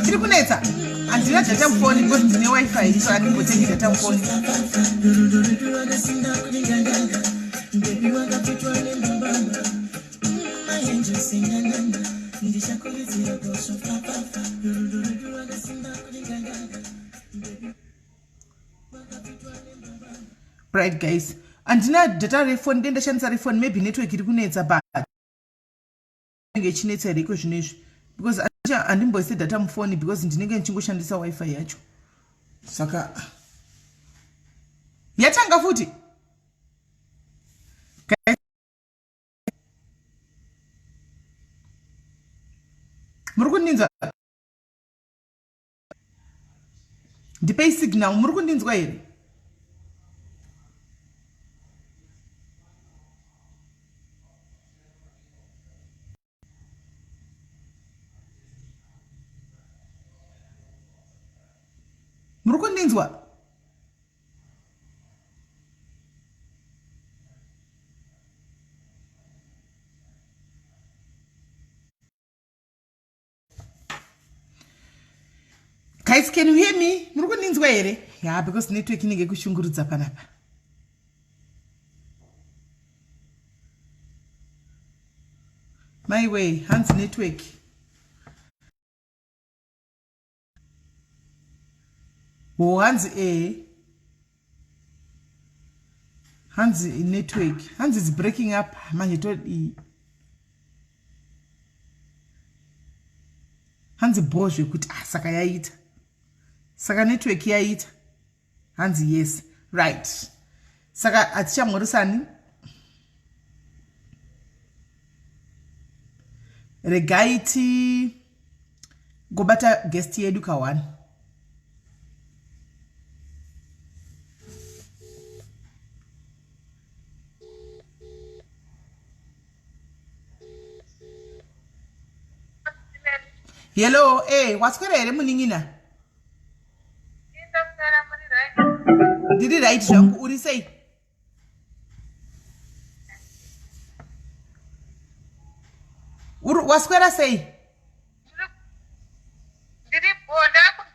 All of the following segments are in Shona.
Tiri kunetsa andina data mufoni because ndine wifi so andingotengi data mufoni. Right guys, andina data refund denda shandisa refund maybe network iri kunetsa but ngechinetsa riko zvinezvi because andimboise data mufoni because ndinenge ndichingoshandisa wifi yacho saka yatanga futi muri kundinzwa ndipei signal muri kundinzwa here muri kundinzwa guys, can you hear me? Muri kundinzwa here? Yeah, because network inenge kushungurudza panapa. My way, Hans network. Oh, Hans Hans network. Hans is breaking up. Man, told Hans bosh kuti saka yaita. Saka network yaita. Hans yes. Right. Saka atichamurusani. Regaiti gobata guest yedu kawan. Hello, what's going on? Muningina. Did it right, Jean? What do you say? What's going to say? Did it bother?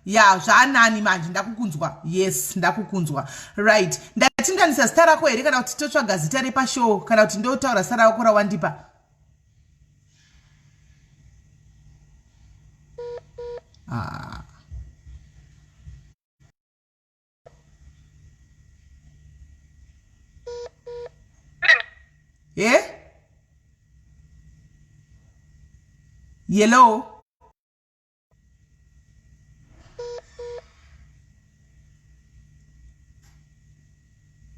Yeah, Jana imagine ndakukunzwa. Yes, ndakukunzwa. Right. Ndatinda nisastara ko erika na utitochwa gazeta repa show kana kuti ndotaura sara okora wandipa. Yeah? Yellow?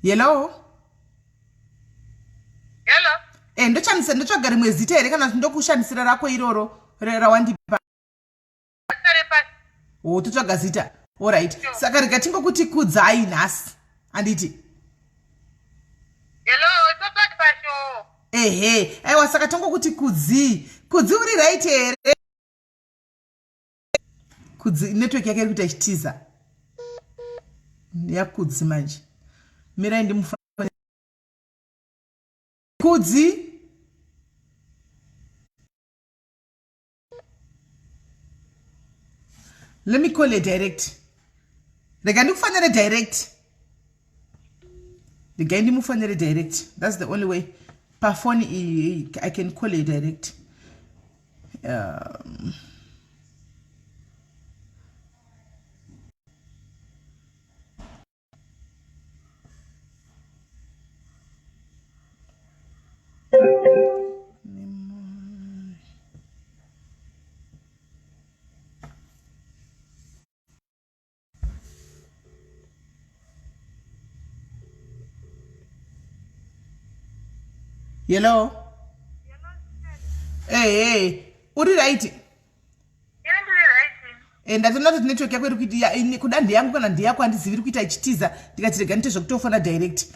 Yellow? Hello? Ndochagara mwezita here kana kuti ndokushandisira rako iroro rawandipa. Oh, totsvaga zita. All right. Saka rikatingo kuti kudzai nhasi. Anditi. Hello, totsvaga pasho. Aiwa saka tongo kuti kudzi. Kudzi uri right here. Kudzi network yake iri kuita ichitiza. Yakudzi manje. Mirai ndimufana. Kudzi. Let me call it direct. Regani kufanele direct. Regani mufanele direct. That's the only way. Per phone I can call it direct. Hello? Uri right? Ndatoona kuti network yako iri kuita kuda ndiyangu kana ndiyako handiziviri kuita ichitiza ndikati rega ndite zvokutofona direct.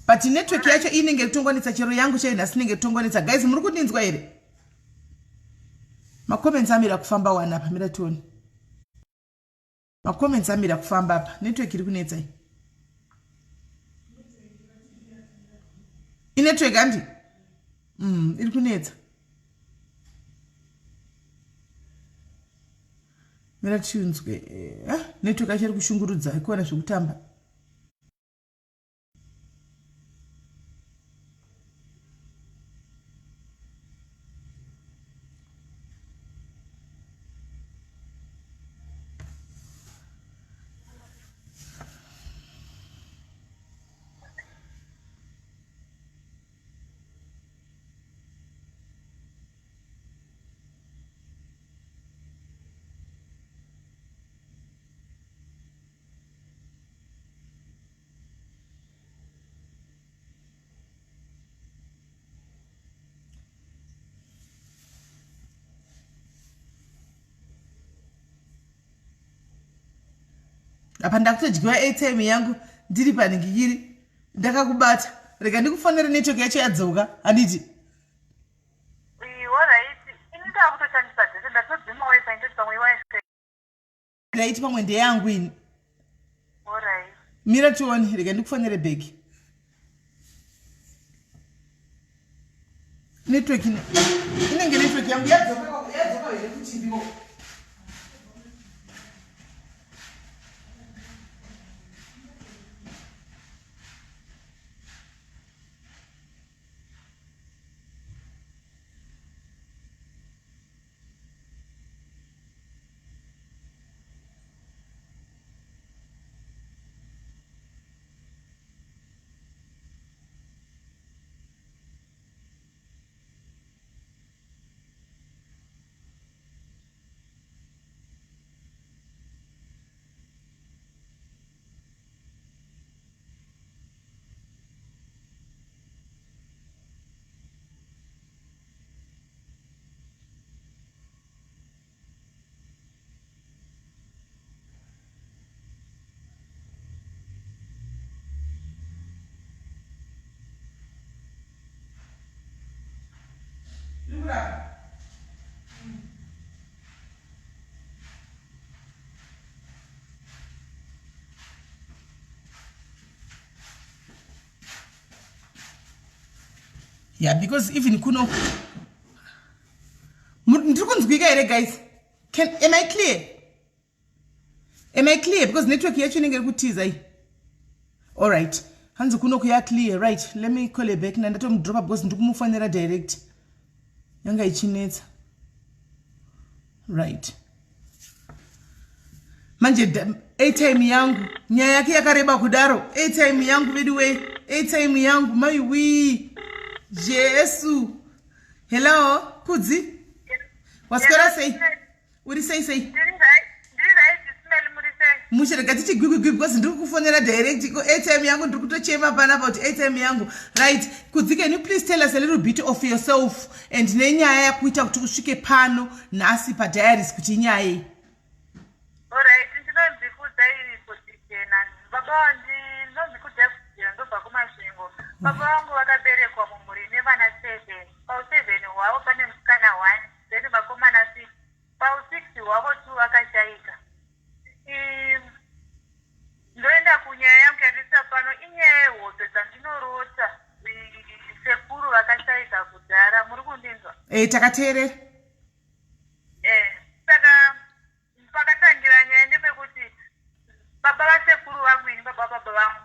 But network yacho inenge itongonetsa chero yangu chai nhasi inenge itongonetsa. Guys, muri kundinzwa here? Macomments amira kufamba wana apa mira toni. Macomments amira kufamba apa. Network iri kunetsa iyi. Network andi? Iri kunetsa. Mira tunzwe. Network achiri kushungurudza ikuona zvekutamba. Apa ndakutodywa airtime yangu ndiri paningikiri ndakakubata rega ndikufonera network yacho yadzoka handiti right pamwe ndeyangu ini mira tione rega ndikufonere bheki network inenge network yangu yadzoka here kuchimbiwo Yeah, because even kuno ndirikunzwika here guys. Am I clear? Am I clear? Because network yacho inenge iri kutiza iyi. All right. Hanzi kuno kuya clear. Right. Let me call her back. Ndatomudropa because ndikumufonera direct. Yanga ichinetsa. Right. Manje airtime yangu nyaya yake yakareba kudaro. Airtime yangu vidiwe. Airtime yangu maiwi. Jesu. Hello, Kudzi. Wasikora sei? Uri sei sei? Ndiri right, Sis Melly muri sei. Mushireka tichi gwigwi because ndiri kufonera direct ko airtime yangu ndiri kutochema pana about airtime yangu. Right. Kudzi, can you please tell us a little bit of yourself and nenyaya yakuita kuti usvike pano nhasi pa diaries kuti nyaya. Alright, ndinonzi Kudzi Kudzi baba ndinonzi Kudzi ndobva kumasvingo. Baba vangu vakaberekwa mumhuri nevana 7. Pa7 hwavo pane musikana 1, then vakomana 6. Pa6 hwavo 2 vakashaika. Ndoenda kunyaya yangu yandisa pano inyaya yehope dzandinorota. Sekuru vakashaika kudhara, muri kundinzwa? Takateerera. Saka pakatangira nyaya ndepekuti baba vasekuru vangu ini baba vangu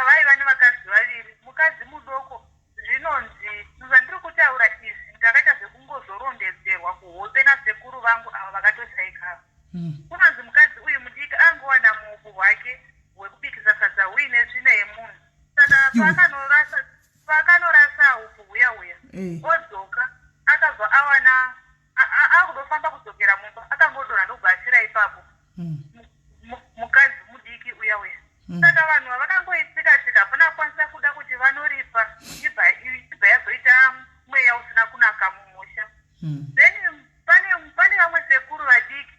vaiva nevakadzi vaviri. Mukadzi mudoko zvinonzi zvandiri kutaura izvi ndakaita zvekungozorondedzerwa kuhope nasekuru vangu ava vakatoshaikava. Kunonzi mukadzi uyu mudiki angowana muoko hwake hwekubikisa sadza uine tsvina yemunhu. Saka pakanorasa uku huya odzoka akabva awana akudofamba kudzokera mumba akangodonha ndokubva ipapo mukadzi mudiki uya. Saka vanhu vakangoitsika-tsika hapana kukwanisa kuda kuti vanoripa ibva yazoita mweya usina kunaka mumusha. Then pane vamwe sekuru vadiki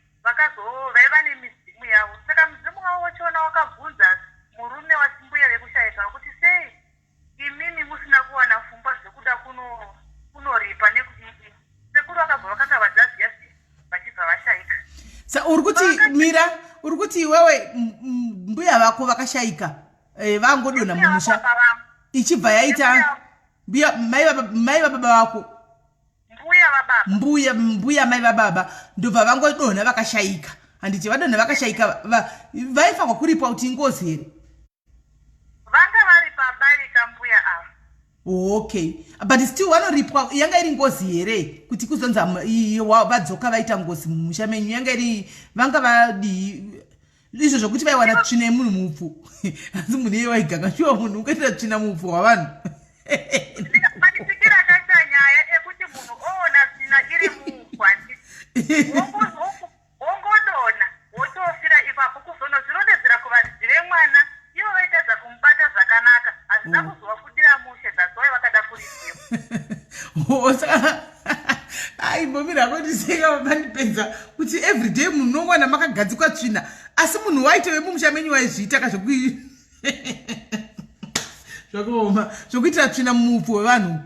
vaiva nemizimu yavo. Saka muzimu wavo wachiona wakabvunza murume wasimbuya vekushaika kuti sei imimi musina kuwana pfungwa zvekuda kunoripa nekudiki. Sekuru vakabva vakakavadzaziya vachibva vashaika. Sa uri kuti Mira, uri kuti iwewe mbuya vako vakashaika vangodonha mumusha ichibva yaita mai vababa vako. Mbuya vababa mbuya mai vababa ndobva vangodonha vakashayika. Handiti vadonha vakashayika vaifa kwakuripa kuti ingozi here. Vanga vari pabarika mbuya ava. Okay, but still vanoripwa yanga iri ngozi here kuti kuzonza vadzoka vaita ngozi mumusha menyu yanga iri vanga vadi izvo zvokuti vaiwana tsvina yemunhu mupfu. Asi munhu iye waiganga shuwa munhu ungaitira tsvina mupfu wavanhu. Matisikira taita nyaya ekuti munhu oona tsvina iri mupfu wongodonha wotofira ipapo kuzonozvirondedzera kuvaridzi vemwana ivo vaitadza kumubata zvakanaka hazina kuzovafudira mushe dzadzoi vakada kuripiwa. Saka ai mbomira yako ndiseka vanipedza kuti everyday munhu unongwana makagadzikwa tsvina asi munhu waitewe mumusha menyu waizviita kazvokui zvakaoma zvokuitira tsvina mumupfu wevanhu.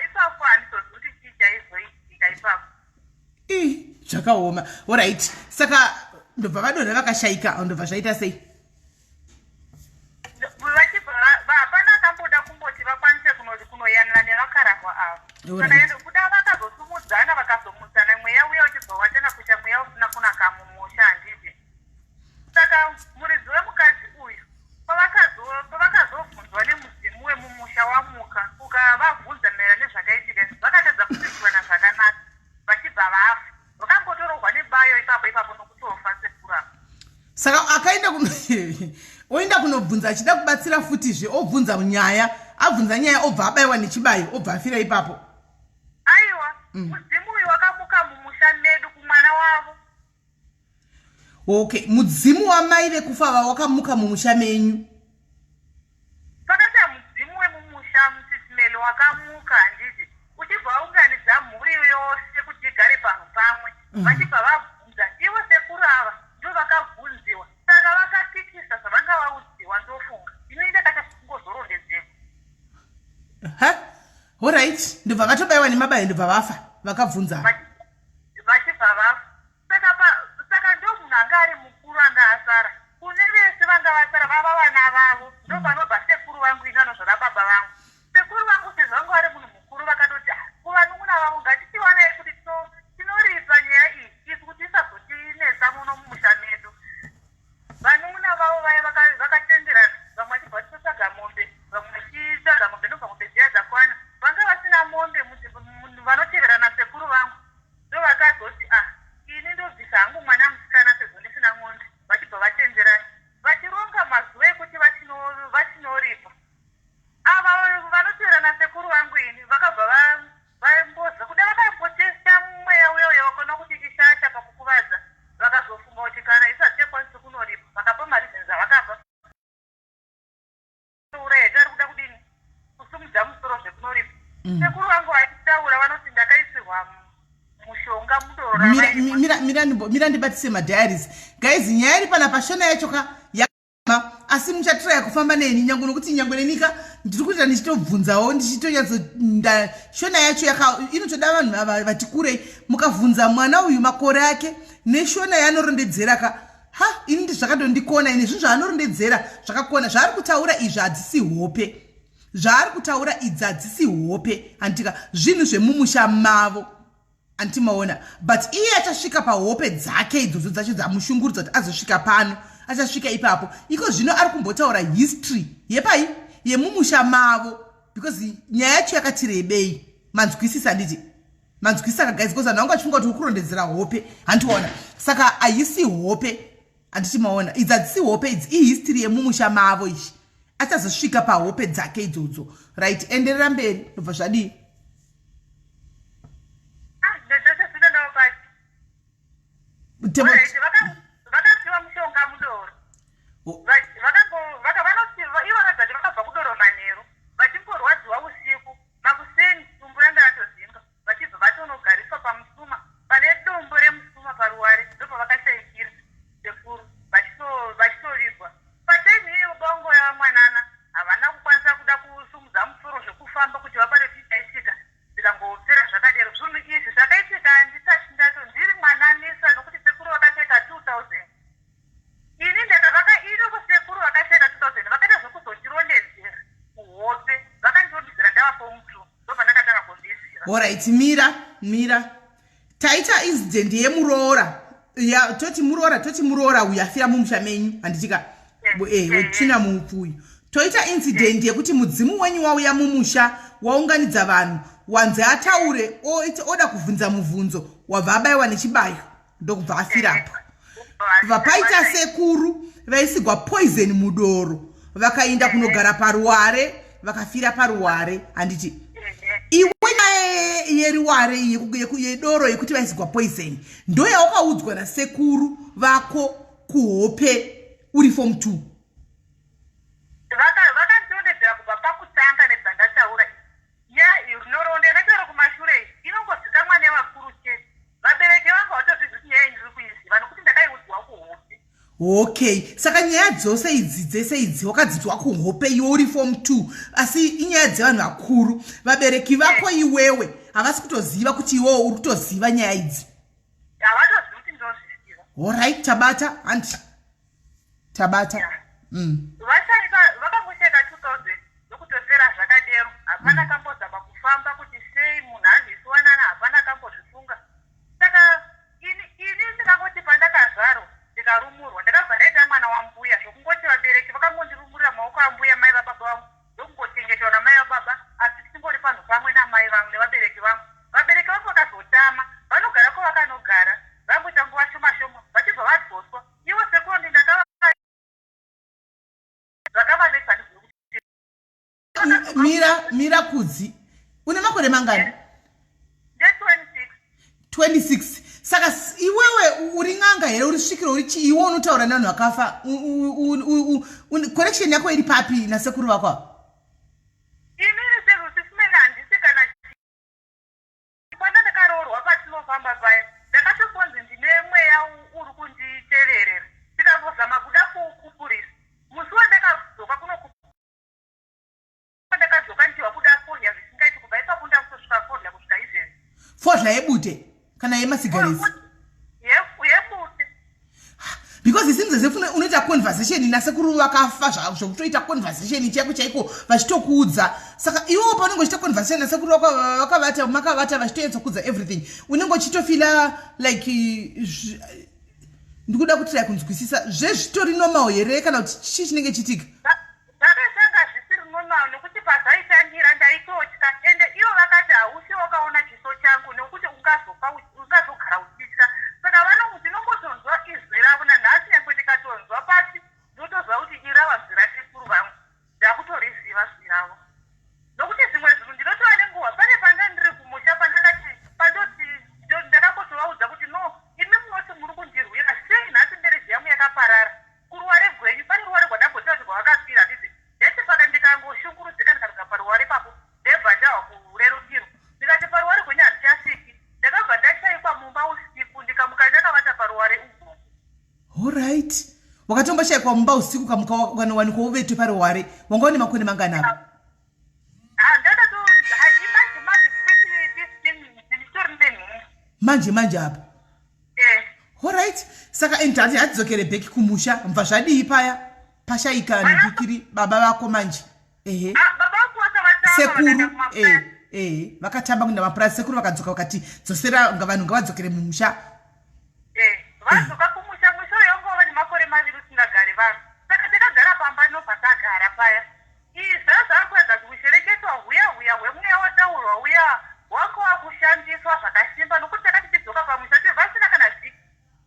Ipapo handizozi kuti chizaizoitika ipapo. Zvakaoma. Alright, saka ndobva vadonha vakashayika ndobva zvaita sei? Hapana akamboda kumboti vakwanise kunoyanana nevakarahwa avo. Kana kuda vakazosumudzana vakazomudzana mweya uya uchibva watenda kucha mweya usina kunaka mumusha handiti. Saka muridzi wemukadzi uyu pavakazobvunzwa nemudzimu wemumusha wamuka ukavabvunza maererano nezvakaitika vakatadza kupindurana zvakanaka vachibva vafa vakangotororwa nebayo ipapo nokutofa sekurapa. Saka akaenda oenda kunobvunza achida kubatsira futizve obvunza nyaya abvunza nyaya obva abayiwa nechibayo obva afira ipapo. Aiwa, mudzimu uyu wakamuka mumusha medu kumwana wavo. Okay, mudzimu wamai vekufa wakamuka mumusha menyu. Pakati mudzimu wemumusha Sis Melly wakamuka handiti uchibva waunganidza mhuri yose kuti igare panhu pamwe vachibva vabvunza ivo sekuru ava ndo vakabvunziwa saka vakatikisa zvavanga vaudziwa ndofunga inoita kata kungozorondedzeka. Alright, ndobva vatobayiwa nemabayo ndobva vafa vakabvunza vachibva vafa. Saka ndo munhu anga ari mukuru anga asara kune vese vanga vasara vava vana vavo ndo panobva sekuru vangu ingano zvara baba vangu. Sekuru vangu sezvo vanga vari munhu mukuru vakatoti kuvanun'una vavo ngatitiwanai kuti tinoripa nyaya iyi isu kuti isazotinetsa muno mumusha medu. Vanun'una vavo vaya vakatenderana vamwe vachibva titotsvaga mombe vamwe vachitsvaga mombe ndobva mombe dziya dzakwana vanga vasina mombe vanoteverana sekuru vangu ndo vakazoti ini ndobvisa hangu mwana musikana sezvo ndisina ng'ombe vachibva vatenderana vachironga mazuva ekuti vachinoripa. Ava vanoteverana sekuru vangu ini vakabva vamboza kuda vakambotesta mweya uya vakaona kuti ishasha pakukuvadza vakazofunga kuti kana isati yakwanisi kunoripa vakapa mari dzenza vakapa urayeti ari kuda kudini kusumudza musoro zvekunoripa. Sekuru vangu vachitaura vanoti ndakaisirwa mushonga mudoro mira ndibatise madiaries guys. Nyaya iri pana pashona yacho yakama asi muchatiraya kufamba neni nyangu nokuti nyangu nenika ndiri kuita ndichitobvunzawo ndichitonyatso shona yacho inotoda vanhu ava vati kurei mukabvunza mwana uyu makore ake neshona yanorondedzera ini ndizvakatondikona ine zvinhu zvaanorondedzera zvakakona zvaari kutaura izvi hadzisi hope zvaari kutaura idzi hadzisi hope handika zvinhu zvemumusha mavo antimaona but iye achasvika pahope dzake idzodzo dzacho dzamushungurudza kuti azosvika pano achasvika ipapo iko zvino ari kumbotaura history yepai yemumusha mavo because nyaya yacho yakati rebei manzwisisa handiti manzwisisa kagaizi koza naunga chifunga kuti ukurondedzera hope handiona saka haisi hope handiti maona idzi hadzisi hope idzi ihistory yemumusha mavo izvi achazosvika pahope dzake idzodzo right. Enderera mberi ndobva zvadii. Vakapiwa mushonga mudoro ivo vadzati vakabva kudoro manheru vachingorwadziwa usiku makuseni tumbu ranga ratozimba vachibva vatonogariswa pamusuma pane dombo remusuma paruware ndobva vakashayikira sekuru vachitorirwa pateni iyo bongo yavamwanana havana kukwanisa kuda kusumudza musoro zvekufamba kuti vapare zvichaitika zvikangopera zvakadero zvinhu izvi zvakaitika handisati ndato ndiri mwananisa nokuti sekuru vakapfeka 2000 ini ndakavaka ino kusekuru vakapfeka 2000 vakaita zvekuzotirondedzera kuhope vakandiondidzera ndavapo mutu ndobva ndakatanga kundisira Alright, mira. Taita incident yemuroora. Ya toti muroora uyafira mumusha menyu anditika wetsvina muupuyu. Toita incident yekuti mudzimu wenyu wauya mumusha waunganidza vanhu wanze ataure oda kuvhunza muvhunzo wabva abayiwa nechibayo ndokubva afirapo. Vapaita sekuru vaisigwa poison mudoro vakaenda kunogara paruware vakafira paruware handiti iwe yeruware yedoro yekuti vaisigwa poison ndo yawakaudzwa nasekuru vako kuhope uri form 2. vakandionedzera kubva pakutanga nedzandataura nhoroondo yakataura kumashure inongozikamwa nevakuru chete. Vabereki vangu vatozvizivi nyaya indiri kuiziva nokuti ndakaiudzwa kuhope. Okay, saka nyaya dzese idzi wakadzidzwa kuhope iwe uri form 2 asi inyaya dzevanhu vakuru. Vabereki vako iwewe havasi kutoziva kuti iwewe uri kutoziva nyaya idzi. Havatozivi kuti ndinozviziva. Alright, tabata. Vakangocheka 2000 nokutosera zvakadero. Hapana kambozama kufamba kuti sei munhu azvisiwanana, hapana kambozvifunga. Saka ini ndikangoti pandakazvarwa ndikarumurwa ndakabva ndaita mwana wambuya zvokungoti vabereki vakangondirumurira maoko ambuya mai vababa vangu ndokungochengetwa namai vababa asi tichingori panhu pamwe namai vangu nevabereki vangu. Vabereki vangu vakazotama vanogara kwavakanogara vangoita nguva shoma vachibva vadzoswa. Ivo sekundi zvakavanetsa mira kudzi une makore mangani? 26. Saka iwewe uri n'anga here uri svikiro uri chi iwe unotaura nevanhu vakafa correction yako iri papi nasekuru vako? inini Sis Melly handisi kana panda ndakaroorwa patinofamba paya ndakatokonzi ndine mweya uri kunditeverera tikambozama kuda kupurisa musi wandakadzoka ndakadzoka ndichiva kuda fodya zvisingaiti kubva ipapo ndakusosvika fodya kusvika izvezvi. Fodya yebute kana yemasigarisi? Yebute. Because it seems as if unoita conversation nasekuru vakafa zvokutoita conversation chako chaiko vachitokuudza. Saka iwo paunenge uchita conversation nasekuru vakavata makavata vachitoedza kuudza everything unenge uchitofila like ndikuda kuti kunzwisisa zvezvitori normal here kana kuti chii chinenge chitika? Zvakashanga zvisiri normal nekuti pazvaitandira ndaitotya ende ivo vakati hausi wakaona chiso changu nekuti ungazogara uchitya. Saka ndinongotonzwa izwi ravo nanhasi nyangwe ndikatonzwa pasi ndotozwa kuti irava zwi rasekuru vangu ndakutoriziva zwi ravo nokuti zvimwe zvinhu ndinotova nenguva pane panda ndiri kumusha pandoti ndakangotovaudza kuti no imi munoti muri kundirwira sei nhasi mberezi yangu yakaparara kuruware gwenyu pane ruware rwandambotati rwavakafira nditi ndeti paka ndikangoshungurudzika ndikasvika paruware papo ndebva ndava kurerukirwa ndikati paruware gwenyu handichasviki ndakabva ndashayikwa mumba usiku ndikamuka ndakavata paruware ugu. Alright, wakatombashayikwa mumba usiku kamuka wanowanikwa uvete paruware wangaone makore mangani apo? Manje apa. Alright, saka entati hatidzokere bheki kumusha mva zvadii paya pashayika nvikiri baba vako manje? Baba vako vakavata sekuru vakatamba kuenda mapurasi sekuru vakadzoka vakati dzosera vanhu ngavadzokere mumusha. Vadzoka kumusha musha yongova nemakore maviri usingagari vanhu saka ndakagara pamba nobva tagara paya. Zvazvakuedza kushereketwa huya hwemweya wataurwa uya wako wakushandiswa zvakasimba nokuti takati tidzoka pamusha vasina kana zviki.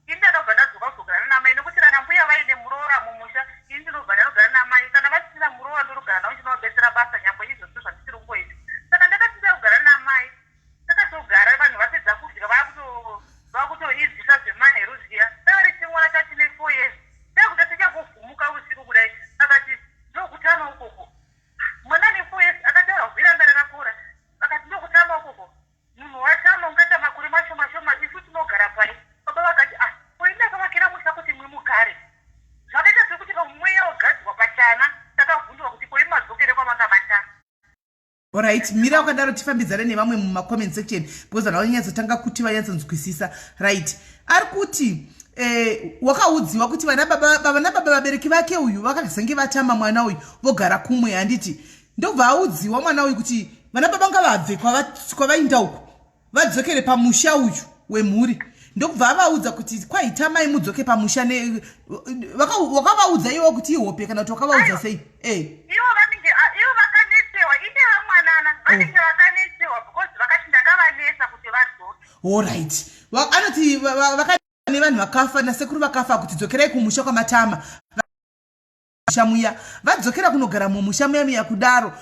Ini ndakabva ndadzoka kuzogara namai nokuti kana mbuya vaine muroora mumusha ini ndinobva ndinogara namai kana vasina muroora ndinogara navo chinovabetsera basa nyangwe izvozvo zvandisiri kungoita. Saka ndakati ndakugara namai takatogara vanhu vapedza kudya vakutoidzisa zvemanheru zviya savari chimwana chachine 4 years takuti tichagovhumuka usiku kudai akati ndokutama ukoko mwana ne 4 years akataura vhiranga rakakura akati ndokutama ukoko munhu watama ungata makore mashoma isu tinogara pai. Baba vakati poini akavakira musha kuti mwimugare zvakaita sekuti pamweya wagadzwa pachana takavhunzwa kuti poini madzokere kwamanga matana. Alright, mira wakadaro tifambidzane nevamwe mumacomment section because vanonyadzotanga kuti vanyatsonzwisisa. Right, ari kuti wakaudziwa kuti vana baba vabereki vake uyu vakazenge vatama mwana uyu vogara kumwe handiti ndobva audziwa mwana uyu kuti vana baba ngavabve kwavainda uko vadzokere pamusha uyu wemhuri ndokubva avaudza kuti kwaitamai mudzoke pamusha wakavaudza iwo kuti ihope kana kuti wakavaudza sei ivo vakanesewa ite vamwanana vanenge vakanesewa because vakati ndakavanesa kuti vadzoke allright anoti vakane vanhu vakafa nasekuru vakafa kuti dzokerai kumusha kwamatama musha muya vadzokera kunogara mumusha muya kudaro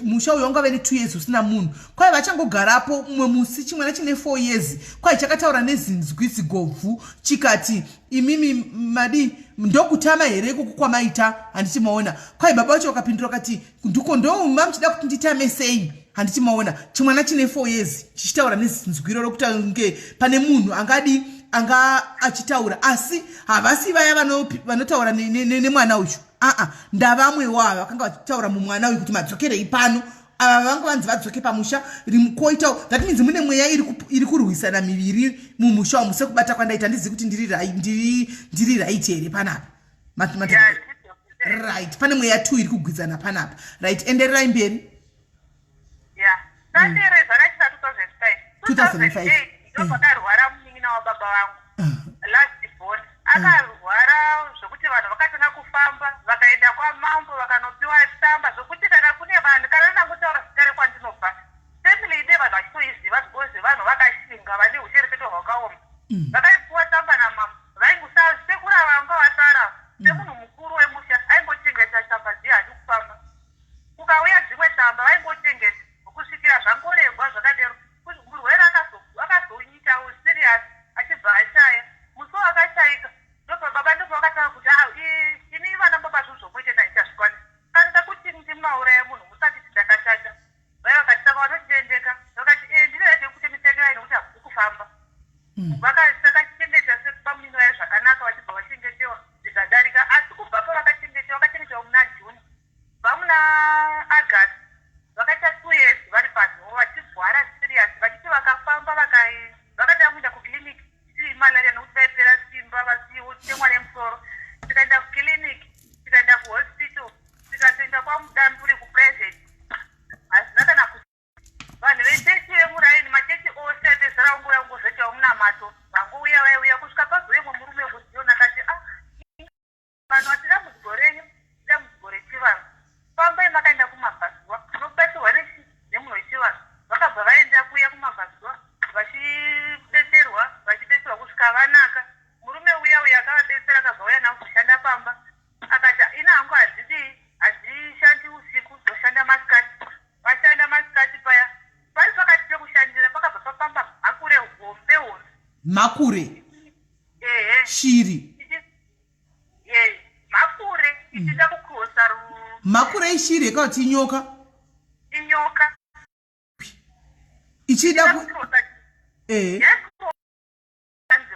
musha uyo wanga vene 2 years usina munhu kwai vachangogarapo mumwe musi chimwana chine 4 years kwai chakataura nezinzwi zigobvu chikati imimi madi ndokutama here ikuku kwamaita handiti maona kwai baba vacho vakapindura kati ndiko ndouma muchida kuti nditame sei handiti maona chimwana chine 4 years chichitaura nezinzwi iro rokuti nge pane munhu anga achitaura asi havasi vaya vanotaura nemwana uyu ndavamwe wavo vakanga vachitaura mumwana uyu kuti madzokerei pano ava vanga vanzi vadzoke pamusha koita that means mune mweya iri kurwisana miviri mumusha umu sekubata kwandaita ndizi kuti ndiri right here panapa right pane mweya 2 iri kugwidzana panapa right endererai mberi Saturday zvakachita 2005 ndopakarwara munin'ina wababa vangu last born akarwara zvokuti vanhu vakatanga kufamba vakaenda kwamambo vakanopiwa tsamba zvokuti kana kune vanhu kana ndangotaura zitare kwandinobva family ine vanhu vachitoiziva because vanhu vakashinga vane ucherecheto hwakaoma vakaipiwa tsamba namambo sekura vanga vasara semunhu mukuru wemusha aingochengeta tsamba dzihandi kufamba kukauya dzimwe tsamba vaingochengeta kusvikira zvangoregwa zvakadero murwere akazonyita usirius achibva ashaya musi wakashayika ndopababa ndipo vakatanga kuti ini vana baba zvozvomoite naichazvikwanisa kanita kuti ndimauraya munhu musati tindakashata vai vakatitanga vanotitendeka vakati ndinoete kuti mitekerai nekuti hakusi kufamba vakachengeta sekupamunino yayo zvakanaka vachibva vachengetewa zvikadarika asi kubvapo vakachengetewa muna juni vamuna agasti vakaita 2 years vari panhoo vachirwara serious vachiti vakafamba vakatanga kuenda kukiliniki tii malaria nokuti vaipera simba vasitemwa nemusoro tikaenda kukiliniki tikaenda kuhospital tikatoenda kwamudamburi kuprivate hazina kana kuti vanhu vechechi vemuraini machechi ose atezara ungozvetawo muna mato vangouya vaiuya kusvika pazoyemwe murume wekuziona akati vanhu atida mudzigorenyu tida mudzigore chivanhu fambai makaenda kumabhaziwa nobatsirwa nemunhu wechivanhu vakabva vaenda kuya kumabhaziwa vachibetserwa kusvika vanaka murume uya akavabetsera akabva uya navo kushanda pamba akati ina hangu handishandi usiku zoshanda masikati vashanda masikati paya pari pakati pekushandira pakabva papamba makure hombe makure shiri makure ichida kukrosa makure ishiri yakati inyoka ichida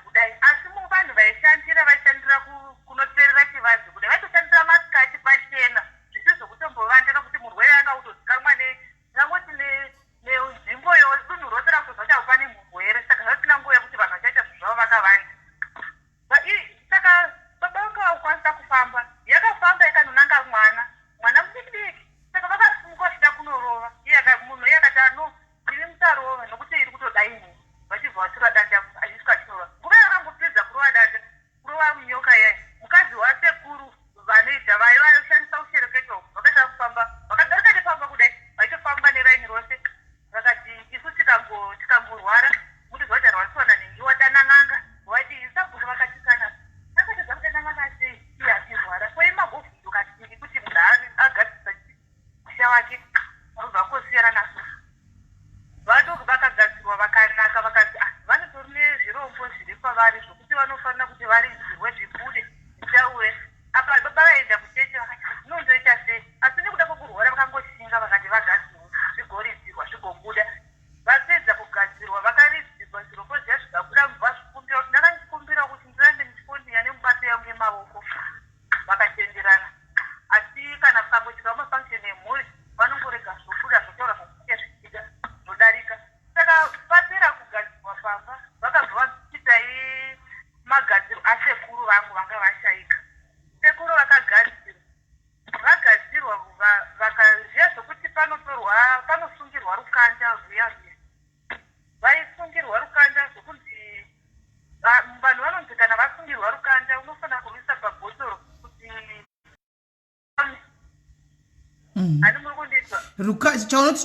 kudai asi vanhu vaishandira kunoperera chivanzi kudai vaitoshandira masikati pachena zvisizvokutombovanda nokuti murwere anga utozikanwa nangoti nenzvimbo dunhu rose rakutozva kuti pane murwere saka zvatina nguva yekuti vanhu vachaita zvinhu zvavo vakavanda saka baba vanga vakukwanisa kufamba yakafamba ikanonanga mwana mudikidiki saka vakasimuka vachida kunorova munhu iye akati no tiri mutarova nokuti iri kutodai munhu vachibva vatura danda achisvika achinorova nguva yakangopedza kurova danda kurova munyoka yayi mukadzi wasekuru vanoita vaishandisa ushereketo vakaita kufamba vakadarika nepamba kudai vaitofamba neraini rose vakati isu tikangorwara mutizva kuti harwasiwana nengiwa danang'anga vaiti isabhuku vakatikana akatedza kudanang'anga sei iye achirwara koimagobvunduka chii kuti munhu agasisa musha wake vanobva kosiyana naso vadoko vakagadzirwa vakanaka vakazi vanotori nezvirombo zviri kwavari zvokuti vanofanira kuti varizirwe zvibude zitaure apa baba vaenda kucheche vakati nondoita sei asi nekuda kwokurwara vakangoshinga vakati vagadzirwa zvigorizirwa zvigobuda vapedza kugadzirwa vakaridzirwa zvirombo zviya zvikabuda mubva zvikumbira kuti ndakandikumbira kuti ndirambe ndichifondiya nemubato yangu yemavoko vakatenderana asi kana pakangoitika mafangsheni emhuri vanongorega zvobuda zvotaura zvokuya zvichida zvodarika saka papera kugadzirwa pamba vakabva vachiitai magadziro asekuru vangu vanga vashayika sekuru vakagadzirwa vakaziva zvokuti panosungirwa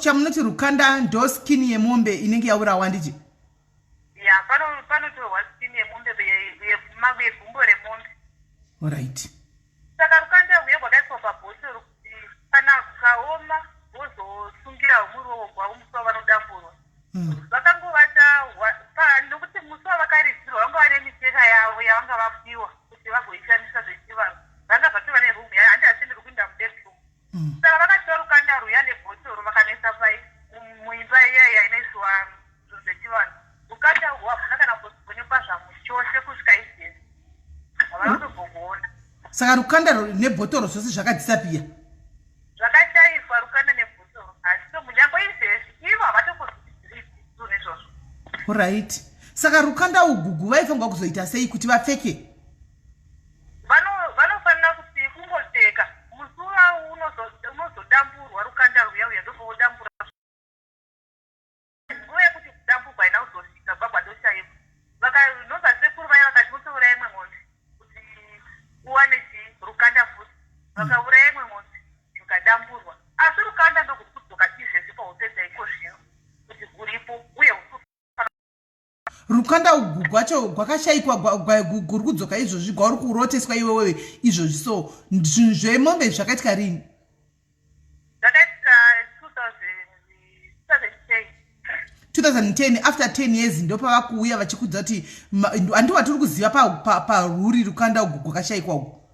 chamunoti rukanda ndo skin yemombe inenge yaurawa nditi ya panotorwa skin yemombe yegumbo remombe. Alright. Saka rukanda rwuye rwakaiswa pabhotoro kuti kana kukaoma wozosungira muri wogwa umusuwa vanodamburwa. Vakangovata nokuti musuwa vakarisirwa vanga vane micheka yavo yavanga vapiwa kuti vagoishandisa zvechivanhu. Vanga vachiva nerumu handi asindiri kuinda mubedroom. Saka vakatora rukanda rwuya nebhotoro vakanoisa muimba iya inoiswa zvinhu zvechivanhu. Rukanda rwavhuna kana kugonekwa zvamu chose kusvika izvezi. Havanotombongoona. Saka rukanda nebhotoro zvose zvakadisapia. Zvakashaiswa rukanda nebhotoro. Asi munyango izvezvi ivo havatokozvizivi nezvozvo. Alright. Saka rukanda ugugu vaifanirwa kuzoita sei kuti vapfeke? Vanofanira kuti kungopfeka musuwa unozodamburwa rukanda rwuya ndopaudambura. Nguva yekuti kudamburwa haina kuzosvika baba doshaikwa. Vakanonza sekuru vaya vakati mutouraya imwe ng'ombe kuti uwane rukanda futi. Vakauraya imwe ng'ombe rukadamburwa. Asi rukanda ndoguri kudzoka izvezvi paupedza iko zvino kuti guripo uye rukanda ugu gwacho gwakashayikwa guri kudzoka izvozvi gwauri kuroteswa iwewe izvozvi. So zvinhu zvemombe zvakaitika rini? Zvakaitika 2010. After 10 years ndopavakuuya vachikudza kuti handi watiri kuziva parwuri rukanda ugu gwakashayikwa ugu.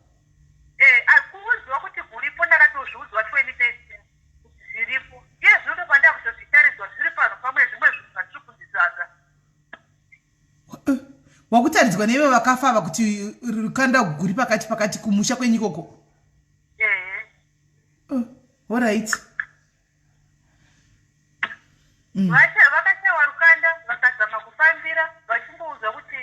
Kuudziwa kuti guripo ndakatozviudzwa 2013 kuti zviripo. Iye zvinotopa ndakutozvitaridzwa zviri pano pamwe zvimwe zvinhu zvatiri kunzvitsvaga. Wakutaridzwa neive vakafa ava kuti rukanda guri pakati kumusha kwenyikoko. Alright. Vakashawa rukanda vakazama kufambira vachingoudzwa kuti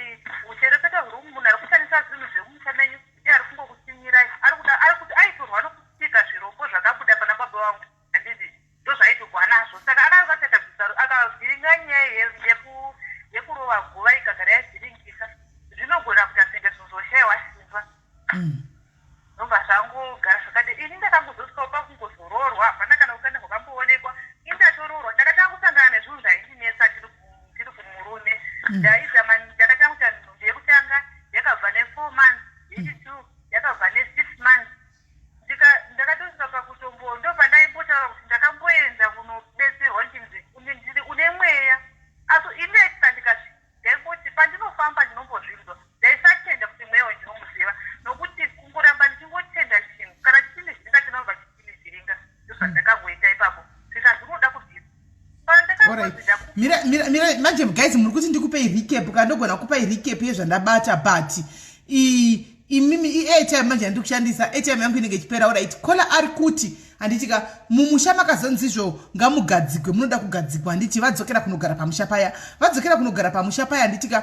uchereketa huri munhu ari kushandisa zvinhu zvemumusha menyu iye ari kungokusinyirai ari kuti aitorwa nokusika zvirombo zvakabuda pana baba vangu handiti ndozvaitogwa nazvo. Saka akazataka akavhiringa nyaya yekurova guva ikagara yazviringisa zvinogona kuti asenge zvozoshayiwa simba. Nobva zvangogara zvakadi ini ndakambozosvikawo pakungozororwa hapana kana ukanda hwakamboonekwa. Indatoroorwa ndakatanga kusangana nezvinhu zvaindinetsa tiri kumurume. Ndaizama ndakatanga kuita nhumbi yekutanga yakabva ne4 months, yechi2 yakabva ne6 months. Ndakatosvika pakutombo ndopandaimbotara kuti ndakamboenda kunobetserwa ndiri une mweya. Asi inetsa ndikasvika ndaingoti pandinofamba ndinombozvinzwa ndaisatenda kuti mweya wendinomuziva nokuti kungoramba ndichingotenda chinhu kana chitini zvindingatinobva chitini zviringa ndozvandakangoita ipapo zvikazvinoda kudhisa. Mira manje guys muri kuti ndikupe recap kana ndogona kupa recap yezvandabata but imimi airtime manje ndikushandisa airtime yangu inenge ichipera. Alright, kola ari kuti handitika mumusha makazonzizvo ngamugadzikwe munoda kugadzikwa handiti vadzokera kunogara pamusha paya handitika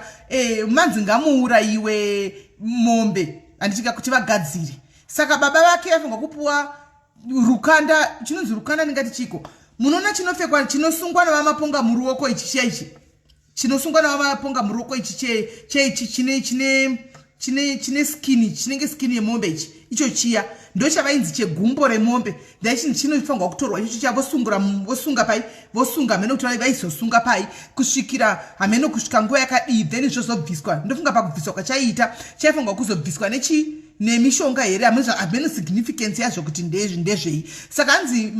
manzi ngamuurayiwe mombe handitika kuti vagadzire. Saka baba vake vafunga kupuwa rukanda chinonzi rukanda ningati chiko munoona chinopfekwa chinosungwa navamaponga muruoko ichi ichi chinosungwa navamaponga muruoko ichi chine skin chinenge skin yemombe icho chiya ndo chavainzi chegumbo remombe ndaichi chinofanirwa kutorwa icho vosunga pai vosunga hameno kuti vaizosunga pai kusvikira hameno kusvika nguva yakadii then zvozobviswa. Ndofunga pakubviswa kwachaita chaifanirwa kuzobviswa nemishonga here hameno significance yazvo kuti ndezvei. Saka hanzi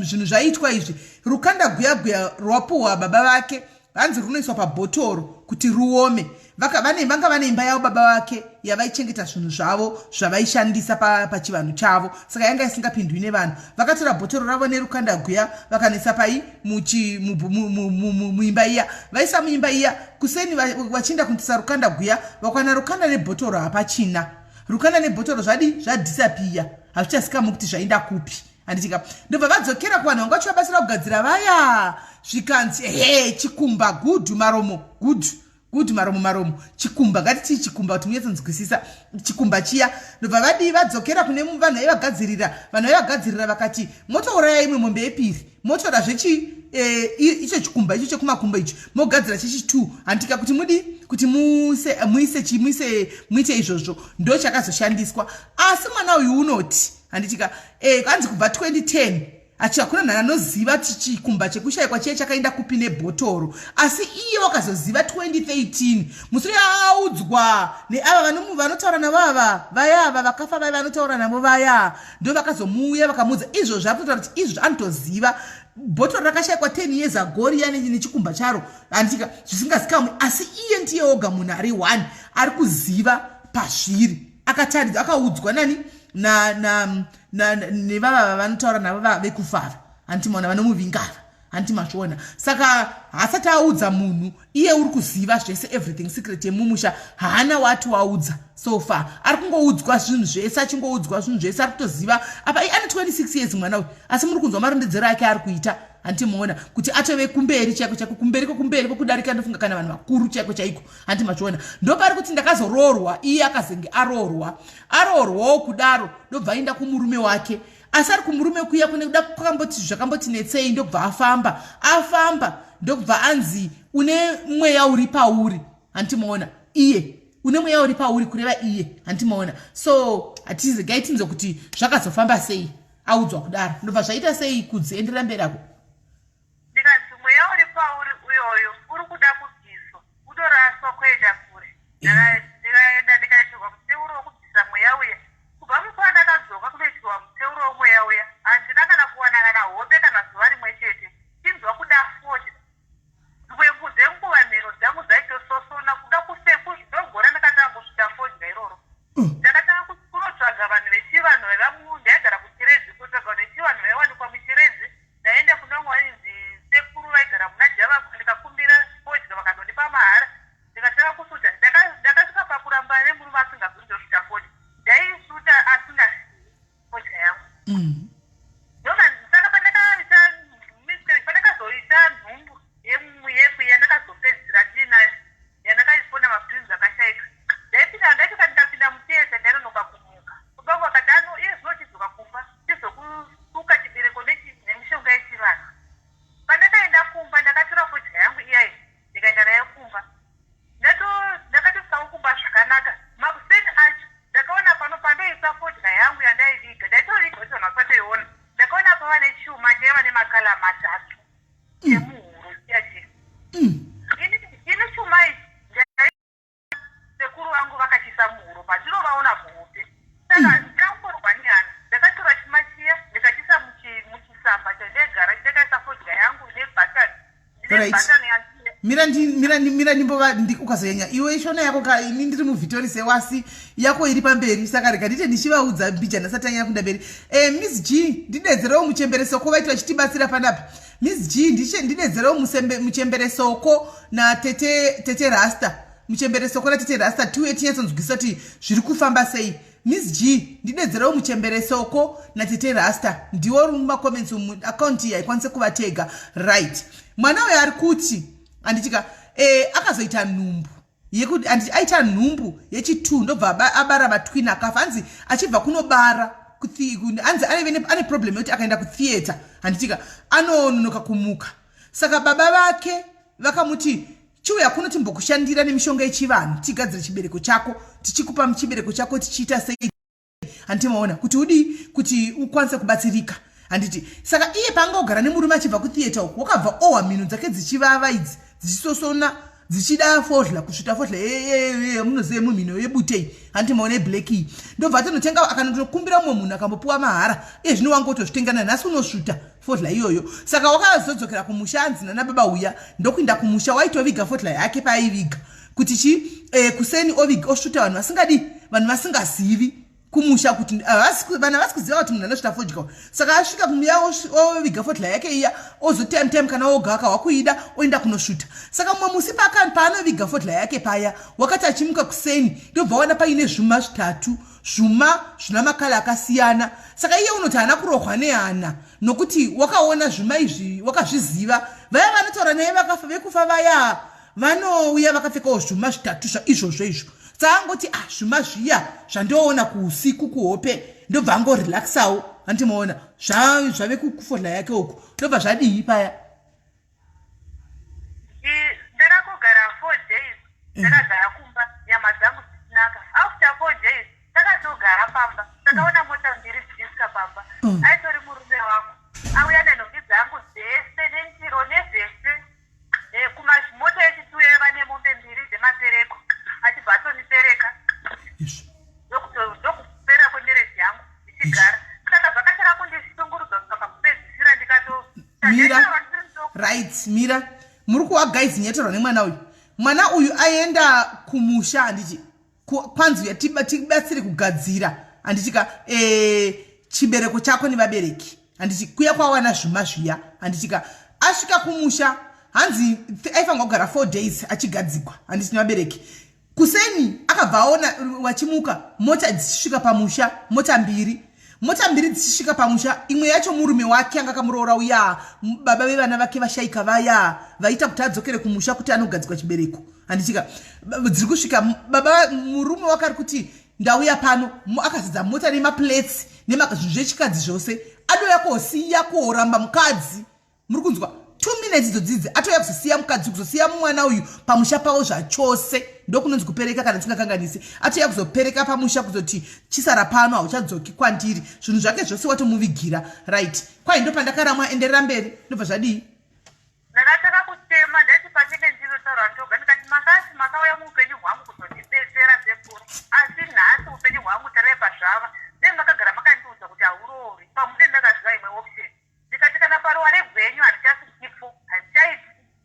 zvinhu zvaitwa izvi rukanda guya rwapuhwa baba vake hanzi runoiswa pabhotoro kuti ruome. Vanga vane imba yavo baba vake yavaichengeta zvinhu zvavo zvavaishandisa pachivanhu chavo. Saka yanga isingapindwi nevanhu. Vakatora bhotoro ravo nerukanda guya vakanisa pai muimba iya. Vaisa muimba iya kuseni vachienda kundisa rukanda guya vakwana rukanda nebhotoro hapachina. Rukanda nebhotoro zvadisapia hazvichasikamu kuti zvainda kupi handitika. Ndobva vadzokera kuvanhu vanga vachivabatsira kugadzira vaya zvikanzi chikumba gudhu maromo chikumba ngatiti chikumba kuti munyatsanzwisisa chikumba chiya. Ndobva vadzokera kune vanhu vaivagadzirira vakati motouraya imwe mombe yepiri motora icho chikumba icho chekumakumba icho mogadzira chechi2 handika kuti kuti muite izvozvo ndo chakazoshandiswa. Asi mwana uyu unoti handitika hanzi kubva 2010 achakuna nana noziva chikumba chekushayikwa chiye chakaenda kupi nebhotoro asi iye wakazoziva 2013 mushure audzwa neava vanotaura navava vayava vakafa vaya vanotaura navo vaya ndo vakazomuuya vakamuudza izvozvo apotaura kuti izvozvo anotoziva bhotoro rakashayikwa 10 years ago riya nechikumba charo handitika zvisingazikamwe asi iye ndiye oga munhu ari 1 ari kuziva pazviri akataridza akaudzwa nani nevava vanotaura navo vekufava handimaona vanomuvingava handimazviona saka haasati audza munhu iye uri kuziva zvese everything secret yemumusha haana wati waudza so far ari kungoudzwa zvinhu zvese achingoudzwa zvinhu zvese ari kutoziva apa ane 26 years mwana uyu asi muri kunzwa marondedzero ake ari kuita handimaona kuti atove kumberi chaiko chaiko kumberi kokudarika ndofunga kana vanhu vakuru chaiko chaiko handimazviona ndopari kuti ndakazoroorwa iye akazenge aroorwawo kudaro ndobva aenda kumurume wake asi ari kumurume kuya kune kuda kwakamboti zvakamboti netsei ndobva afamba ndobva anzi une mweya uri pauri handimaona iye une mweya uri pauri kureva iye handimaona so hatizi gaitinzo kuti zvakazofamba sei audzwa kudaro ndobva zvaita sei kudziendera mberi ako ndikati mweya uri pauri uyoyo uri kuda kubviswa utoraswa kuenda kure ndikaenda ndikaitirwa muteuro wokubvisa mweya uya kubva mukuva ndakadzoka kunoitirwa muteuro womweya uya handina kana kuwana kana hope kana zuva rimwe chete chinzwa kuda fodya ndwembu dzenguva mhino dzangu dzaitososona kuda kuseku ndogora ndakatanga kusvika fodya iroro ndakatanga kunotsvaga vanhu vechivanhu ndaigara kuchirezi kutsvaga vanhu vechivanhu vaiwanikwa muchirezi ndaenda kunongo vainzi sekuru vaigara muna java ndikakumbira fodya vakandondipa mahara ndikatanga kusuta ndakasvika pakuramba nemurume asingazuri ndosvika fodya ndaisuta asina fodya yangu saka pandakazoita nhumbu yefu yandakazopedzira ndinayo yandakaisona maprinzi akashayika ndaipinda ndaisvika ndikapinda muteesa ndainonoka kumuka kubva vakati ano iye zvinochizoka kufa chizokusuka chibereko nemishonga yechivanhu pandakaenda kumba ndakatora fodya yangu iyayi ndikaenda nayo kumba ndakatosvikawo kumba zvakanaka makuseni acho ndakaona pano pandoisa fodya yangu yandaiviga ndaitoviga kuti vanhu vasatoiona ndakaona pava nechuma chaiva nemakala matatu emuhuro yache ini chuma ichi sekuru vangu vakachisa muhuro pandinovaona muhope saka ndakangorwa nyana ndakatora chuma chiya ndikachisa muchisamba chandaigara ndakaisa fodya yangu nebhatani mira ndimbova ukazonyanya iwe ishona yako ini ndiri muvhitori sewasi yako iri pamberi saka rega ndite ndichivaudza mbija ndasatanyanya kunda mberi miss g ndidedzerewo muchemberesoko vaiti vachitibatsira panapa miss g ndidedzerewo muchemberesoko natete rasta muchemberesoko natete rasta tiuye tinyatsonzwisa kuti zviri kufamba sei miss g ndidedzerewo muchemberesoko natete rasta ndiwo uri mumacomments akaunti iyi haikwanise kuvatega right mwana uyo ari kuti handitika akazoita nhumbu yekuti handiti aita nhumbu yechi2 ndobva abara vatwin akafa hanzi achibva kunobara hanzi ane problem yekuti akaenda kutheatre handitika anononoka kumuka saka baba vake vakamuti chiuya kuno timbokushandira nemishonga yechivanhu tigadzira chibereko chako tichikupa chibereko chako tichiita sei handimaona kuti udii kuti ukwanise kubatsirika handiti saka iye paangogara nemurume achibva kutheatre uku wakabva owa mhino dzake dzichivava idzi dzichisosona dzichida fodla kusvita fodla munozive mumhino yebutei handimaona eblack iyi ndobva atinotenga akanotokumbira mumwe munhu akambopuwa mahara iye zvino wangotozvitengana nhasi unosvuta fodla iyoyo saka wakazodzokera kumusha anzi nanababa uya ndokuinda kumusha waitoviga fodla yake paaiviga kuti kuseni osvuta vanhu vasingadi vanhu vasingazivi kumusha kuti vanhu havasi kuziva kuti munhu anosvita fodya saka asvika kumuya oviga fodla yake iya ozotemtem kana oga akawakuida oenda kunosvuta saka mumwe musi paanoviga fodla yake paya wakati achimuka kuseni ndobva wana paine zvuma zvitatu zvuma zvina makala akasiyana saka iye unoti haana kurohwa nehana nokuti wakaona zvuma izvi wakazviziva vaya vanotaura naye vekufa vaya vanouya vakapfekawo zvuma zvitatu izvozvo izvo saangoti zvuma zviya zvandoona kuusiku kuhope ndobva angorelaxawo handimaona zvave kufodla yake uku ndobva zvadii paya ndakagara 4 days ndakagara kumba nyama dzangu dzisinaka after 4 days takatogara pamba takaona mota mbiri dzichiska pamba aitori murume wangu auya Yes. Ndokupera kwemerezi yangu ndichigara. Saka zvakataka kundishungurudza kusaka kupedzisira ndikato right mira muri kuwa guys nyeterwa nemwana uyu. Mwana uyu aenda kumusha handiti kwanzi yatibatsiri kugadzira handitika chibereko chako nevabereki handiti kuya kwawana zvuma zviya handitika asvika kumusha hanzi aifanwa kugara 4 days achigadzikwa handiti nevabereki. Kuseni akabva aona wachimuka mota dzisvika pamusha, mota mbiri dzisvika pamusha. Imwe yacho murume wake anga akamuroora uya baba vevana vake vashaika vaya vaita kuti adzokere kumusha kuti anogadzikwa chibereko handitika dziri kusvika baba murume wake ari kuti ndauya pano akazadza mota nemaplates nemazvinhu zvechikadzi zvose adoya kosiya kuoramba mukadzi muri kunzwa 2 minutes dzodzidzi atoya kuzosiya mukadzi kuzosiya mwana uyu pamusha pavo zvachose ndokunonzi kupereka kana tisingakanganisi atoya kuzopereka pamusha kuzoti chisara pano hauchadzoki kwandiri zvinhu zvake zvose watomuvigira right kwai ndo pandakaramwa enderera mberi ndobva zvadii ndakataka kutema ndati pachine ndinotaura ndoga ndikati makauya muupenyu hwangu kuzondibetsera sekuru asi nhasi upenyu hwangu taraipa zvava dei makagara makandiudza kuti hauroori pamude ndakazviva imwe option ndikati kana paruwa regwenyu handichasikipo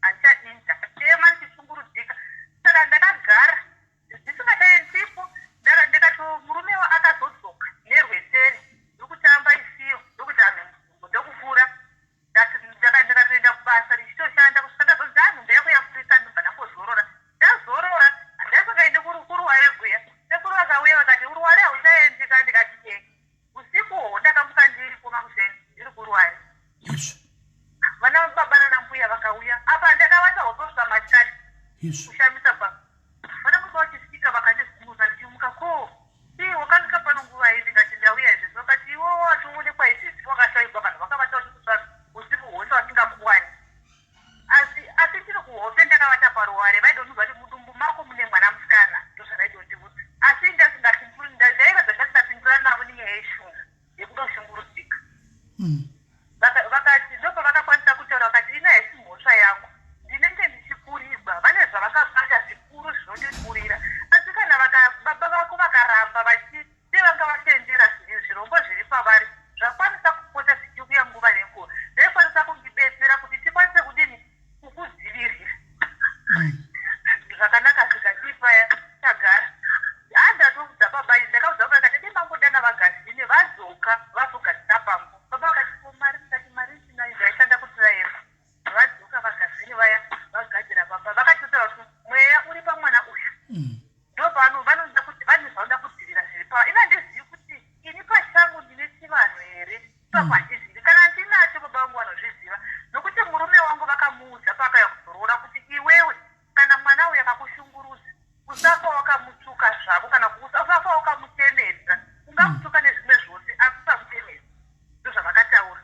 handichadini ndakatema ndichishungurudzika saka ndakagara ndisingachaenzipo ndikati murume akazodzoka nerweseri ndokutamba isiyo ndokuti anhu ndokukura ndikatoenda kubasa richitoshanda kusvika ndazonzi anhu ndayakuyafurisa ndobva ndambozorora ndazorora handaisingaendi kuruwa regweya sekuru vakauya vakati uruware hauchaendika ndikati usikuho ndakamuka ndiripo makuseni ndiri kuruware vana baba nana mbuya vakauya apa ndakavata hotosva masikati kushamisa pa vana baba vachisvika vakandizunguza ndichimuka ko wakasvika pano nguva iyi ndikati ndauya izvezvi vakati iwo watoonekwa izvezvi wakashaikwa vanhu vakavata vachikutsvaga usiku hwose vasingakuwani asi ndiri kuhope ndakavata paruware vaidonzwa kuti mudumbu mako mune mwana musikana ndozvaraidondiudza asi ndaiva dzandasingapindura navo nenyaya yeshunga yekudoshungurudzika vakati ndopa vakakwanisa kutaura vakati ina haisi mhosva yangu ndinenge ndichikurirwa vane zvavakabata zvikuru zvinondikurira asi kana baba vako vakaramba vanga vatendera zvirombo zviri pavari zvakwanisa kupota zvichiuya nguva nenguva zvaikwanisa kundibetsera kuti tikwanise kudini kukudzivirira zvakanaka zvikatipaya tagara handatoudza baba izi ndakaudza baba ndakati mangodana vagazine vadzoka vazogadzina pangu baba vakati mari ndikati mari ndinayo ndaishanda kutirayeva vadzoka vagazini vaya vagadzira baba vakatotaura kuti mweya uri pamwana uyu ndopano vanoda kuti vane zvauda kudzivira zviri pava ina ndizivi kuti ini pachangu ndine chivanhu here ipapo handizivi kana ndinacho baba vangu vanozviziva nokuti murume wangu vakamuudza pakaya kuzorora kuti iwewe kana mwana uyu akakushungurudza usafa wakamutuka zvavo kana usafa wakamutemedza ungamutuka nezvimwe zvose asi usamutemedza ndozvavakataura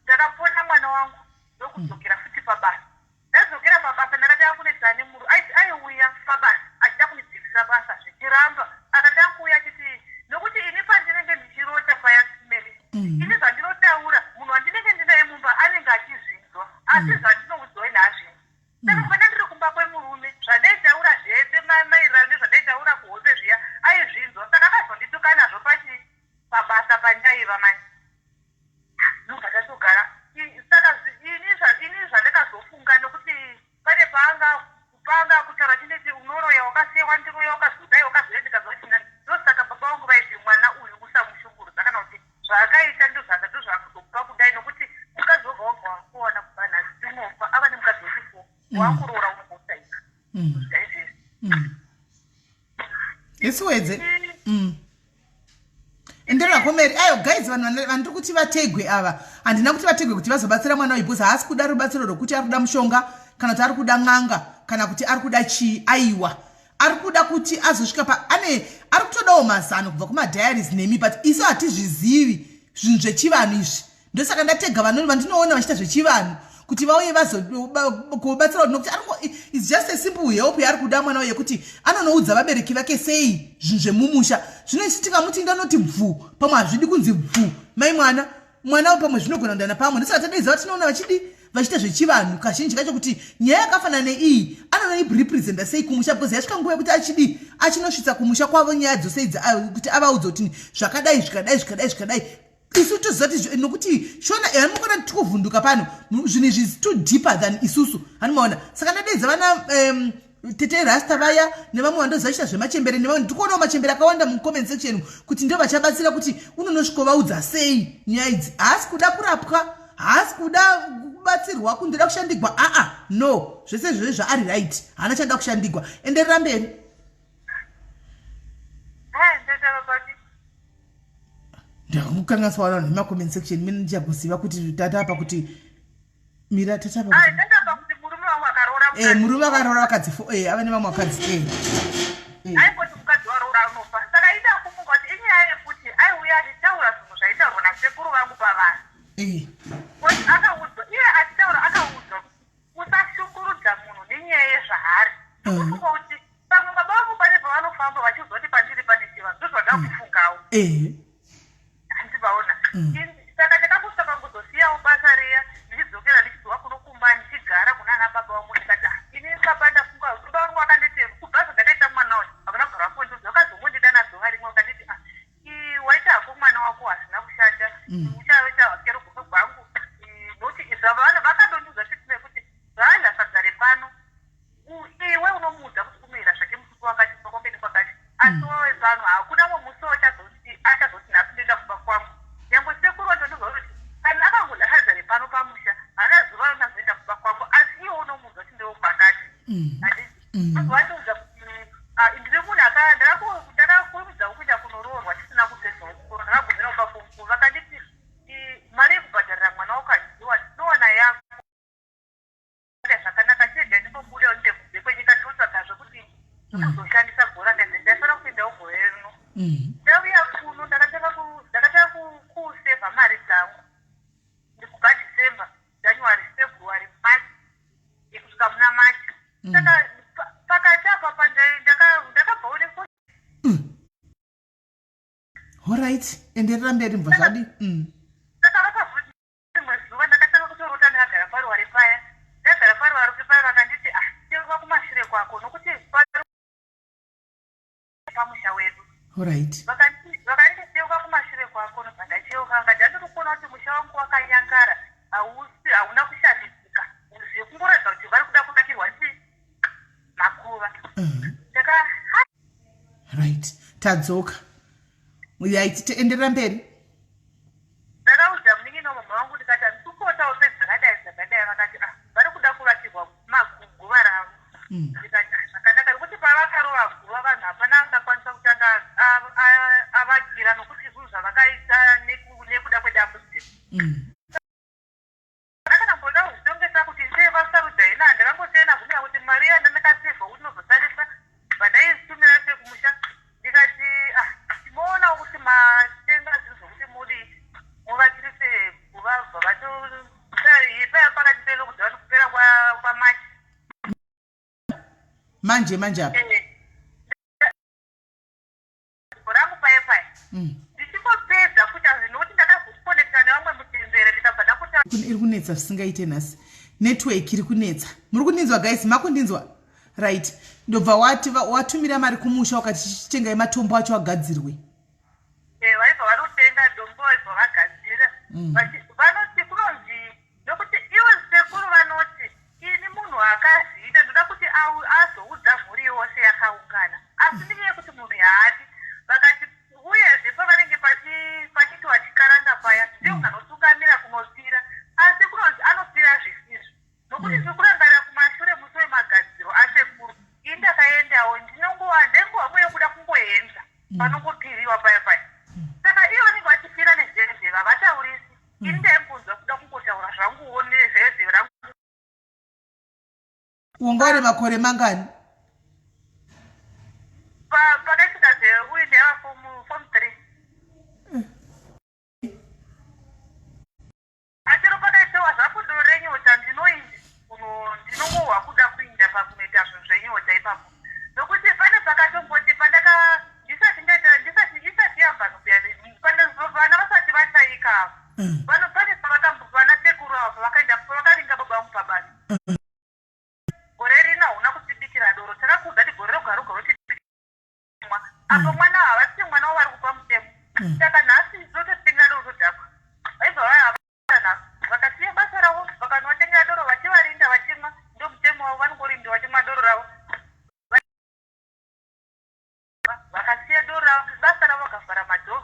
ndakapona mwana wangu ndokudzokera futi pabasa ndadzokera pabasa ndakati akunedzana nemuru aiuya pabasa achida kunidzikisa basa zvichiramba akati akuuya achiti nokuti ini pandinenge ndichirota paya Smeli ini zvandinotaura munhu wandinenge ndinaye mumba anenge achizvinzwa asi zvandinoudzwa ine hazvinzi saka pana ndiri kumba kwemurume zvandaitaura zvese maererano nezvandaitaura kuhope zviya aizvinzwa saka akazondituka nazvo pabasa pandaiva mani nobva tatogara saka ini zvandakazofunga nokuti pane paanga kutaura chindeti unoroya wakasiyewa ndiroya wakazodai wakazoendekazva chinani ndosaka baba vangu vaiti mwana uyu usamushungurudza kana kuti zvaakaita ndozvakazokupa kudai nokuti mukadzi wobva wabva wakuwana kubana dzinofa ava nemukadzi wechifo wakuroora unogosaika zvaizvizvi isiwedze enderera komeri ayo guys vanhu vandiri kuti vategwe ava handina kuti vategwe kuti vazobatsira mwana uyu because haasi kuda rubatsiro rwokuti ari kuda mushonga kana kuti ari kuda n'anga kana kuti ari kuda chii aiwa ari kuda kuti azosvika ari kutodawo mazano kubva kumadhayaris nemi but isu hatizvizivi zvinhu zvechivanhu izvi ndosaka ndatega vanhu vandinoona vachiita zvechivanhu kuti vauye vazokubatsira nokuti is just a simple help yaari kuda mwana uye kuti anonoudza vabereki vake sei zvinhu zvemumusha zvinoitika muti ndanoti bvu pamwe hazvidi kunzi bvu mai mwana pamwe zvinogona kundana pamwe ndosaka tadaiza vatinoona vachidi vachiita zvechivanhu kazhinji kacho kuti nyaya yakafanana neiyi anonoirepresenta sei kumusha because yasvika nguva yekuti achinosvitsa kumusha kwavo nyaya dzose idzi kuti avaudza kuti zvakadai zvikadai isu tozati nokuti shona hanimukona tikuvhunduka pano zvinhu izvi is too deeper than isusu hanimaona saka ndadeidza vana tete rasta vaya nevamwe vandozachiita zvemachembere nevamwe ndikuonawo machembere akawanda mucomment section kuti ndio vachabatsira kuti unonosvikovaudza sei nyaya idzi haasi kuda kurapwa haasi kuda kubatsirwa kundoda kushandigwa no zvese zvose zvaari right haana chada kushandigwa enderera mberi ndakukanganisa vanhu vemacomment section mine ndichakuziva kuti tatapa kuti mira tatapa murume akaroora vakadzi ava nevamwe vakadzi aipoti mukadzi waroora unofa saka ida kufunga kuti inyaya yekuti aiuya achitaura zvinhu zvaitaurwa nasekuru vangu pavanhu akaudzwa iye achitaura akaudzwa usashungurudza munhu nenyaya yezvaari kufunga kuti pamwe baba vangu pane pavanofamba vachizoti pandiri pane chiva ndozvada kufungawo handivaona saka ndakakusaka kuzosiyawo basa riya ndichidzokera ndichidziwa kunokumba ndichigara kunana baba vangu ndikati ini baba ndafunga baba vangu akanditi kubhaza ndakaita mwana uyu hakuna kugara kuendoza wakazongondidana zuva rimwe ukanditi waita hako mwana wako hasina kushata uchaita hakero gogo gwangu nokuti izvava vana vakandondiudza chitime kuti zvaandasadzare pano iwe unomuudza kuti kumira zvake musuku wakati pakwambeni kwakati asi wawe pano hakuna mwe musi achazoti nhasi ndoenda kumba kwangu nyangwe sekuru vandondiudza kuti kana akangodakadzare pano pamusha hana zuva nazoenda kumba kwangu asi iwe unomuudza kuti ndewo pakati vandiudza kuti ndiri munhu ndakakurumidza kuenda kunoroorwa tisina kupedza chikoro ndakagumira kupa fomfu vakanditi mari yekubhadharira mwana wakandiwa ndinowana yako zvakanaka chega ndimbobuda ndekubve kwenyika ndinotsvagazve kuti ndozoshandisa gora ndaifana kuendawo gore rino ndauya kuno ndakatanga kusevha mari dzangu ndikubva December, January, February, March ikusvika muna March saka pakati apa ndakabva uneko alright enderera mberi mbva zvadi saka vakavhuti rimwe zuva ndakatanga kutorota ndakagara paruware paya ndagara paruware paya vakanditi teuka kumashure kwako nokuti pamusha wedu alright vakanditi teuka kumashure kwako nobva ndacheuka ngati handiri kuona kuti musha wangu wakanyangara hauna kushambidzika zvekungoratidza kuti vari kuda kudakirwa makuva saka right tadzoka yaititenderera mberi ndakaudza munin'ina wamama wangu ndikati handikupotawo sedzakadai vakati vari kuda kuvakirwa guva ravo ndikati zvakanaka nokuti pavakarova guva vanhu hapana angakwanisa kutanga avakira nokuti zvinhu zvavakaita nekuda kwedambudziko ndakanamboda kuzvitongesa kuti ndevasarudza ina handakangosiyana zvimira kuti mari yandandakasevha kuti nozoshandisa vandaitumira sekumusha ndikati tinoona kuti matenga zvinhu zvokuti muri muvakirise guva bva vatopaya pakati peno kuti vati kupera kwamachi manje apa rangu paya ndichingopedza kuti nokuti ndakazokonekta nevamwe mutenzere ndikabva ndakuta iri kunetsa zvisingaite nhasi network iri kunetsa muri kundinzwa guys makundinzwa right ndobva watumira mari kumusha wakati chichitengai matombo acho agadzirwe vaibva vanotenga dombo vaibva vagadzira vanoti kunonzi nokuti iwe sekuru vanoti ini munhu akazviita ndoda kuti azoudza mhuri yose yakaungana asi ndinyaya yekuti munhu haadi vakati uyezve pavanenge pachitiwa chikaranda paya ndiyo anotungamira kunopira asi kunonzi anopira zvisizvo nokuti zvikurangarira kumashure musi wemagadziro asekuru ini ndakaendawo ndenguva mwe yekuda kungoenza panongopiriwa paya saka iyo vanenge vachipira nezvezeva vataurisi ini ndaingonzwa kuda kungotaura zvanguwo nezvezeve rangu ungori makore mangani pakasvika zeuyu ndaiva form 3 achiro pakaitewa zvakudo renyota ndinongohwa kuda kuinda pakunoita zvinhu zvenyota ipapo nokuti pane pakatomboti ndisati yabva vana vasati vachaika pane pavakambovana sekuru ava pavakaenda pavakaringa gore rina una kutibikira doro takakuudza kuti gore roga roga rotibikirwa apo mwana havasi mwana wavari kupa mutemo saka nhasi zototengera doro zodhakwa vaibva vaya vakasiya basa ravo vakanovatengera doro vachivarinda vachimwa ndo mutemo wavo vanongorinda vachimwa doro ravo vakasiya doro ravo basa ravo vakavhara madhoo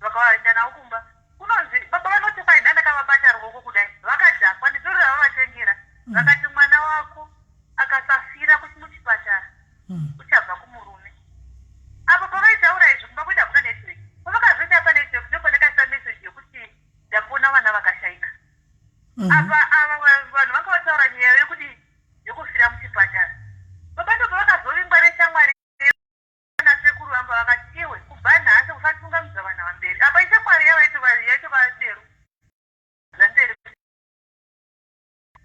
vakavaenda navo kumba kunonzi baba vanoti faida ndakavabata ruoko kudai vakadhakwa nedoro ravo vatengera vakati mwana wako akasafira muchipatara uchabva kumurume apo pavaitaura izvi kumba kuti hakuna network pavakazoita pa network ndopandakaisa meseji yekuti ndapona vana vakashaika apa ava vanhu vakavataura nyaya yekuti yekufira muchipatara baba ndo pavakazovingwa neshamwari nasekuru vamba vakati iwe kubva nhasi usatungamidza vana vamberi apa ishamwari yaito vaderu zvamberi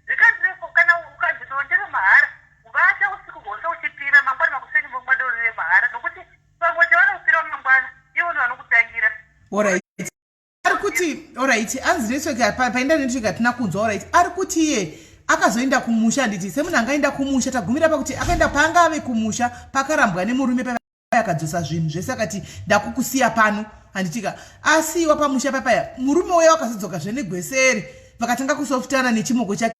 zvikanzireko kana ukadzitondera mahara vata usiku hwose uchipira mangwana makuseni vomwa doro remahara nokuti pamwe chavanopira mangwana ivo ndovanokutangira ari kuti oright anzi network paenda network hatina kunzwa oright ari kuti iye akazoenda kumusha handiti semunhu angaenda kumusha tagumira pakuti akaenda paanga ave kumusha pakarambwa nemurume akadzosa zvinhu zvese akati ndakukusiya pano handitika asiyiwa pamusha papaya murume uyo akazodzoka zvenegweseri vakatanga kusofutana nechimoko chake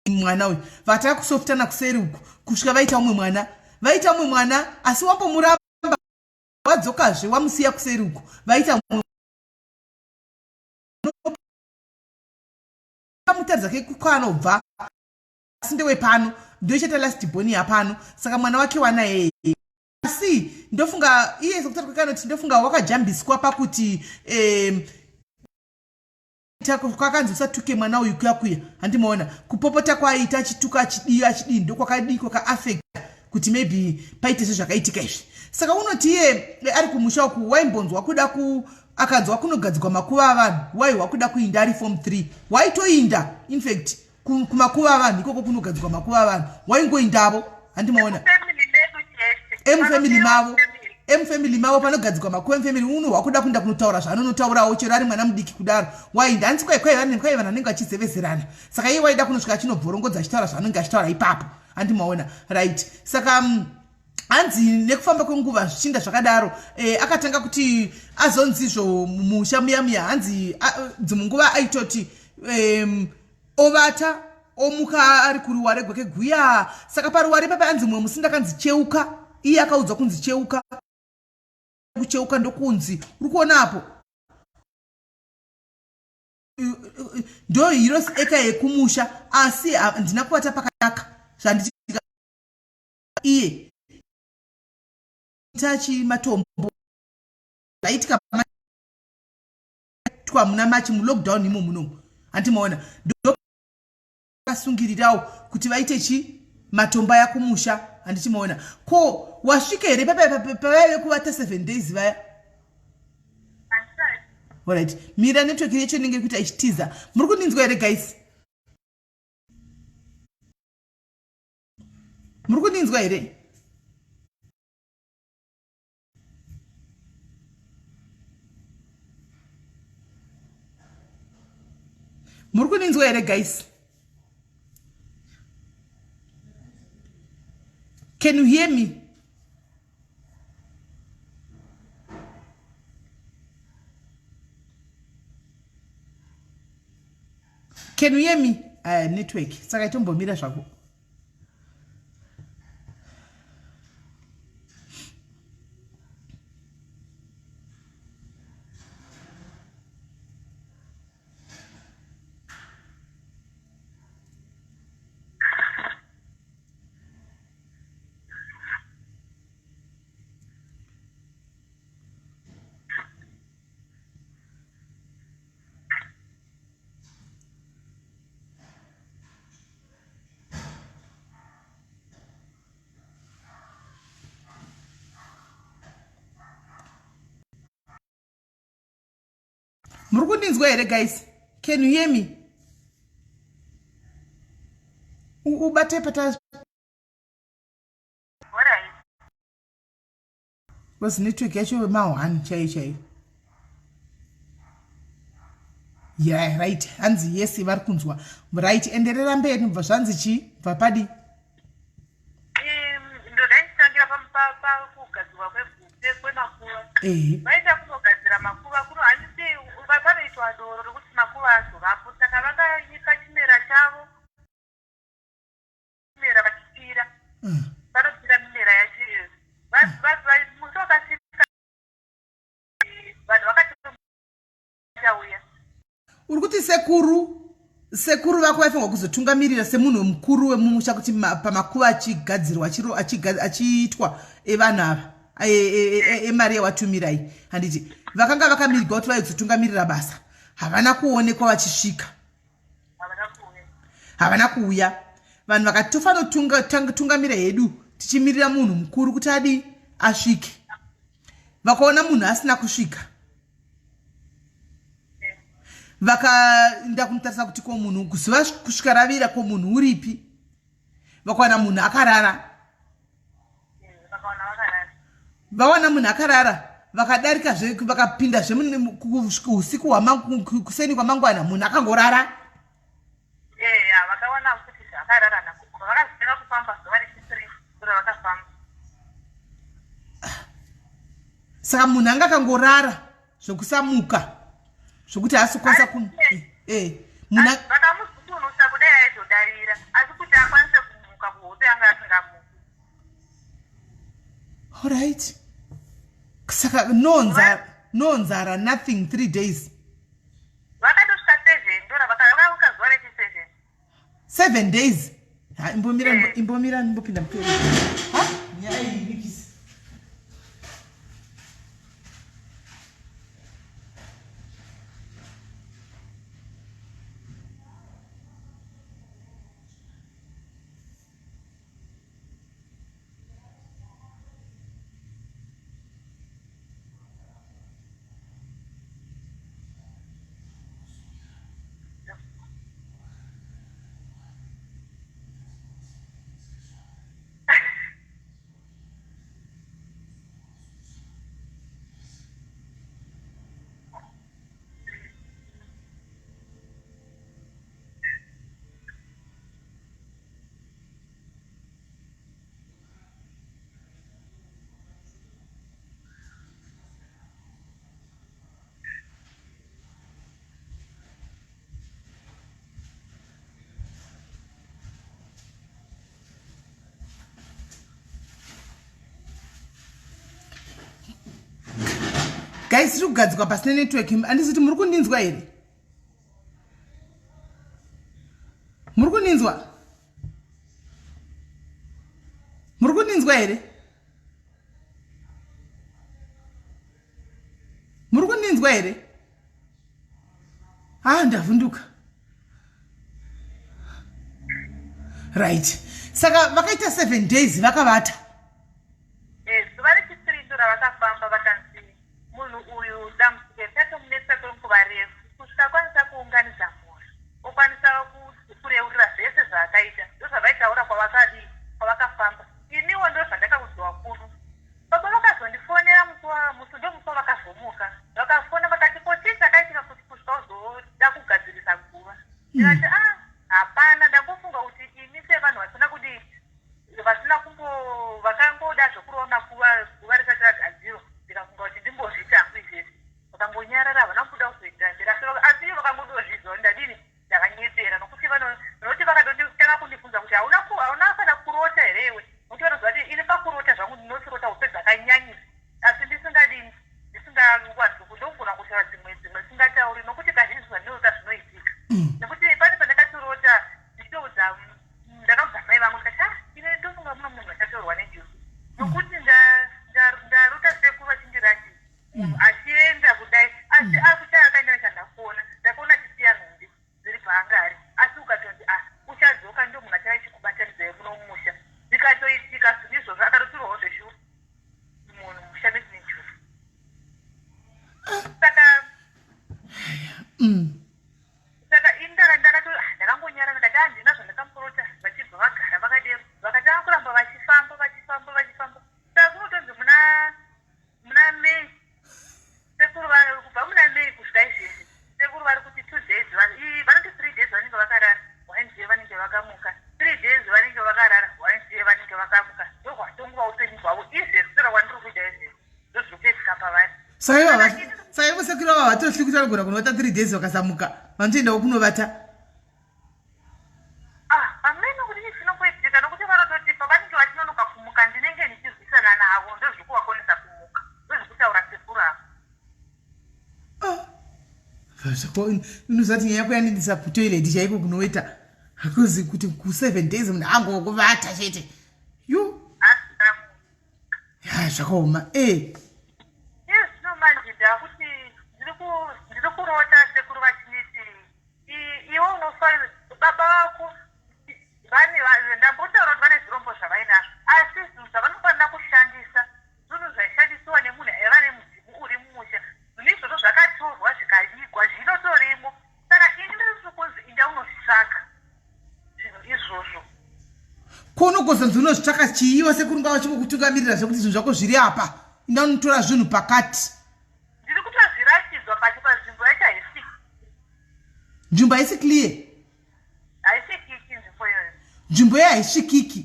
mwana uyu vataka kusofutana kuseri uku kusvika vaita umwe mwana asi wambomuramba wadzokazve wamusiya kuseri uku vaita mutaridza kekwanobva asi ndewe pano ndocheta last boni yapano saka mwana wake wana yeye asi ndofunga iye sekutari kwekanoti ndofunga wakajambiswa pakuti kwakanzi usatuke mwana uyu kuya handimaona kupopota kwaaita achituka achidii ndokwakadii kwakaafekta kuti maybe paite zvezvakaitika izvi saka unoti iye ari kumusha uku waimbonzwa kuda akanzwa kunogadzikwa makuva avanhu waiwa kuda kuinda ari form 3 waitoinda infact kumakuva avanhu ikoko kunogadzikwa makuva avanhu waingoindavo handimaona emufamily mavo panogadzikwa makuva emufamily unohwa kuda kuenda kunotaura zvaanonotaurawo chero ari mwana mudiki kudaro wainda handisi kwai vanhu vanenge vachizevezerana saka iye waida kunosvika achinobvorongodza achitaura zvaanenge achitaura ipapo handimaona right saka hanzi nekufamba kwenguva zvichinda zvakadaro akatanga kuti azonzizvo musha muya hanzi dzimwe nguva aitoti ovata omuka ari kuruware gwake guya saka paruware papa hanzi mumwe musi ndakanzi cheuka iye akaudzwa kunzi cheuka kucheuka ndokunzi uri kuonapo ndo hirosi eka yekumusha asi handina kuvata pakanaka zvanditika iye tachi matombo laitika muna machi mulockdown imo muno handimaona ndo akasungirirawo kuti vaite chi matomba yakumusha handichimaona ko wasvika here pavaive kuvata 7 days vaya alright mira network yecho inenge kuti aichitiza muri kundinzwa here guys muri kundinzwa here muri kundinzwa here guys can you hear me can you hear me network saka itombomira zvako muri kundinzwa here guys can you hear me ubate pata was network yacho ma1 chai Yeah, right. Hanzi yes vari kunzwa. Right, enderera mberi mubva zvanzi chi? Bva padi? Ndodachitangira pakugadzirwa kwemakuva. Vaita kunogadzira makuva kuno handisi panoitwa doro rokuti makuva azovapo. Saka vakanyika chimera chavo. Chimera vachipira. Vanopira mimera yacho iyoyo. Musi wakasvika vanhu vakati chauya. Uri kuti sekuru vako vaifanirwa kuzotungamirira semunhu mukuru wemumusha kuti pamakuva achigadzirwa achiitwa evanhu ava eMaria watumirai. Handiti vakanga vakamirirwa kuti vaizotungamirira basa, havana kuonekwa vachisvika, havana kuuya. Vanhu vakati tofanira tungamira hedu tichimirira munhu mukuru kuti adi asvike. Vakaona munhu asina kusvika, vakaenda kumutarisa kuti ko munhu kuziva kusvika ravira ko munhu uripi. Vakawana munhu akarara, vawana munhu akarara, vakadarikazve vakapindazve usiku kuseni kwamangwana munhu akangorara. Vakawana kuti zvakarara vakazvira kufamba zuva rechitiri vakafamba. Saka munhu anga akangorara zvokusamuka zvokuti haasi kukwanisa vakamuzutunusa kudai aizodarira asi kuti akwanise kumuka kuhope anga asingamuki. Alright. Saka no nzara nothing 3 days. Vakatosvika 7 ndora vakamuka zuva rechi 7 days. Imbomira ndimbopinda mutoro. Nyaya iyi guys, tiri kugadzikwa pasina network. Handiziti muri kundinzwa here? Muri kundinzwa? Muri kundinzwa here? Muri kundinzwa here? Ndavhunduka. Right. Saka vakaita 7 days vakavata. Zuva rechitiri ndora vakafamba vakanzi munhu uyu dambudziko ritatomutsa kwenguva refu kusvika akwanisa kuunganidza mhuri okwanisa kureurira zvese zvaakaita. Ndozvavaitaura kwavakafamba. Iniwo ndo zvandakakuziva kuno. Baba vakazondifonera musi ndomusi wavakazomuka. Vakafona vakati koti chakaitika kuti kusvika uzoda kugadzirisa guva. Ndikati hapana, ndangofunga kuti ini sevanhu vasina vakangoda zvokuroona guva risati ragadzirwa. Ndikafunga kuti ndimbozviita hangu izvesi. Vakangonyarara havana kuda kuzoita mberi asi ivo vakangondozviziva ndadini ndakanyepera nokuti vanoti vakadotanga kundifunza kuti hauna fana kurota here iwe. Nokuti vanoziva kuti ini pakurota zvangu ndinochirota upe zvakanyanyisa asi ndisingangwanisi kundogona kutaura dzimwe singatauri nokuti kazhinji zvandinota zvinoitika. Nokuti pane pandakatirota ndichiudza ndakaudza mai vangu ndikati ine ndofunga muna munhu achataurwa nejesu nokuti ndarota sekuru vachindirati munhu achienda kudai asi akuchaya kaina chandakuona ndakuona chisiya nhumbi dziri paanga ari asi ukatonzi uchadzoka ndo munhu achava chikubatanidza muno mumusha. Ndikatoitika izvozvo akarotirwawo zveshuru munhu musha mesinejuru. Saka ini ndakangonyarana ndati handina zvandakamuporota vachibva vagara vakadero vakatanga kuramba vachifamba. Saka kunotonzi muna Mei sekuru kubva muna Mei kusvika vakamuka 3 days vanenge vakarara Wednesday vanenge vakamuka ndokwatongwa upenyu hwavo izvezvira wandiri kuita izvezvi ndozvokupedzika pavari saivo sekuru vava vatohli kuti vanogona kunovata 3 days vakasamuka vanotoendawo kunovata hamene kuti chii chinomboitika nokuti vanototi pavanenge vachinonoka kumuka ndinenge ndichizwisana navo ndozvikuvakonesa kumuka ndozvikutaura sekuru avo inozati nyaya kuyanindisa kutoilet chaiko kunoita hakuzi kuti ku7 days munhu angokuvata chete yo zvakaoma zvinomanje ndakuti ndiri kurota sekuru vachiniti iwe unofa baba vako ndambotaura kuti vane zvirombo zvavainazvo asi zvinhu zvavanofanira kushandisa zvinhu zvaishandisiwa nemunhu aiva nemudzimu uri mumusha zvinhu izvozvo zvakatorwa zvikavigwa zvinotorimo saka ini ndiri kunzi inda unozvitsvaka zvinhu izvozvo kunokozonzi unozvitsvaka chiiwa sekurunga vachikukutungamirira zvekuti zvinhu zvako zviri apa inda unotora zvinhu pakati ndiri kutozvirachidzwa pati panzvimbo yacho haisiki nzvimbo haisi clear haisikiki nzvimbo iyoyo nzvimbo iyo haisvikiki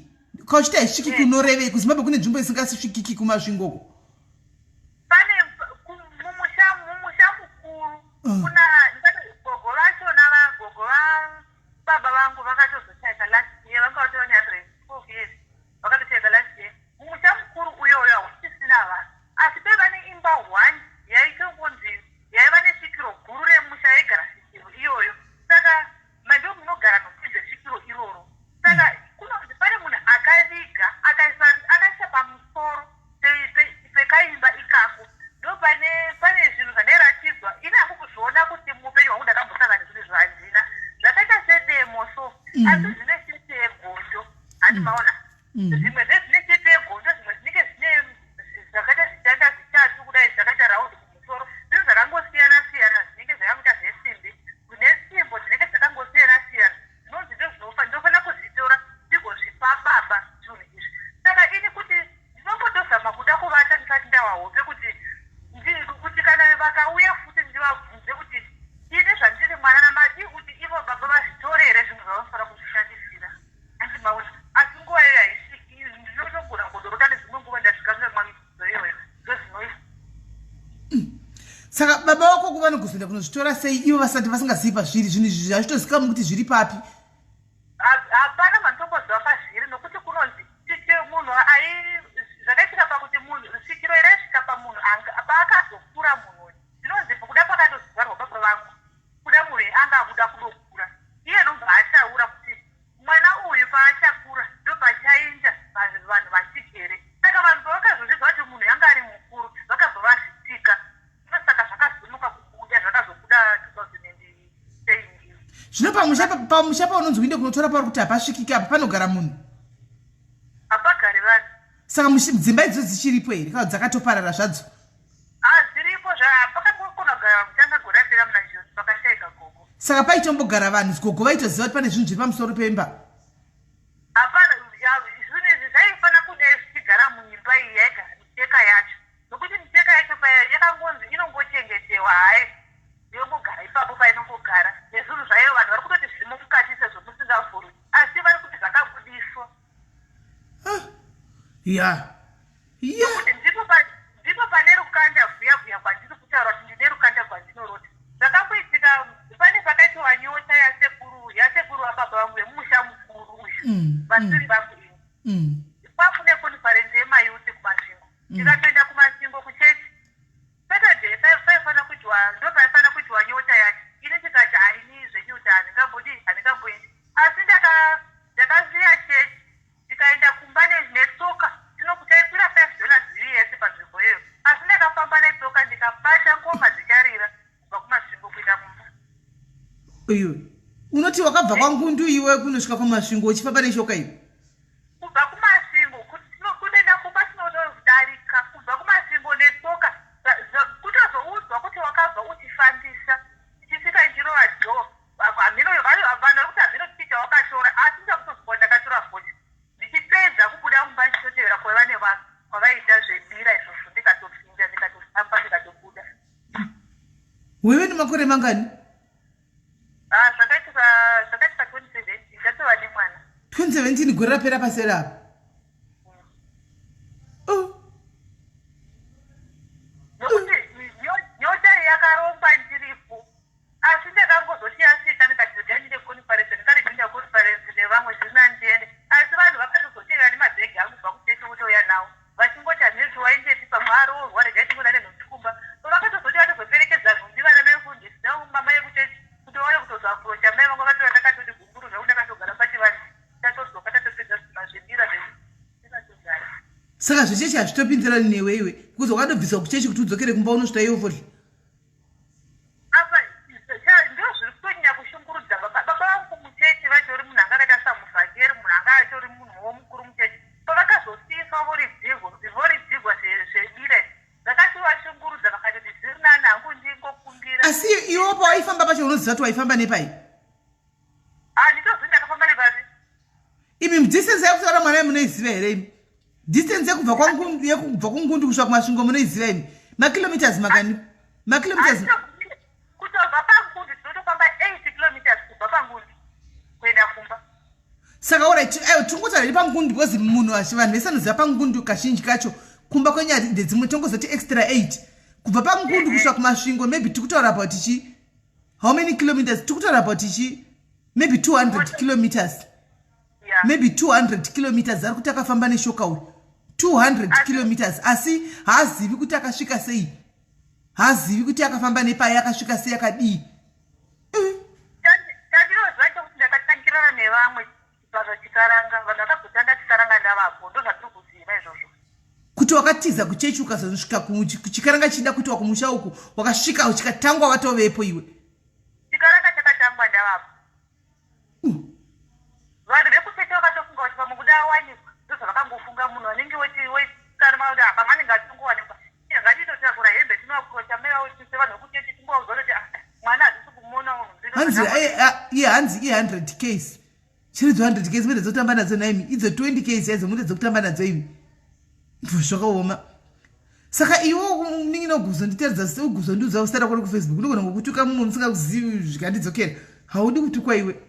kauchiti haisvikiki unorevei kuzimbabwe kune nzvimbo isingasvikiki kumasvingoko pane mumusha mukuru kuna gogo vacho navagogo vababa vangu vakatozochaika last year vanga vatori 112 years vakatochaika last year mumusha mukuru uyoyo hauchisina vanhu asi pevane imba 1 yaitongonzi yaiva nesvikiro guru remusha yaigara svikiro iyoyo saka mando munogara nokudze svikiro iroro saka kunonzi pane munhu akaviga akaisa pamusoro pekaimba ikako ndo pane zvinhu zvandairatidzwa ini hangu kuzviona kuti muupenyu hwangu ndakambosangana zvinhu zvahandina zvakaita sedemo so asi zvine chete yegondo handimaona zvimwe zvezvine chete yegondo zvimwe zvinenge zvine zvakaita zvitanda zvitatu kudai zvakaita raundi kumusoro zvinhu zvakangosiyana siyana zvinenge zvakamita zvesimbi kune simbo dzinenge dzakangosiyana siyana zvinonzi ndinofanira kuzvitora ndigozvipa baba zvinhu izvi saka ini kuti ndinombotozama kuda kuvata ndisati ndawahope kuti kana vakauya futi ndivabvunze kuti ini zvandiri mwana namadi kuti ivo baba vazvitorere zvinhu zvavanofanira kuzvishandisira handimaona asi nguva iyo haisviki ndinotogona kudorota nedzimwe nguva ndasvika nemwamidzo iyoyo ndozvinoisa saka baba vako kuva nokuzoenda kunozvitora sei ivo vasati vasingazivi pazviri zvinhu izvi hazvitozikamwa kuti zviri papi hapana manotomboziva pazviri nokuti kunonzi munhu zvakaitika pakuti munhu svikiro iraisvika pamunhu paakazokura munhu zvinonzi kuda pakatozvarwa baba vangu kuda munhu anga akuda kudokura iye nobva ataura kuti mwana uyu paachakura ndo pachainja vanhu vachigere saka vanhu pavakazozviziva kuti munhu yanga ari mukuru vakabva vazvitika saka zvakazonoka kubuda zvakazobuda 2010 zvino pamusha paunonzi uinde kunotora pauri kuti hapasvikiki apa panogara munhu hapagari vanhu saka dzimba idzo dzichiripo here kana dzakatoparara zvadzo dziripo pakakonogara muchangagona pera muna izvozvo pakashayika gogo saka paitombogara vanhu gogo vaitoziva kuti pane zvinhu zviri pamusoro pemba hapana zvinhu izvi zvaifanira kudai zvichigara muimba iyi yaigara miteka yacho nokuti miteka yacho yakangonzi inongochengetewa hai yongogara ipapo painongogara nezvinhu zvayo vanhu vari kutoti zvirimo mukati sezvo musingavhurwi asi vari kuti zvakabudiswa nokuti ndipo pane rukanda vhuya kwandiri kutaura kuti ndine rukanda kwandinorota zvakamboitika pane pakaitwa nyota yasekuru wababa vangu yemusha mukuru uyu vasiri vangu ini kwakune konferensi yemayuti kumasvingo tikatoenda kumasvingo kuchechi saturday paifanira kuitwa ndo paifanira kuitwa nyota yacho ini tikati haini zvenyota handingamboendi asi ndakasiya chechi tikaenda kumba netsoka tinokutaipira $5 zviri yese panzvimbo iyoyo asi ndakafamba netsoka ndikabata ngoma dzicharira kubva kumasvingo kuenda mumba iyo unoti wakabva kwangundu iwe kunosvika kumasvingo uchifamba neshoka iyo kubva kumasvingo kunoenda kumba tinotodarika kubva kumasvingo netsoka kutozoudzwa kuti wakabva uchifambisa tichisvika njirova dho vanhu vari kuti haminoticha wakatora asi ndakutozwa ndakatora foti ndichipedza kubuda mumba ndichitotevera kwevane vanhu kwavaita zvebira izvozvo ndikatopinda ndikatofamba ndikatobuda wewe ni makore mangani zvakaitika 2017 ndatova nemwana 2017 gore rapera pasera apa. nokuti nyota yakaromba ndiripo asi ndakangozotiya sita ndikatizoganire conference ndikariginda conference nevamwe zvisina ndiende asi vanhu vakatozoteera nemabhegi angu kubva kuchechi kutouya nawo vachingoti hanezi waindepi pamwe aroorwa regai tingona nenhundikumba vakatozoti vatozoperekedza nhumbi vana vefundisi namama yekuchechi kuti vaone kutozoapurocha mai vangu vakatora ndakatoti gunguru zvekuti ndakatogara pachivanhu tatodzoka tatopedza zvinazvembira zvetikatogara. Saka zvechechi hazvitopindirani newewe kuzo wakatobviswa kuchechi kuti udzokere kumba unosvita iyo futi. Apa ndo zviri kutonyanya kushungurudza baba vangu muchechi vatori munhu anga akaita samuvhangeri munhu anga atori munhu womukuru muchechi pavakazosiiswa voridzigwa zvebira vakati vashungurudza vakatoti zviri nani hangu ndingokumbira. Asi iwo pawaifamba pacho unoziva kuti waifamba nepai? Nditozi ndakafamba nepapi. Imi distance yakutaura mwana munoiziva here imi? Distance yekubva kungundu kusvika kumasvingo munoiziva imi? Makilometers makani? Makilometers kutobva pangundu tinotofamba 8 kilometers kubva pangundu kuenda kumba. Saka alright, tongotaura iri pangundu because munhu vanhu vese vanoziva pangundu kazhinji kacho kumba kwenyaya ndedzimwe tongozoti extra 8 kubva pangundu kusvika kumasvingo maybe tikutaura about chi how many kilometers tikutaura about chi maybe 200 kilometers. Yeah. Maybe 200 kilometers ari kuti akafamba neshoka uyu 200 kilometers asi haazivi kuti akasvika sei, haazivi kuti akafamba nepai akasvika sei akadii. Tandinoziva chokuti ndakatangirana nevamwe chibvazo chikaranga vanhu vakazotanga chikaranga ndavapo ndo zvatiri kuziva izvozvo kuti wakatiza kuchechi ukazosvika kuchikaranga chida kuitwa kumusha uku wakasvika uchikatangwa watovepo iwe. Chikaranga chakatangwa ndavapo vanhu vekuchechi vakatofunga kuti pamwe kuda awanikwa ndozvavakangofunga munhu anenge wechikarama kuti pamwe anenge achingowanikwa ngatitotakura hembe tinoapurocha mai vavo tise vanhu vekuchechi tingoauza kuti mwana hazvisi kumuona hanzi i100 case chiridzo 100 case mune dzokutamba nadzo naimi idzo 20 case aidzo mune dzokutamba nadzo imi zvakaoma. Saka iwo ningi guzo nditeredza se uguzo ndiudza usara kuri kuFacebook ndogona ngokutuka munhu usingakuzivi zvikandidzokera haudi kutukwa iwe.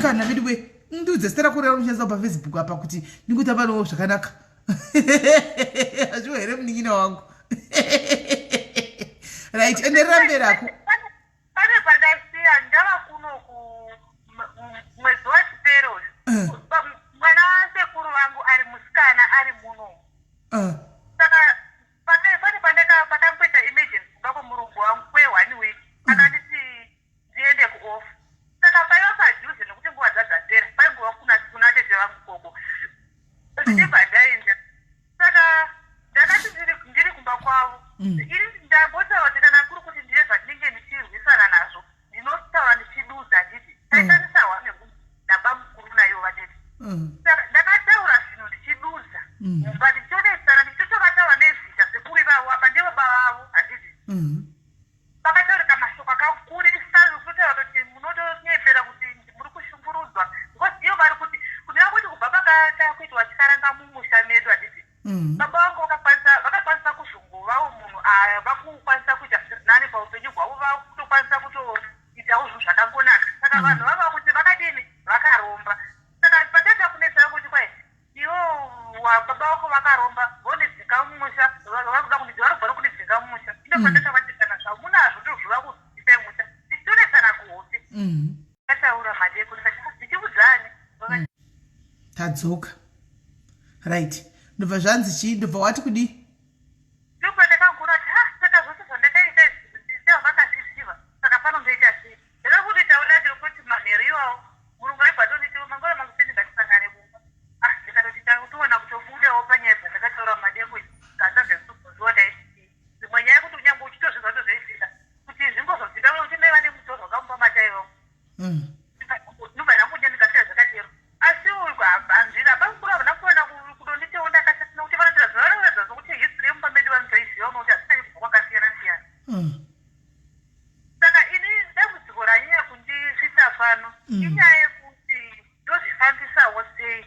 Kana vidiwe ndiudze sara kuri unoshandisa paFacebook apa kuti ndingotamba nawo zvakanaka. Azvo here muningina wangu. Right, enderera mberi ako. Pane pandasiya ndava kuno mwezi wachipero mwana wasekuru vangu ari musikana ari muno saka pane patamboita emergency kuba kwomurungu wangu kwe1 week akanditi ndiende kuoff saka paiva padhuze nekuti nguva dzadzapera paingova kuna tete vangu koko ndichibva ndaenda saka ndakati ndiri kumba kwavo iri ndambotaura kuti kana kuri kuti ndiye zvandinenge ndichirwisana nazvo ndinotaura ndichiduza nditi taisanisahwa nemunhu ndaba mukuru nayo vatete saka ndakataura zvinhu ndichiduza but ndichionesana ndichitotovatava nezvita sekuri vavo apa ndeve bavavo handiti vakataurika mashoko akakurisa zvokutotaura kuti munotonyepera kuti muri kushungurudzwa because ivo vari kuti kuneva kuti kubva pakatakuitwa chikaranga mumusha medu handiti baba vangu vakakwanisa kuzvongovawo munhu vakukwanisa kuita nani paupenyu hwavo vakutokwanisa kutoitawo zvinhu zvakangonaka saka vanhu vava kuti vakadini vakaromba saka patata kunesa kuti kwai iwo baba vako vakaromba vonidzinga mumusha vakuda kunidzi varikubva kunidzinga mumusha inde patata vatikana zvavo munazvo ndozviva kudzidzai musha tichitonesana kuhosi kataura madeko ndichiudzani tadzoka right ndobva zvanzi chii ndobva wati kudii ndopandakagona kuti saka zvose zvandakaita sevakasisiva saka panondoita sei ndakakuti taura ndiri kuti manheru iwawo murungu aibva tonditi mangora mangu ngatisangane kumba ndikatoti takutoona kutofundewo panyaya dzandakataura madeko ganza zvesuzoda dzimwe nyaya yekuti unyange uchitozviza tozveizita kuti zvimbozozika kuti mai vane mutorwa kamupa mataivo ndobva ndakuja ndikasiya zvakadero asi uyu hanzvira pakukura vana kuona kudonditewo ndakasasina kuti vanoita zvavanoratidza sokuti history yemumba medu vanotoiziva unokuti hazvinai kubva kwakasiyana siyana saka ini dambudziko ranyanya kundisvisa pano inyaya yekuti ndozvifambisawo sei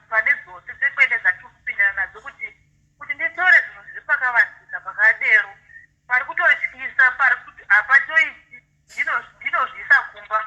pane dzose dzekuende dzatiri nadzo kuti nditore zvinhu zviri pakavanzika pakadero pari kutotyisa pari kuti hapatoiti ndinozvisa kumba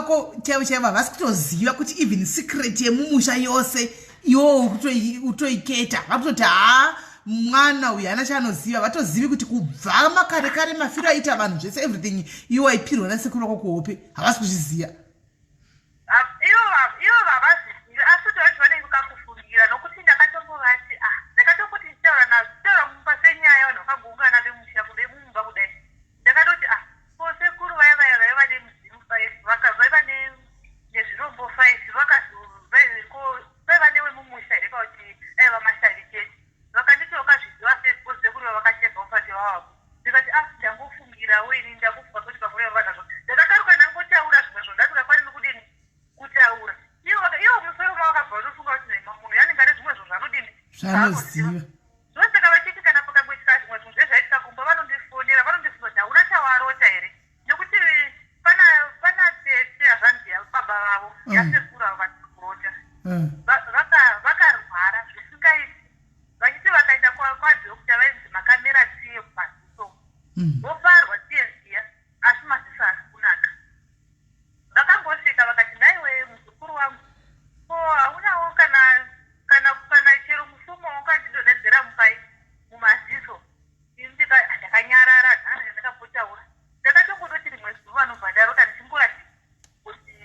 wako chaivo havasi kutoziva kuti even secret yemumusha yose iwo utoiketa vakutoti mwana uyu hana chaanoziva vatozivi kuti kubva makare kare mafiro aita vanhu zvese everything iwo aipirwa nasekuru wako kuhope havasi kuzviziva ivo vavazivi asi kuti vacho vanenge kakufungira nokuti ndakatongovati ndakatongoti taura nazitaura mumba senyaya vanhu vakagoungana vemusha kude mumba kudai ndakatoti sekuru vaiva nemuzimu 5 vaiva nezvirombo 5 vaiva newemumusha here kauti aiva mashari chechi vakanditi vakazviziva sekuru vakacheka ufati wavo ndikati ndangofungira weni ndakufa kuti pakuya vanazvo ndakakaruka ndangotaura zvimwe zvondasingakwanini kudini kutaura iwo musoro mavakabva unofunga kuti munhu yanenge ane zvimwe zvo zvanodini zvanoziva zvosaka vachiti kana pakamboitika zvimwe zvinhu zvezvaitika kumba vanondifonera vanondifunza hauna chawarota here nekuti pana tezvandiya baba vavo yasekuru avo vatikurota vakarwara zvisingaiti vachiti vakaenda kwadhokta vainzi makamera tiye kumaziso voparwa tiye ziya asi maziso asi kunaka vakangosvika vakati naiwe muzukuru wangu haunawo kana chero musumo wakandidonhedzera mupai mumaziso ndakanyarara ndakapotaura ndakatongodoti rimwe zuva vanobva ndarota ndichingorati kuti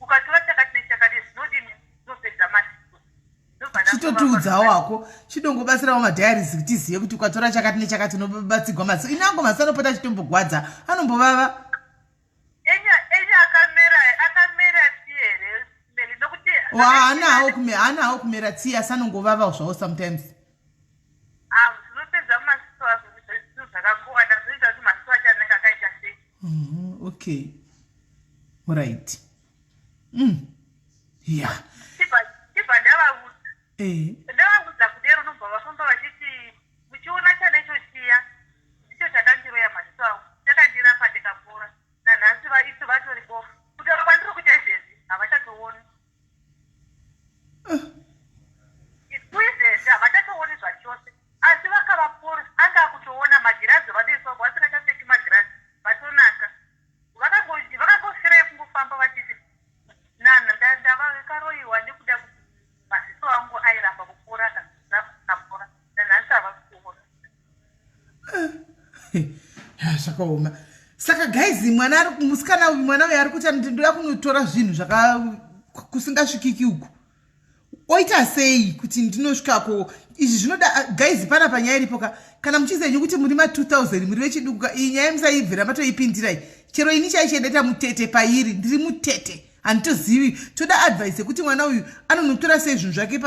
ukatora chakati nechakati zvinodini zvinopedza maziso chitotiudzawo wako chidongobatsirawo madhayaris kuti tizive kuti ukatora chakati nechakati unobatsigwa maziso inango maziso anopota chitombogwadza anombovava akamera tiere nokuti haanawo kumera tsiye asi anongovava zvawo sometimes zvinopedza maziso azvo zvinhu zvakakowanda zvinoita kuti maziso acho anenge akaita sei okay right yeah chibva ndavaudza kudero nobva vafamba vachiti muchiona chanecho chiya ndicho chakandiroya maziso avo chakandirapa ndikapora nanhasi vaiti vatori bofu kutaura kwandiri kuita izvezvi havachatooni kuizvezvi havachatooni zvachose asi vakavapora anga akutoona magirazi vanoiswa vasingachapfeki magirazi vatonaka vakangosirei kungofamba vachiti ndavakaroyiwa nekuda maziso angu airamba kupora napora nanhasi havasikuona zvakaoma saka guys musikana uyu mwana uyu ari kuti ndoda kunotora zvinhu kusingasvikiki uku oita sei kuti ndinosvikako izvi zvinoda guys pana panyaya iripo kana muchizenyu kuti muri ma2000 muri vechiduka iyi nyaya musaibvira matoipindirai chero ini chaichedeta mutete pairi ndiri mutete handitozivi toda advice yekuti mwana uyu anonotora sei zvinhu zvake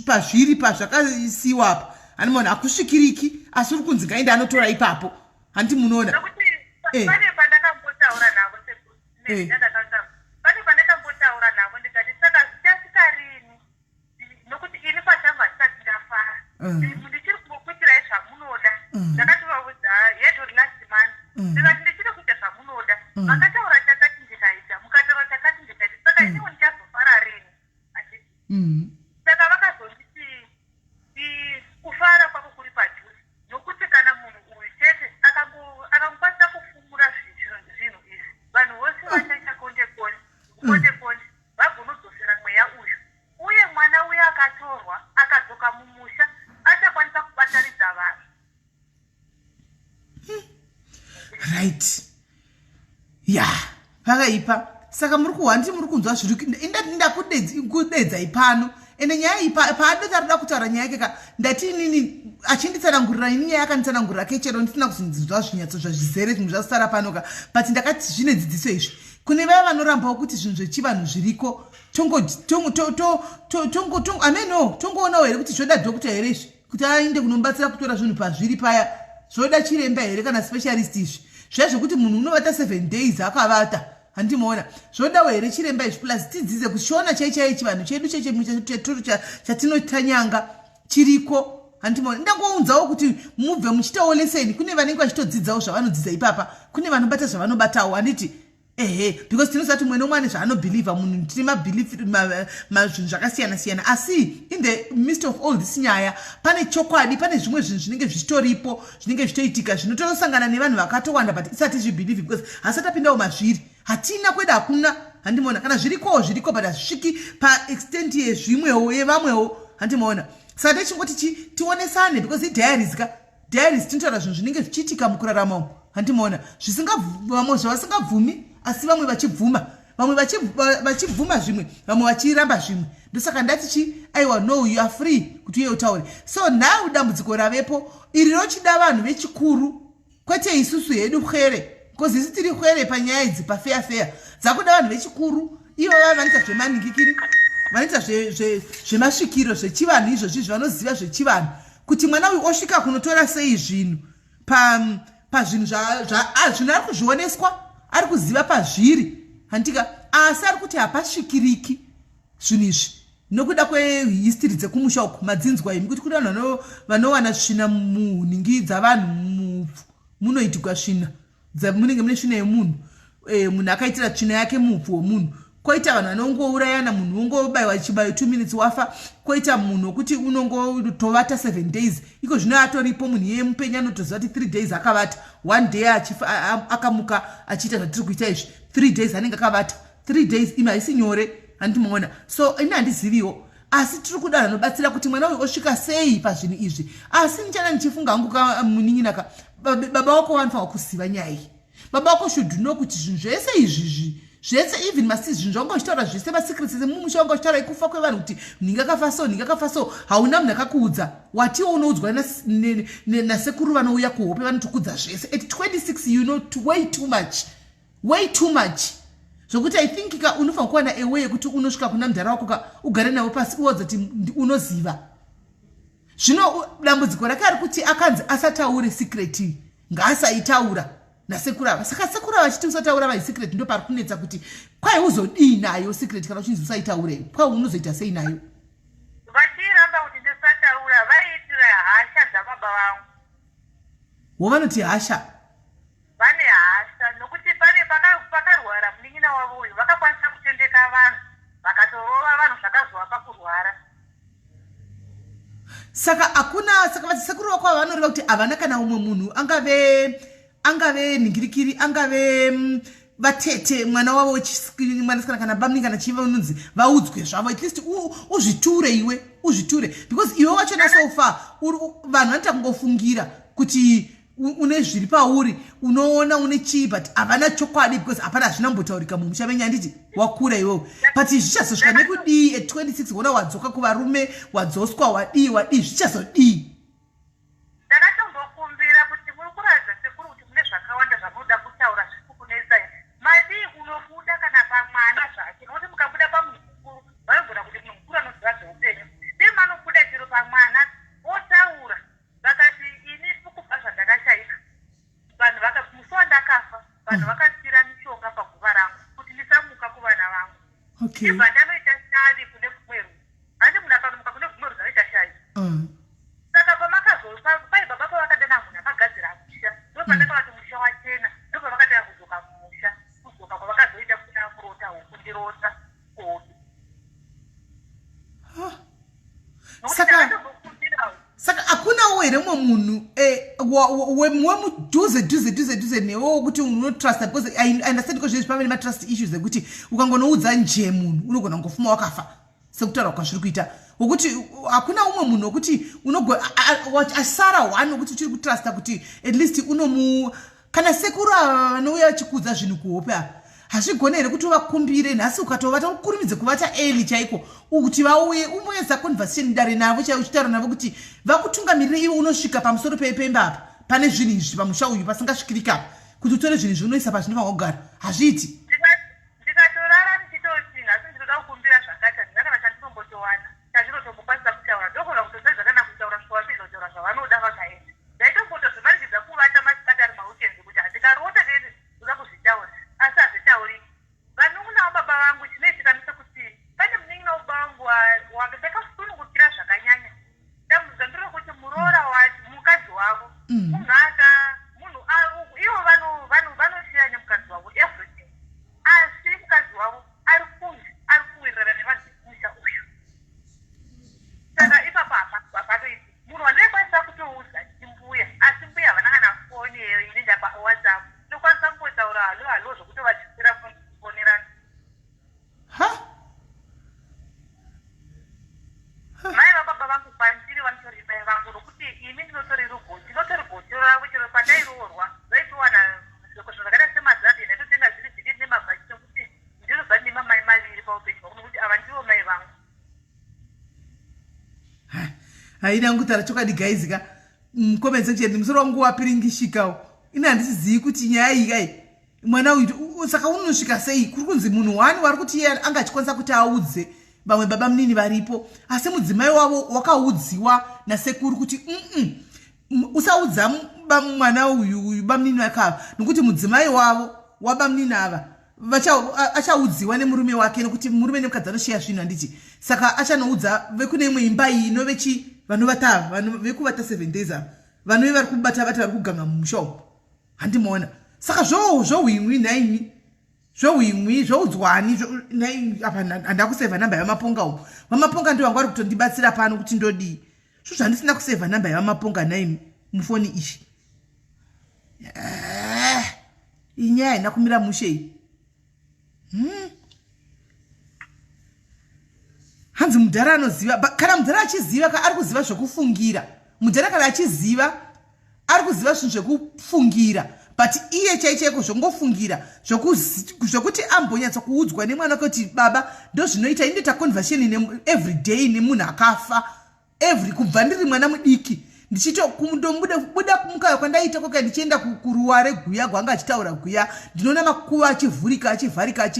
pazviri pazvakasiyiwa apa handimaona hakusvikiriki asi uri kunzi ngainde anotora ipapo handi munoona pane pandakambotaura navo pane pandakambotaura navo ndikati saka zvichasvikarini nokuti ini pachangu handisati ndafara ndichiri kungokuitirai zvamunoda ndakatovaudza yetori last month ndikati ndichiri kuita zvamunoda makataura chakati ndikaita mukataura chakati ndikaita saka iniwo ndichazofara rini achiti saka vakazonditi kufara kwako kuri padhuze nokuti kana munhu uyu chete akangokwanisa kufumura zvinhu izvi vanhu vose vachaita konde vagonodzosera mweya uyu uye mwana uyu akatorwa akadzoka mumusha achakwanisa kubatanidza vanhu right pakaipa saka muri kuhwandi muri kunzwa zviri ndakudedzai pano ende nyaya iyi paadota rida kutaura nyaya yake ndati inini achinditsanangurira ini nyaya yakanditsanangurira kechero ndisina kuzinzwa zvinyatso zvazvizere zvimwe zvasara pano but ndakati zvine dzidziso izvi kune vaya vanorambawo kuti zvinhu zvechivanhu zviriko tongoonawo here kuti zvoda dhokta here izvi kuti ainde kunomubatsira kutora zvinhu pazviri paya zvoda chiremba here kana specialist izvi zvezvokuti munhu unovata 7 days akavata handimaona zvodawo here chiremba izvi plus tidzize kuchiona chaichai chivanhu chedu cheturu chatinotanyanga chiriko handimaona ndangounzawo kuti mubve muchitawo leseni kune vanenge vachitodzidzawo zvavanodzidza ipapa kune vanobata zvavanobatawo handiti Because tinosati mwene umwane zvaanobhelievha munhu tine mabhelief mazvinhu zvakasiyana-siyana asi in the midst of all this nyaya pane chokwadi pane zvimwe zvinhu zvinenge zvichitoripo zvinenge zvichitoitika zvinotosangana nevanhu vakatowanda but isati zvibhelieve because hasati apindawo mazviri hatina kweda hakuna handimaona kana zviriko but hazvisviki paextent yezvimwewo yevamwewo handimaona saka ndechingoti tionesane because idiaries diaries tinotaura zvinhu zvinenge zvichiitika mukurarama umu handimaona vamwe zvavasingabvumi asi vamwe vachibvuma vamwe vachibvuma zvimwe vamwe vachiramba zvimwe ndosaka ndati aiwa no you are free kuti uye utaure so now dambudziko ravepo iri rochida vanhu vechikuru kwete isusu hedu kwere because isi tiri kwere panyaya idzi pafair dzakuda vanhu vechikuru ivo vanoita zvemaningikiri vanoita zvemasvikiro zvechivanhu izvozvi zvanoziva zvechivanhu kuti mwana uyu osvika kunotora sei zvinhu pazvinhu zvinhu ari kuzvioneswa ari kuziva pazviri handika asi ari kuti hapasvikiriki zvinhu izvi nokuda kwehistory dzekumusha uku madzinzwa imi kuti kune vanhu vanowana svina munhingi dzavanhu munoitikwa svina munenge mune svina yemunhu munhu akaitira tsvina yake mupfu wemunhu koita vanhu vanongourayana munhu ungobayiwa chibayo 2 minutes wafa koita munhu wekuti unongotovata 7 days iko zvino atoripo munhu iye mupenyu anotoziva kuti 3 days akavata 1 day akamuka achiita zvatiri kuita izvi 3 days anenge akavata 3 days imi haisi nyore handimaona so ini handiziviwo asi tiri kuda vanobatsira kuti mwana uyu osvika sei pazvinhu izvi asi ndichana ndichifunga hangu kamunin'inaka baba wako vanofanwa kuziva nyaya iyi baba wako should know kuti zvinhu zvese izvizvi zvese even masisi zvinhu zvaungochitaura zvese masecrets mumusha wangochitaura ikufa kwevanhu kuti ninga kafa so hauna munhu akakuudza watiwo unoudzwa nasekuru vanouya kuhope vanotokudza zvese at 26 you know way too much zvokuti I think unofanira kuwana ewe yekuti unosvika kuna mudhara wako ugare navo pasi uodza kuti unoziva zvino dambudziko rake ari kuti akanzi asataure secret ngaasaitaura nasekuru ava saka sekuru ava chiti usataura vaisecret ndo pari kunetsa kuti kwai uzodii nayo secret kana uchinzi usaitaure kwai unozoita sei nayo vachiramba kuti ndisataura vaiitira hasha dzababa vangu wavanoti hasha vane hasha nokuti pane pakarwara munin'ina wavo uyu vakakwanisa kutendeka vanhu vakatorova vanhu zvakazovapa kurwara saka vasekuru vako ava vanoreva kuti havana kana umwe munhu angave ningirikiri angave vatete mwana wavo mwanasikana kana bamni kana chiva unonzi vaudzwe zvavo at least uzviture because iwe wachona so far vanhu vanoita kungofungira kuti une zviri pauri unoona une chii but havana chokwadi because hapana zvinambotaurika mumusha menyu handiti wakura iwewo but zvichazosvika nekudii at 26 wona wadzoka kuvarume wadzoswa wadii zvichazodii saka hakuna here mumwe munhu wemudhuze newo kuti unotrusta because I understand because zvezvi pamene matrust issues ekuti ukangonoudza nje munhu unogona kungofuma wakafa sekutaura kwazviri kuita wokuti hakuna umwe munhu wokuti asara one wokuti uchiri kutrusta kuti at least kana sekuru ava vanouya vachikudza zvinhu kuhope apa hazvigone here kuti uvakumbire nhasi ukatovata ukurumidze kuvata eli chaiko kuti vauye umboedza conversation dare navo chaivo uchitaura navo kuti vakutungamirire ivo unosvika pamusoro pemba apa pane zvinhu izvi pamusha uyu pasingasvikirika apa kuti utore zvinhu izvi unoisa pazvinofanwa kugara hazviiti ndikatorara ndichitoti nhasi ndinoda kukumbira zvakati handina chandinotombotowana chandinotombokwanisa kutaura ndogona kutozva zvakanaka kutaura zvawapedza kutaura zvavanoda vakaenda ndaitombotozvimanikidza kuvata masikati ari mauchendi kuti handikarota tete uza kuzvitaura asi hazvitauri vanun'una wababa vangu chinoitikanisa kuti pane munin'ina wababa vangu ndakasunungukira zvakanyanya ndamudza ndiro kuti muroora mukadzi wavo munhu ivo vanosiyanya mukadzi wavo everything imi ndinotori rugoti ndinotori goti ravo chero pandairoorwa vaitowana zvakadai semazambi netotenga zviri zviri nemabhachiti ekuti ndinobva ndine mamai maviri paupenyu hwangu nokuti ava ndivo mai vangu. haina ngutara chokwadi gaizika comment section musoro wangu wapiringishikawo ina handisizivi kuti nyaya iyi kai mwana uyu saka unosvika sei kuri kunzi munhu wani wari kuti iye anga achikwanisa kuti audze vamwe baba munini varipo asi mudzimai wavo wakaudziwa nasekuru kuti usaudza mwana uyu bamunini vakava nokuti mudzimai wavo wabamunini ava achaudziwa nemurume wake nokuti murume nemukadzi anosheya zvinhu handiti saka achanoudza vekune imwe imba iyi novechi vanovatava vanhu vekuvata 7 days ava vanhu vari kubata vari kuganga mumusha umu handimaona saka zvohwimwi naimi zvohwimwi zvoudzwani apa handina kusevha namba yavamaponga umu vamaponga ndo vanga vari kutondibatsira pano kuti ndodii zvo zvandisina kusevha namba yavamaponga naimi mufoni ishi inyaya haina kumira mushe iyi hanzi mudhara anoziva kana mudhara achiziva ari kuziva zvokufungira mudhara kana achiziva ari kuziva zvinhu zvekufungira but iye chaichaiko zvongofungira zvokuti ambonyatsa kuudzwa nemwana kuti baba ndo zvinoita indoita conversation every day nemunhu akafa every kubva ndiri mwana mudiki ndichitondobuda kumukayo kwandaita koka ndichienda kuruware guya gwanga achitaura guya ndinoona makuva achivhurika achivharika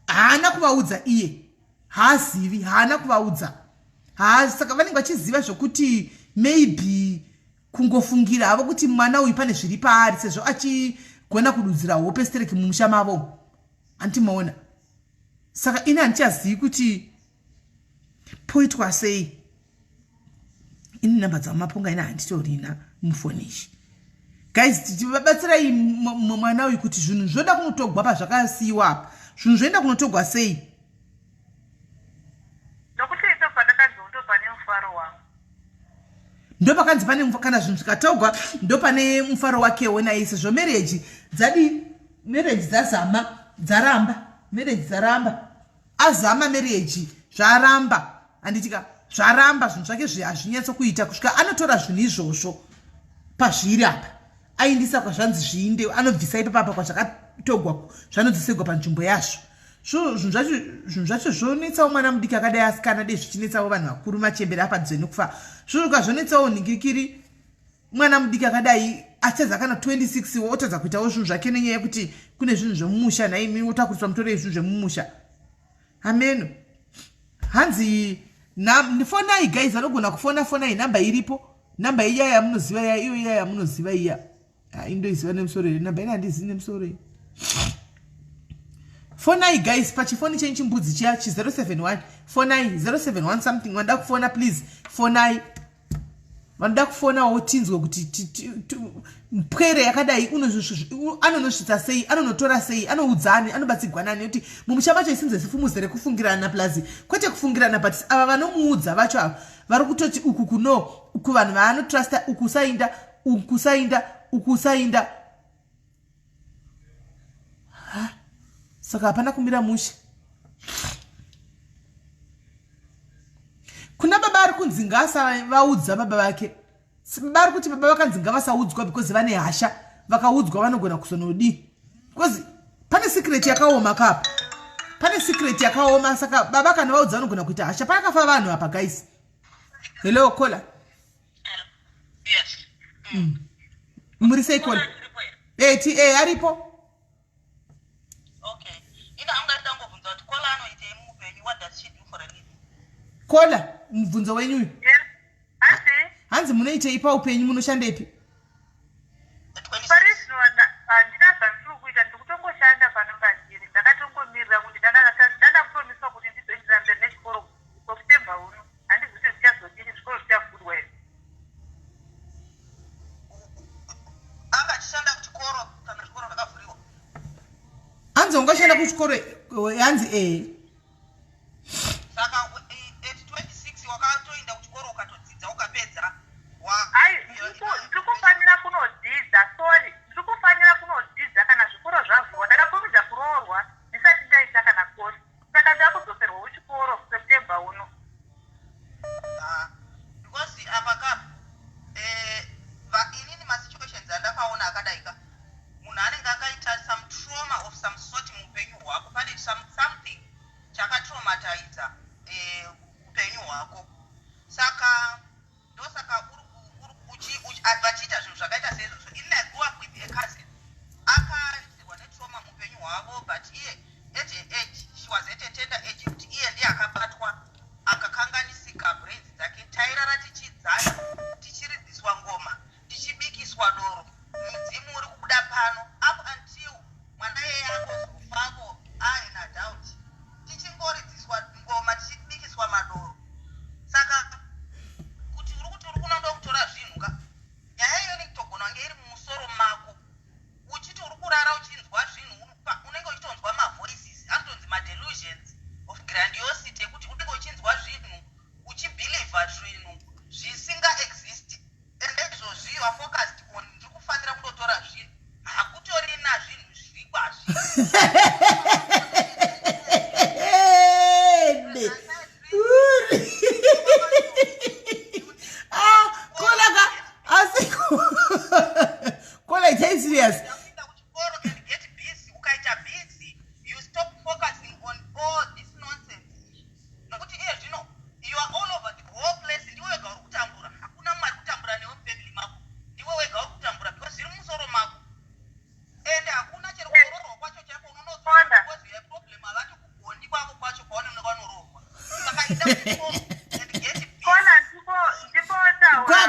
haana kuvaudza iye haazivi haana kuvaudza saka vanenge vachiziva zvokuti maybe kungofungira havo kuti mwana uyu pane zviri paari sezvo achigona kududzira hope stereki mumusha mavo handimaona saka ini handichazivi kuti poitwa sei ini namba dzamaponga ina handitorina mufoni ishi guys tichivabatsirai mwana uyu kuti zvinhu zvoda kunotogwa pazvakasiyiwa apa zvinhu zvoenda kunotogwa sei nokuti itobva ndakanzondobva nemufaro wangu ndo pakanzi pane kana zvinhu zvikatogwa ndo pane mufaro wakewo naye sezvo marriage dzadi marriage dzazama dzaramba marriage dzaramba azama marriage zvaramba handitika zvaramba zvinhu zvake hazvinyatso kuita kusvika anotora zvinhu izvozvo pazviri apa aindisa kwazvanzi zviinde anobvisa ipapapa kwazvakatogwa zvanodzisegwa panzvimbo yazvo zvinhu zvacho zvonetsawo mwana mudiki akadai asikana dei zvichinetsawo vanhu vakuru machembere apadze nekufa zvazvonetsawo nhingikiri mwana mudiki akadai achadza kana 26 otadza kuitawo zvinhu zvake nenyaya yekuti kune zvinhu zvemumusha naimi otakuriswa mutorei zvinhu zvemumusha ameno hanzi fonai guys anogona kufona fonai namba iripo namba iya yamunoziva iya iyo iya yamunoziva iya indoiziva nemusoro here namba ina handizivi nemusoro here fonai guys pachifoni chenyu chimbudzi chiya chi071 fonai 071 something vanoda kufona please fonai vanoda kufonawo tinzwe kuti pwere yakadai anonosvitsa sei anonotora sei anoudzani anobatsigwa nani kuti mumusha macho isinze sifumuze rekufungirana plazi kwete kufungirana but ava vanomuudza vacho ava vari kutoti uku kuno uku vanhu vaanotrusta ukusainda saka hapana kumira musha kuna baba ari kunzi ngaasavaudza baba vake vari kuti baba vakanzi ngavasaudzwa because vane hasha vakaudzwa vanogona kuzonodii because pane secret yakaoma kapa pane secret yakaoma saka baba kana vaudza vanogona kuita hasha panakafa vanhu apa guys hello kola yes muri sei kola aripo kola mubvunzo wenyu hanzi munoitei paupenyu munoshandeipi parizvino handina zvandiri kuita ndikutongoshanda panongazviri ndakatongomirira kuti ndanda kupromiswa kuti ndizoendera mberi nechikoro kokutemba uno handizi kuti zvichazodini zvikoro zvichavhurwa here angachishanda kuchikoro kana zvikoro zvakavhuriwa hanzi ungashanda kuchikoro hanzi saka at 26 wakatoenda kuchikoro ukatodzidza ukapedza ndikufanira kunodzidza sorry ndikufanira kunodzidza kana zvikoro zvavhurwa ndakakurumidza kuroorwa ndisati ndaita kana kosi saka ndakuzoserwa kuchikoro september uno because apa kapa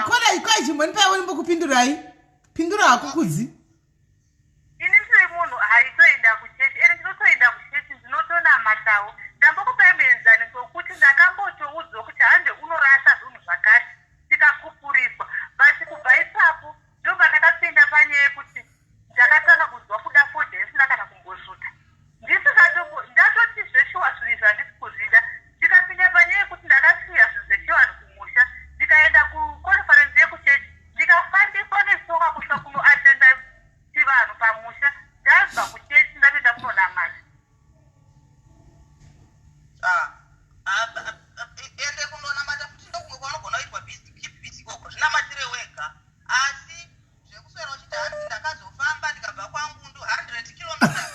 Kola ikwaji mboni pa woni mbokupindurai. Pindura akukudzi. Ini ndiri munhu haitoenda kuchechi, ere ndinotoenda kuchechi ndinotona matawo. Ndambokupemenzani sokuti ndakambotoudzwa kuti hande unorasa zvinhu zvakati tikakupuriswa. Basi kubva ipapo ndobva ndakapinda panyaya yekuti ndakatanga kunzwa kuda fodha isina kana kumbosuta. Ndatoti zveshuwa zvinhu zvandisi kuzvida. Ndikapinda panyaya yekuti ndakasiya zvinhu zvechivanhu kumusha. Ndikaenda kukonferensi yekuchechi. Ndikafambiswa nesoka kusvika kunoatenda chivanhu pamusha. Ndabva kuchechi ndapinda kunonamata. Ende kunonamata futi ndokumwe kwaunogona kuitwa bhizi koko zvinamatire wega. Asi zvekuswera uchiti hanzi ndakazofamba ndikabva kwangundu 100 kilometers.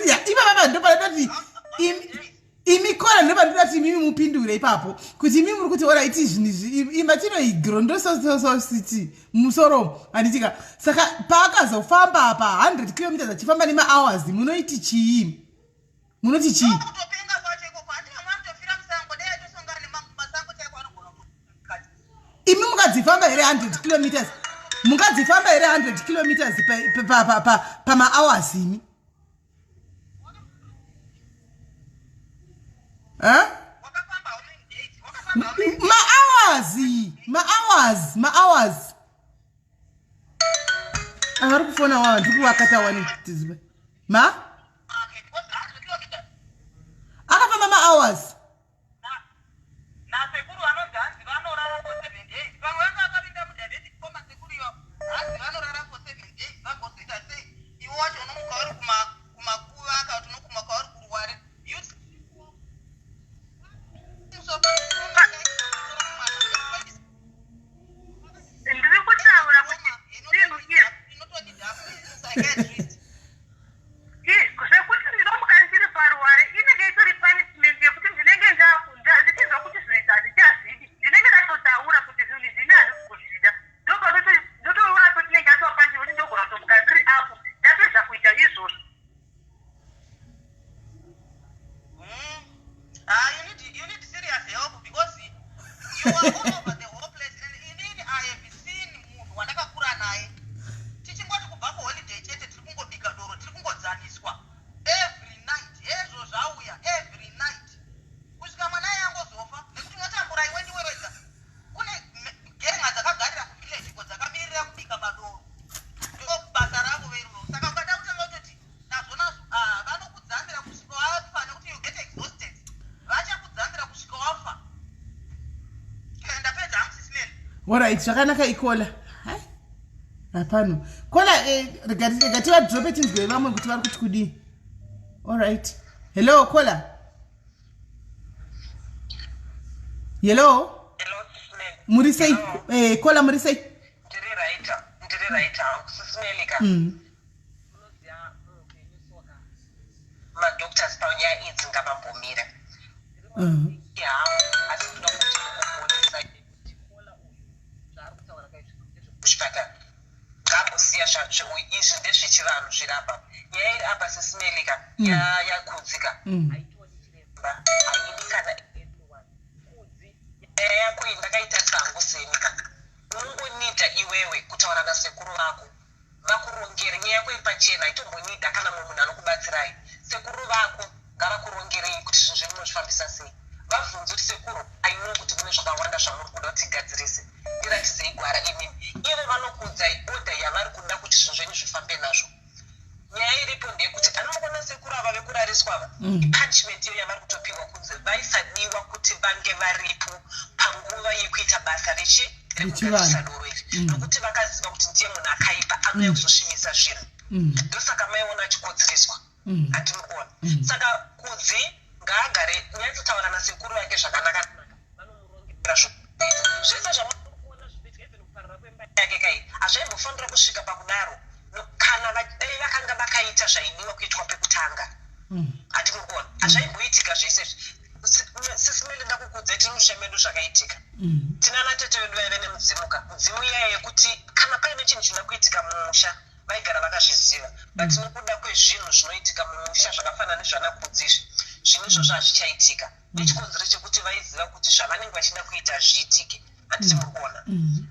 Ya iba baba ndo palatoti imikora ndo pandoti mimi mupindure ipapo kuti mimi muri kuti ora iti zvinhu imatino igrondo so city musoro anditika saka paakazofamba apa 100 km achifamba nema hours munoiti chii munoti chii kutopenga kwacho ikoko handina mwamutofira musango dai atosongana nemasango chaiko anogona kukati imi mukadzifamba here 100 km mukadzifamba here 100 km pama hours imi ma hours ari kufona wa ndikuwakata wani tizibe ma akafamba ma hours na sekuru anonzi hanzi vanorara for 7 days pamwe vanga akapinda mudhabheti koma sekuru iyo hanzi vanorara for 7 days vagozoita sei iwe wacho unomuka uri kumakuva akati unokumaka uri kuruware Ndiri kutaura kuti zvinhu zvekuti ndinomuka ndiri paruware inenge itori punishment yekuti ndinenge ndichizwa kuti zvinhu handichazvidi ndinenge ndatotaura kuti zvinhu zvine handisi kuzvida ndotoona kuti ndinenge ndatopandiwa kuti ndogona kutomuka ndiri apo ndapedza kuita izvozvo. You need serious help because you are all over the whole place and inini I have seen munhu wandakakura naye tichingoti kubva kuholiday chete tiri kungobika doro tiri kungodzaniswa every night hezvo zvauya every night kusvika mwana yangozofa nekuti mwatambura iwe ndiwewedza kune genga dzakagarira kuvillage ko dzakamirira kubika madoro ndo basa ravo veruno saka ukada kutanga kutoti nazvo vanokudzamira kusvika wafa nekuti you get exhausted vachakudzamira kusvika wafa ndapedza hangu Sis Melly. Alright, zvakanaka ikola hapano kola regati vadrope tinzwe vamwe kuti vari kuti kudii. Alright, hello kola. Hello Sis Melly. muri sei kola muri sei Ndiri right Sis Melly ka unoziva unosoka madoctors paunyaya idzi ngavambomira asi ndoda kuti kuonesa chikola uyu zvaari kutaura kuchipatara ngambosiya izvi ndezvechivanhu zviri apa nyaya iri apa Sis Melly ka yakudzika haitoni chiremba haidi kana everyone kudzi nyaya yako iyi ndakaita sango senika unongonidha iwewe kutaura nasekuru vako vakurongere nyaya yako ipachena haitombonidha kana mumwe munhu anokubatsirai sekuru vako ngavakurongerei kuti zvinhu zvenyu munozvifambisa sei vabvunze kuti sekuru ainoo kuti mune zvakawanda zvamuri kuda kuti tigadzirise ndiratidze igwara imimi ivo vanokuudzai odha yavari kuda kuti zvinhu zvenyu zvifambe nazvo nyaya iripo ndeyekuti anonogona sekuru ava vekurariswa ava ipunishment iyo yavari kutopiwa kunze vaisadiwa kuti vange varipo panguva yekuita basa rekugarisa doro iri nokuti vakaziva kuti ndiye munhu akaipa anouya kuzosvibisa zvinhu ndosaka maiona achikodziriswa handinokuona saka kudzi ngaagare nyatsotaura nasekuru yake zvakanaka vanomurongera zvese zvamunokuona zvipitika even kuparara kwemba yake kai hazvaimbofanira kusvika pakudaro kana dai vakanga vakaita zvaidiwa kuitwa pekutanga hatinokuona hazvaimboitika zvese Sis Melly ndakukudzai tiri mushemedu zvakaitika tinana tete vedu vaive nemudzimuka mudzimu iyaya yekuti kana paine chinhu chinoda kuitika mumusha vaigara vakazviziva but nokuda kwezvinhu zvinoitika mumusha zvakafanana nezvanakudzizvi zvinhu izvozvo hazvichaitika nechikonzero chekuti vaiziva kuti zvavanenge vachida kuita zviitike handisi murikuona.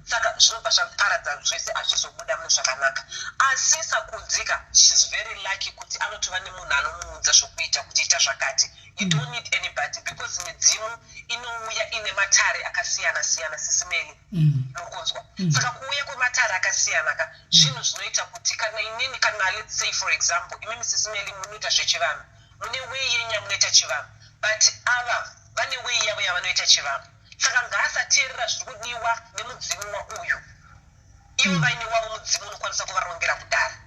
Saka zvinobva zvaparadza zvese azvizobuda munhu zvakanaka. Asi Sakudzika, she's very lucky kuti anotova nemunhu anomuudza zvokuita kuti ita zvakati. You don't need anybody because midzimu inouya ine matare akasiyana siyana. Sis Melly mukunzwa. Saka kuuya kwematare akasiyana ka zvinhu zvinoita kuti kana inini kana let's say for example imimi Sis Melly munoita zvechivanhu mune way yenyu yamunoita chivanhu but ava vane way yavo yavanoita chivanhu. Saka ngaasateerera zviri kudiwa nemudzimu wauyu. Ivo vaine wavo mudzimu unokwanisa kuvarongera kudara.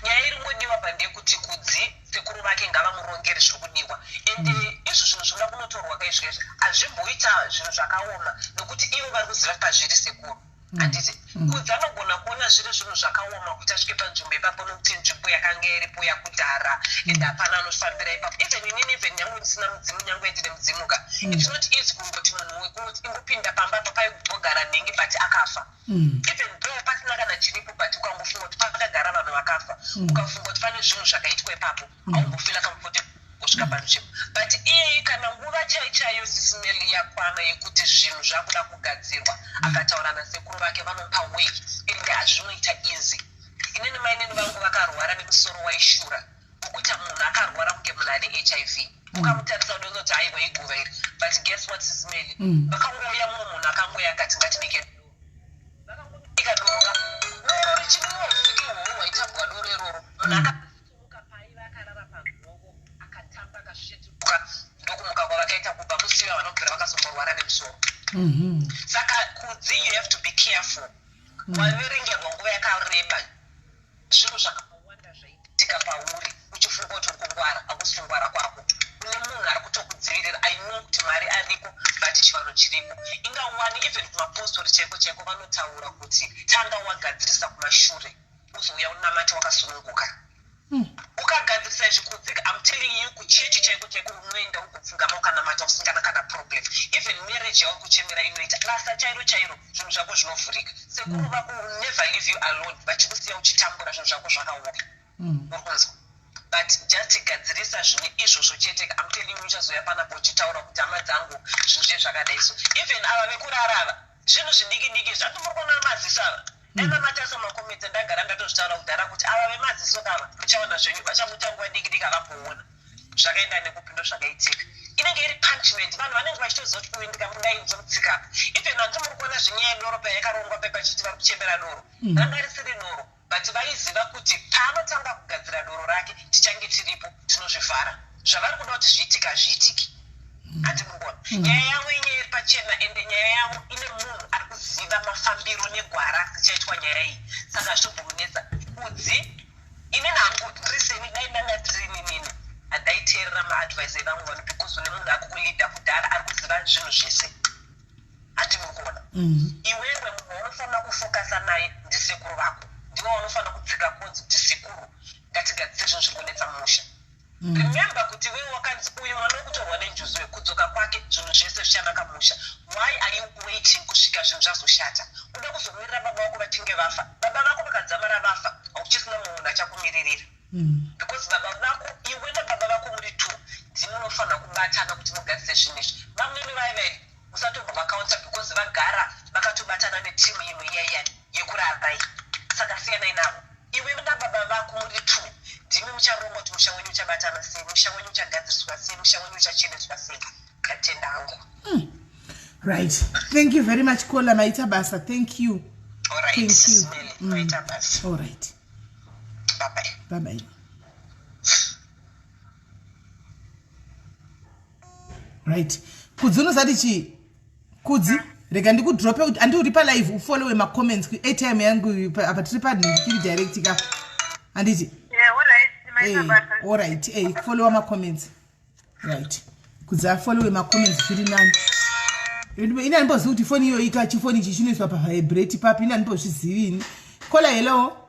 Nyaya iri ngodiwa pandeyekuti Kudzi sekuru vake ngavamurongere zviri kudiwa. Ende izvo zvinhu zvinoda kunotorwa kaizvizvi hazvimboita zvinhu zvakaoma nekuti ivo vari kuziva pazviri sekuru. Handiti Kudzi anogona kuona zviri zvinhu zvakaoma kuti asvike panzvimbo ipapo nokuti nzvimbo yakanga iripo yakudhara ende hapana anofambira ipapo. Even nyange ndisina mudzimu nyange ndine mudzimuka. It's not easy kungoti munhu wekunoti ingopinda pamba papaigara nenge but akafa. Even though pasina kana chiripo but ukangofunga kuti pakagara vanhu vakafa ukafunga kuti pane zvinhu zvakaitwa ipapo haumbofila comfortable kusvika panzvimbo. But iye kana nguva chaichayo Sis Melly yakwana yekuti zvinhu zvakuda kugadzirwa akataura nasekuru vake vanopa way ende hazvinoita easy. Inini mainini vangu vakarwara nemusoro waishura ukuti munhu akarwara kunge munhu ane HIV ukamutarisa unozoti aiwa iguva iri but guess what Sis Melly vakangouya mumwe munhu akangoya akati ngatinike vakangobika doro doro richinwiwa vhiki huru waitambwa doro iroro munhu akasimuka paiva akarara panhongo akatamba akasvetuka ndokumuka kwavakaita kubva musiva vanobvira vakazomborwara nemusoro. Saka Kudzi you have to be careful. Waverengerwa nguva yakareba zvinhu zvakawanda zvaitika pauri uchifunga kuti uri kungwara hakusi kungwara kwako. Une munhu ari kutokudzivirira. I know kuti mari ariko but chivanhu chiripo. Ingawani even kumapostori chaiko chaiko vanotaura kuti tanga wagadzirisa kumashure uzouya unamati wakasununguka. Ukagadzirisa zvikudzika I'm telling you kuchechi chaiko chaiko unoenda ukupfungama ukanamata usingana kana problem. Even marriage yavo kuchemera inoita basa chairo chairo zvinhu zvako zvinovhurika. Sekuru vako will never leave you alone vachikusiya uchitambura zvinhu zvako zvakaoma. Ukunzwa. But just gadzirisa zvinhu izvozvo chete I'm telling you uchazoya panapo uchitaura kuti hama dzangu zvinhu zvakadai so. Even ava vekurarava zvinhu zvidiki diki zvatomurikona maziso ava. Ena matasa makomiti ndagara ndatozvitaura kudhara kuti ava vemaziso kava uchaona zvenyu vachamutangwa diki diki avamboona zvakaenda nekupindo zvakaitika. Inenge iri punishment vanhu vanenge vachitoziva kuti uyu ndingainzomutsika. Even hanzi muri kuona zvenyaya yedoro payakarongwa pepa chiti vari kuchembera doro ranga risiri doro but vaiziva kuti paanotanga kugadzira doro rake tichange tiripo tinozvivhara. Zvavari kuda kuti zviitika zviitike. Hati mungona nyaya yavo inyaya iri pachena ende nyaya yavo ine munhu ari kuziva mafambiro negwara dzichaitwa nyaya iyi. Saka zvitombomunetsa Kudzi ine nangu riseni dai ndanga tirini nini hadaiteerera maadvise evamwe vanhu because une munhu akukulida kudhara ari kuziva zvinhu zvese. Hati mungona iwewe munhu waunofanira kufokasa naye ndisekuru vako ndiwo waunofanira kudzika kunzi kuti sekuru ngatigadzise zvinhu zviri kunetsa musha. Remember kuti wewe wakanzi uyu mwana wekutorwa nenjuzi wekudzoka kwake zvinhu zvese zvichanaka musha. Why are you waiting kusvika zvinhu zvazoshata? Uda kuzomirira baba vako vachinge vafa. Baba vako vakadzamara vafa hauchisina munhu achakumiririra. Because baba vako iwe nababa vako muri two dzimunofanira kubatana kuti mugadzise zvinhu izvi. Vamweni vaivai musatobva vakaunza because vagara vakatobatana netimu imwe iyayani yekurarbai. Saka siyanai navo. Iwe nababa vako muri two ndimi mucharonga kuti musha wenyu uchabatana sei, musha wenyu uchagadziriswa sei, musha wenyu uchacheneswa sei. Katenda hangu. Right. Thank you very much Kola Maita Basa. Thank you. All right. Thank you. Maita Basa. All right. Bye bye. Bye bye. Right. Kudzi unosati chi? Kudzi rega ndikudrope kuti andiri pa live ufollow ma comments ku airtime yangu apa tiri pa ndikiri direct ka. Anditi? Yeah, all right. Maita Basa. All right. Follow my comments. Right. Kudzi follow my comments zviri nani. Ina ndimboziva kuti foni iyo ika chifoni ichi chinoiswa pa vibrate papi ina ndimbozvizivini. Kola hello.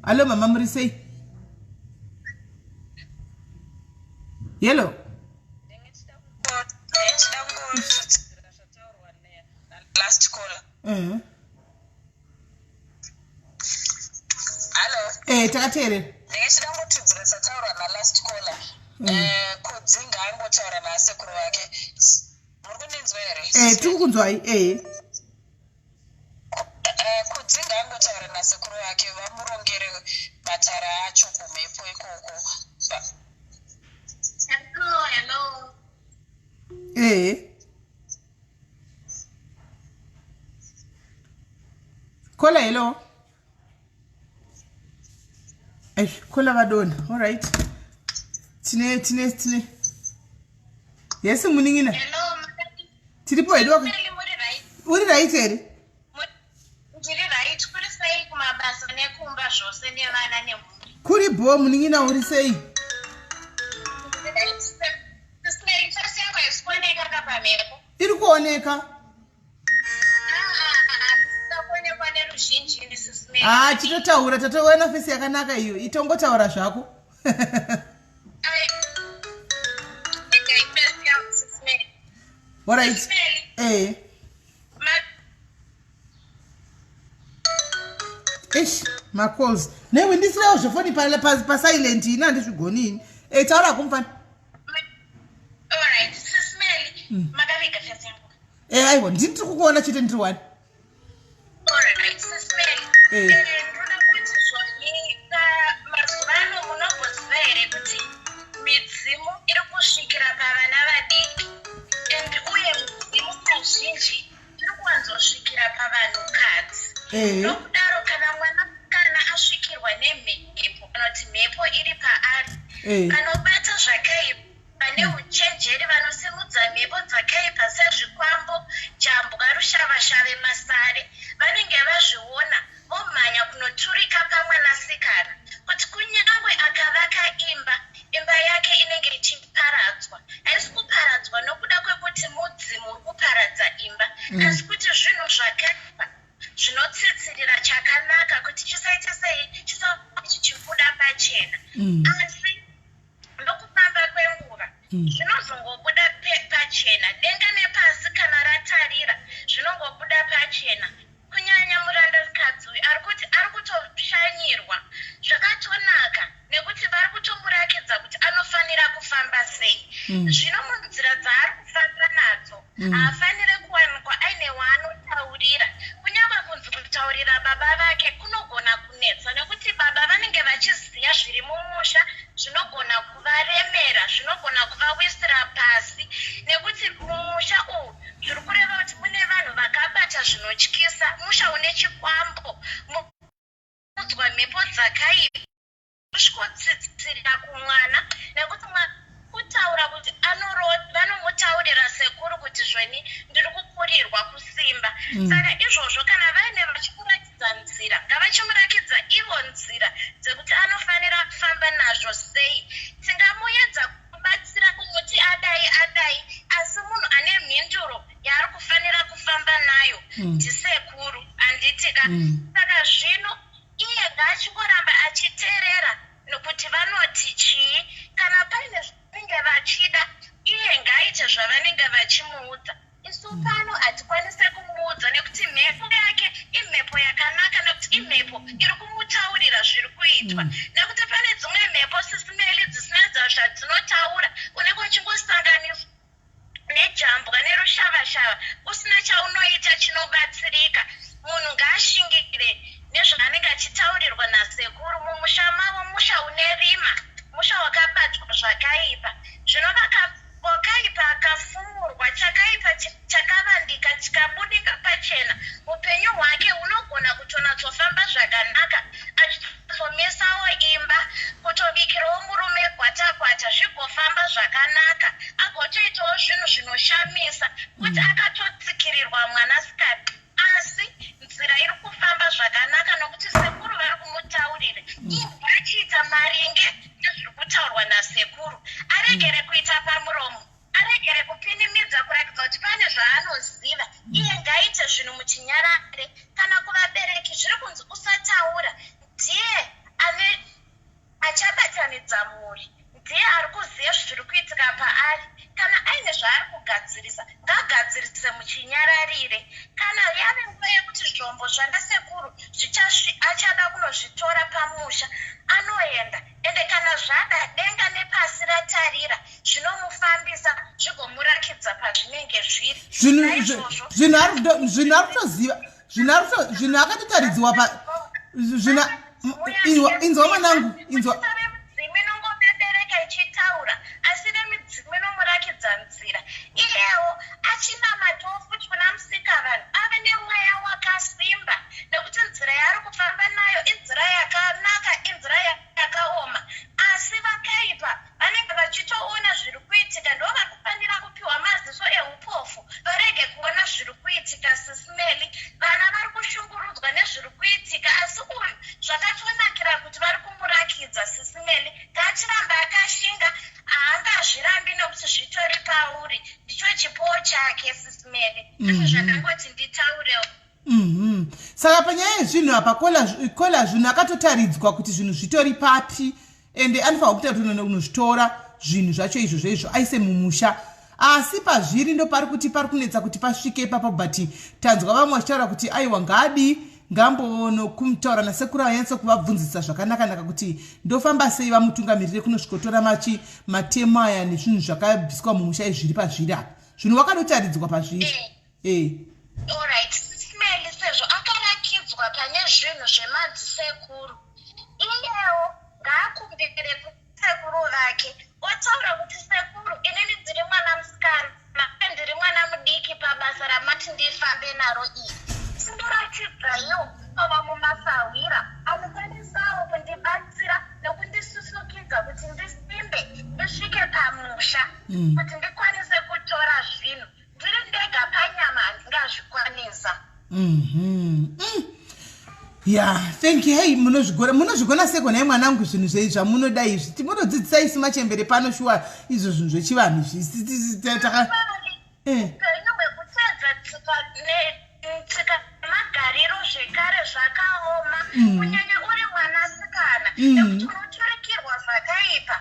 Hello mama muri sei? Hello. Last caller. Hello. Hello. Takatere. Ndingechida ngotudzira sataura na last caller. Kudzinga angotaura nasekuru wake. Muri kundinzwa here? tiri kunzwai. Kudzinga angotaura nasekuru wake vamurongere matara acho kumhepo ikoko. Hello. Kola hello. Kola vadona. All right. Tine. Yes, muningina. Hello. Tiripo edwa. Uri right here. Ndiri right. Kuri sei kumabasa nekumba zvose nevana nemhuri. Kuri bo muningina uri sei? Iri kuoneka. Chitotaura tatoona fesi yakanaka iyo. Itongotaura zvako. All right. My calls. Newe ndisirawo zvofoni pa silent ina ndizvigonini. Taura kumfana. Alright, Sis Melly. Makavika fesi yangu. Aiwa, ndiri kukuona chete ndiri wani. Alright, Sis Melly. Ndona kuti zvoni mazuvano munobvosiva here kuti midzimu iri kusvikira pavana vadiki. Uye midzimu kazhinji iri kuwanzosvikira pavanhukadzi. Nokudaro kana mwanasikana asvikirwa nemhepo kana kuti mhepo iri paari anobata zvakaipa pane uchenjeri vanosimudza mhepo dzakaipa sezvikwambo, jambwa, rushavashave, masare vanenge vazviona vomhanya kunoturika pamwanasikana kuti kunyangwe akavaka imba yake inenge ichiparadzwa. Haisi kuparadzwa nokuda kwekuti mudzimu uri kuparadza imba, asi kuti zvinhu zvakaipa zvinotsitsirira chakanaka kuti chisaite sei chichibuda pachena. Asi ndokufamba kwenguva zvinozongobuda pachena, denga nepasi kana ratarira zvinongobuda pachena. Kunyanya murandakadzi uyu ari kutoshanyirwa zvakatonaka nekuti vari kutomurakidza kuti anofanira kufamba sei. Zvino munzira dzaari kufamba nadzo haafaniri kuwanikwa aine waanotaurira. Kunyange kunzi kutaurira baba vake kunogona kunetsa nekuti baba vanenge vachiziva zviri mumusha zvinogona kuvaremera, zvinogona kuvawisira pasi nekuti mumusha uyu zviri kureva kuti mune vanhu vakabata zvinotyisa, musha une chikwambo, mudzwa mhepo dzakaipa, kusvikotsitsirira kumwana nekuti kutaura kuti vanomutaurira sekuru kuti zveni ndiri kukurirwa kusimba. Saka izvozvo kana vaine vachikurakidza nzira ngavachimurakidza ivo nzira dzekuti anofanira kufamba nazvo sei. Tingamuedza kubatsira kumuti adai, asi munhu ane mhinduro yaari kufanira kufamba nayo ndisekuru, handitika. Saka zvino iye ngaachingoramba achiteerera nokuti vanoti chii. Kana paine zvavanenge vachida iye ngaaite zvavanenge vachimuudza. Isu pano hatikwanise kumuudza nekuti mhepo yake imhepo yakanaka nekuti imhepo iri kumutaurira zviri kuitwa. Nekuti pane dzimwe mhepo Sis Melly dzisina zvadzinotaura unenge uchingosanganiswa nejambwa nerushavashava usina chaunoita chinobatsirika. Munhu ngaashingire nezvaanenge achitaurirwa nasekuru mumusha mavo, musha une rima, musha wakabatwa zvakaipa. Zvino wakaipa akafumurwa chakaipa chakavandika chikabudika pachena, upenyu hwake hunogona kutonatsofamba zvakanaka achizomesawo imba, kutobikirawo murume gwatakwata zvigofamba zvakanaka, agotoitawo zvinhu zvinoshamisa kuti akatotsikirirwa mwanasikana. Asi nzira iri kufamba zvakanaka nokuti sekuru vari kumutaurira. Iye achiita maringe nezviri kutaurwa nasekuru, aregere kuita pamuromo, aregere kupinimidza kurakidza kuti pane zvaanoziva. Iye ngaaite zvinhu muchinyarare. Kana kuvabereki zviri kunzi usataura, ndiye achabatanidza mhuri, ndiye ari kuziva zviri kuitika paari. Kana aine zvaari kugadzirisa ngaagadzirise muchinyararire. Kana yave nguva yekuti zvombo zvanasekuru achada kunozvitora pamusha anoenda. Ende kana zvada denga nepasi ratarira zvinhu akatotaridziwa pa inzwa mwanangu inzwa minongobebereka ichitaura asi remidzimu inomurakidza nzira iyewo achina matofu kuna musikavanhu ave nemweya wakasimba nekuti nzira yaari kufamba nayo inzira yakanaka inzira yakaoma asi vakaipa vanenge vachitoona zviri kuitika ndo vanofanira kupiwa maziso eupofu varege kuona zviri kuitika. Sis Melly, vana vari kushungurudzwa nezviri kuitika asi uyu zvakatonakira kuti vari kumurakidza. Sis Melly ngaachiramba akashinga haangazvirambi nekuti zvitori pauri ndicho chipowo chake. Sis Melly izvi zvakangoti nditaurewo. Saka panyaya yezvinhu apa kola zvinhu akatotaridzwa kuti zvinhu zvitori papi ende anofanira kuita kuti unozvitora zvinhu zvacho izvo aise mumusha asi pazviri ndo pari kuti pari kunetsa kuti pasvike ipapo but tanzwa vamwe vachitaura kuti aiwa ngadi ngambono kumutaura nasekuru anyatso kuvabvunzisa zvakanaka kuti ndofamba sei vamutungamirire kunosvikotora matemo aya nezvinhu zvakabviswa mumusha izviri pazviri apa zvinhu wakadotaridzwa pazviri. Alright, Sis Melly sezvo akarakidzwa pane zvinhu zvemadzisekuru iyewo ngaakumbire kusekuru vake otaura kuti sekuru inini ndiri mwana musikana ndiri mwana mudiki pabasa ramati ndifambe naro iri sindorakidzayo ava mumasahwira anokwanisawo kundibatsira nekundisusukidza kuti ndisimbe ndisvike pamusha kuti ndikwanise kutora zvinhu ndiri ndega panyama handingazvikwanisa. Thank you. Hey, munozvigona seko naye mwanangu zvinhu zvamunoda izvi timunodzidzisa isi machembere pano shuwa izvo zvinhu zvechivanhu zvitaka tsika nemagariro zvekare zvakaoma kunyanya uri mwanasikana nekuti unoturikirwa zvakaipa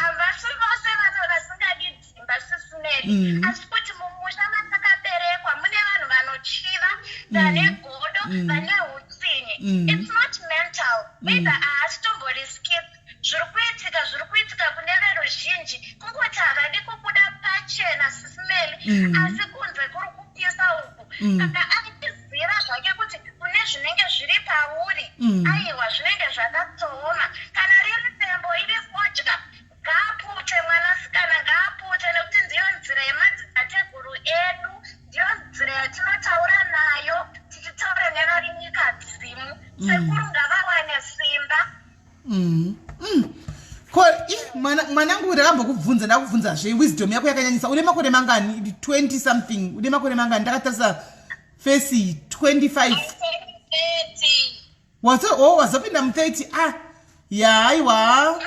havasi vose vanhu vasingadi dzimba. Sis Melly, asi kuti mumusha matakaberekwa mune vanhu vanochiva vane godo vane utsinye. It's not mental maybe haasitomborisiki zviri kuitika kune veruzhinji kungoti havadi kubuda pachena. Sis Melly, asi kunze kuri kupisa uku saka achiziva zvake kuti kune zvinenge zviri pauri aiwa zvinenge zvakatsooma kana riri tembo iri fodya ngaapute mwanasikana ngaapute nekuti ndiyo nzira yemadzitateguru edu ndiyo nzira yatinotaura nayo tichitaura nevari nyika dzimu sekuru ngavawane simba. mwanangu ndakambokubvunza ndakubvunzazve wisdom yako yakanyanyisa une makore mangani 20 something une makore mangani ndakatarisa fesi 25 wazopinda mu30 aiwa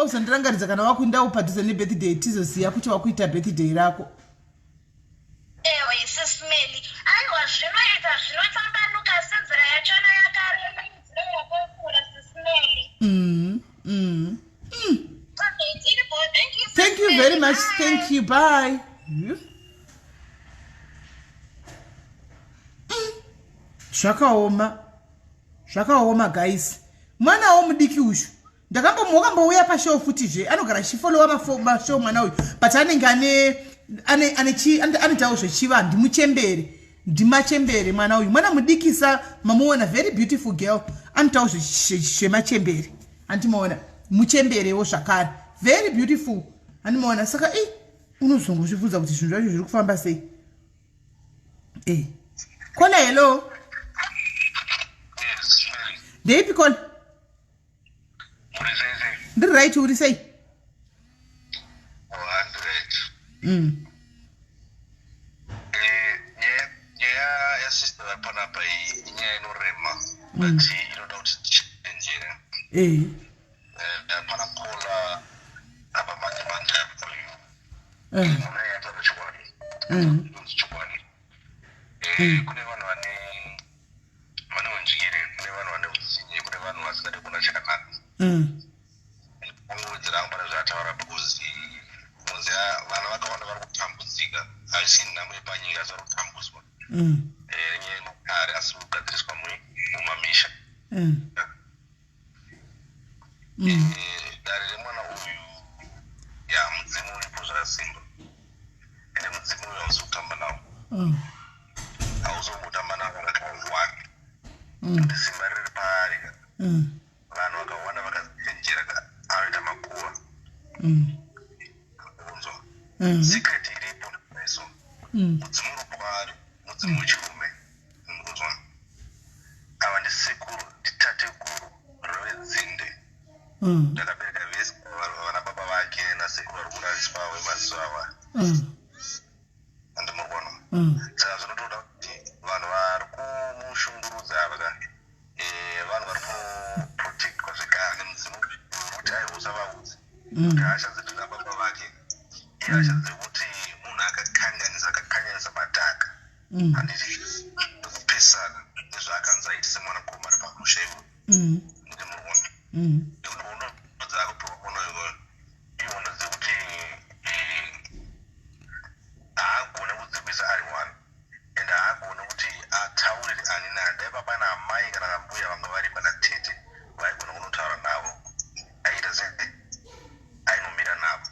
uzandirangaridza kana wakuindawo padhuze nebirthday tizoziva kuti wakuita birthday rako. Sis Melly, aiwa zvinoita zvinotambanuka senzira yachona yakarema nzira yakakura. Sis Melly. Thank you very much. Thank you. Bye. Zvakaoma guys. Mwana womudiki ushu ndakambouya pashow futizve anogara achifolowa mashow mwana uyu but anenge anetawo zvechivanhu ndimachembere mwana uyu mwana mudikisa mamuona very beautiful girl anotawo zvemachembere andimaona muchemberewo zvakare very beautiful andimaona saka unozongozvibvunza kuti zvinhu zvacho zviri kufamba sei. Kona hello ndeipi kona ndiri right uri sei? nyaya yasister panapa inyaya inorema but inoda kuti tichenjere pana kola apa manje muna yataura chokwadi kune vanhu vane unjire kune vanhu vane utsinye kune vanhu vasingade kuona chakanaka mumwedzi rangu pane zvataura because munzi vana vakawanda vari kutambudzika haisini nhamo yepanyika asi vari kutambudzwa nyaya yemakare asi kugadziriswa mumamisha dare remwana uyu mudzimu uripo zvakasiyana hauzongotamba navo vakawanda kuti simba riri paari vanhu vakawanda vakachenjera anoita makuva unzwa secret iripo neso mudzimu uri paari mudzimu wechirume unzwa ava ndisekuru nditateguru rwedzinde ndakabereka vese vana baba vake nasekuru vari kurariswa wemaziso ava andimurikono saka zvinotoda kuti vanhu vari kumushungurudza ava vanhu vari kuprotectwa zvekare nemudzimu kuti aivusavaudzi kuti hasha dzetina baba vake ihasha dzekuti munhu akakanganisa madhaka handiti nekupesana nezvaakanzi aiti semwanakomana ari pamusha ivo ndimurikono nekuti hondo dzaakapiwa kono iyoyo ihondo dzekuti haagone kudzivisa ari one and haagone kuti ataurire ani nani dai papa naamai kana nambuya vanga vari pana tete vaigona kunotaura navo aita sei ainomira navo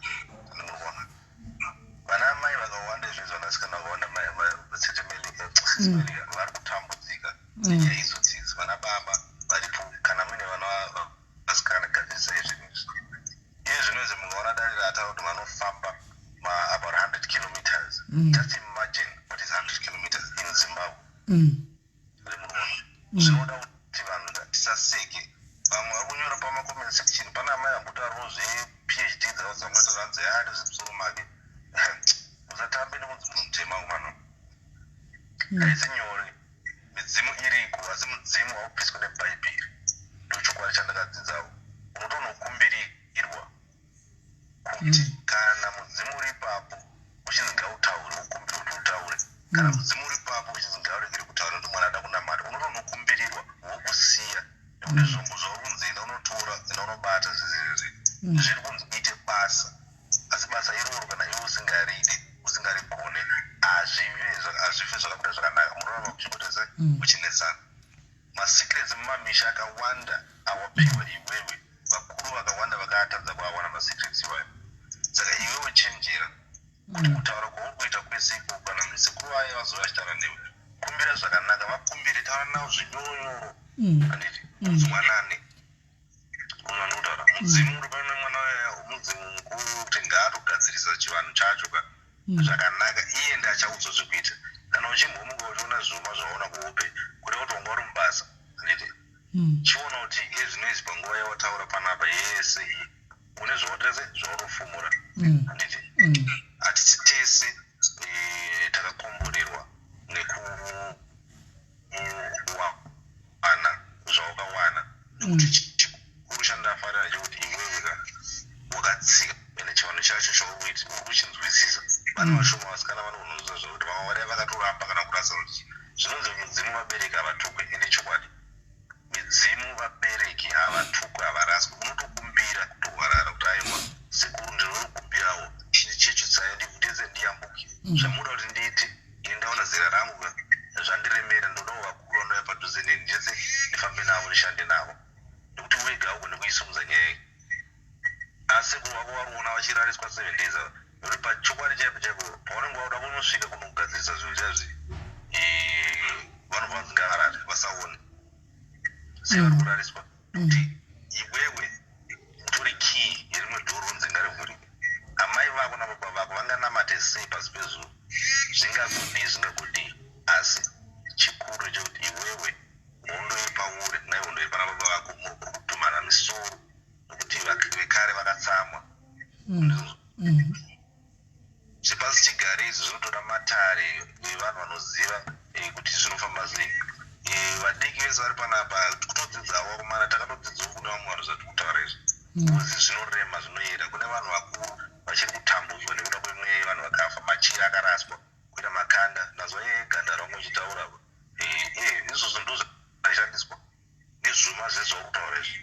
ndimurikona vana amai vakawanda izvezvo vanasikana vakawanda Sis Melly vari kutambudzika nenyaya idzodzi vana baba varipo kana muine vana vasikana gadzirisa izvinhu iye zvinozvi mungaona dare rataura kuti vanofamba about 100 kilometers just imagine what is 100 kilometers in Zimbabwe zvinoda kuti vanhu ngatisaseke vamwe vari kunyora pamacoment section pana amai ambutaurawo zvephd dzavo dzamwetoranzi yadi zvemusoro make musatambe nemudzimu mutema umano haisi nyore midzimu iriko asi mudzimu haupiswa nebhaibheri ndochokwadi chandakadzidzawo unotonokumbirirwa kuti kana mudzimu uri ipapo uchinzi ngautaure ukumbiri kuti utaure kana mudzimu uri ipapo uchinzi ngauregere kutaura kuti mwana ada kunamata unotonokumbirirwa wokusiya nekuti zvombo zvauri enda unotora enda unobata zviri kunzi uite basa asi basa iroro kana iwe usingarigone hazvife zvakabuda zvakanaka munoona kuchingotese kuchinetsana masikireti mumamisha akawanda awapiwa iwewe vakuru vakawanda vakaatadza kuawana masikireti iwayo saka iwewe chenjera kuti kutaura kwauri kuita kwese iko kana misekuru vaye vazova achitaura newe kumbira zvakanaka vakumbire taura navo zvinyoro handiti mwanane unwana kutaura mudzimu uri pane mwana mudzimu mukuru kuti ngaatogadzirisa chivanhu chacho zvakanaka iye ndachaudzwa zvekuita kana uchimbomuka uchiona zvuma zvaona kuhope kuda kuti wanga uri mubasa handiti chiona kuti iye zvinoizvi panguva yawataura panapa yese iyi une zvautese zvaunofumura handiti hatisi tese takakomborerwa nekuwana zvaukawana nekuti chikuru chandafarira chekuti iwewe wakatsika ene chivanhu chacho chauri kuita uri kuchinzwisisa vana vashoma vasikana vanounonzwa zvakuti vamwe vari vakatoramba kana kurasa kuti zvinonzi midzimu vabereki havatukwe ende chokwadi midzimu vabereki havatukwe havaraswi unotokumbira kutowarara kuti aiwa sekuru ndinokumbirawo chechitsaya ndivhundise ndiyambuke zvamuda kuti ndiite ini ndaona zera rangu zvandiremera ndodawo vakuru vanouya padhuze neni ndese ndifambe navo ndishande navo nekuti wega ugone kuisumudza nyaya iyi asi sekuru vako variona vachirariswa 7 days nekuti pachokwadi chaipo chaipo paunenge wauda kunosvika kunogadzirisa zvinhu chazvi vanobva vanzi ngavarare vasaone sei vari kurariswa kuti iwewe utori key yerimwe dhoro unzi ngarivhurike amai vako nababa vako vanganamate sei pasi pezuva zvingagudi asi chikuru chekuti iwewe hondo yepauri nai hondo yepana baba vako muri kudhumana misoro nokuti vekare vakatsamwa zvepasi chigare izvi zvinotoda matare evanhu vanoziva kuti zvinofamba sei vadiki vese vari panapa kutodzidzawo vakomana takatodzidzawo kune vamwe vanhu zvati kutaura izvi uzi zvinorema zvinoyera kune vanhu vakuru vachiri kutambudzwa nekuda kwemweya vanhu vakafa machira akaraswa kuita makanda nazwa ganda ramwe uchitaura izvozvo ndo zvaishandiswa nezvuma zvezvaukutaura izvi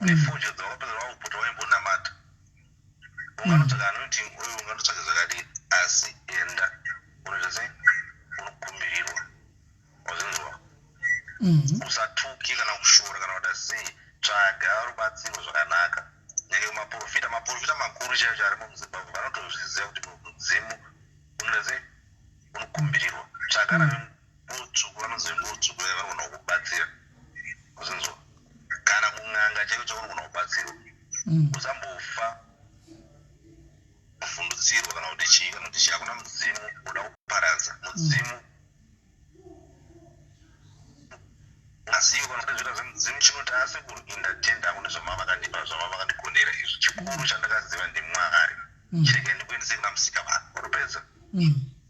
nefojo dzavapedza vakupota vaimbonamata unganotsvaka anoti uyu unganotsvaka zvakadii asi enda unoita sei unokumbirirwa wazinzwa usatuki kana kushora kana kuda sei tsvaga rubatsiro zvakanaka nyake maprofita makuru chaivo chari muzimbabwe vanotozviziva kuti mudzimu unoita sei unokumbirirwa chakana mutsvuku vanoziva mutsvuku yavanogona kukubatsira kuzinzwa kana kung'anga chaiko chaunogona kubatsirwa usambofa kuvhundutsirwa kana kuti chii kana kuti chii hakuna mudzimu unoda kuparadza mudzimu asi iyo kana kuti zvita zvemudzimu chinoti asi kurginda tenda hakuna zvamavakandipa zvamavakandigonera izvo chikuru chandakaziva ndimwari chirege ndikuendese kuna musikavanhu unopedza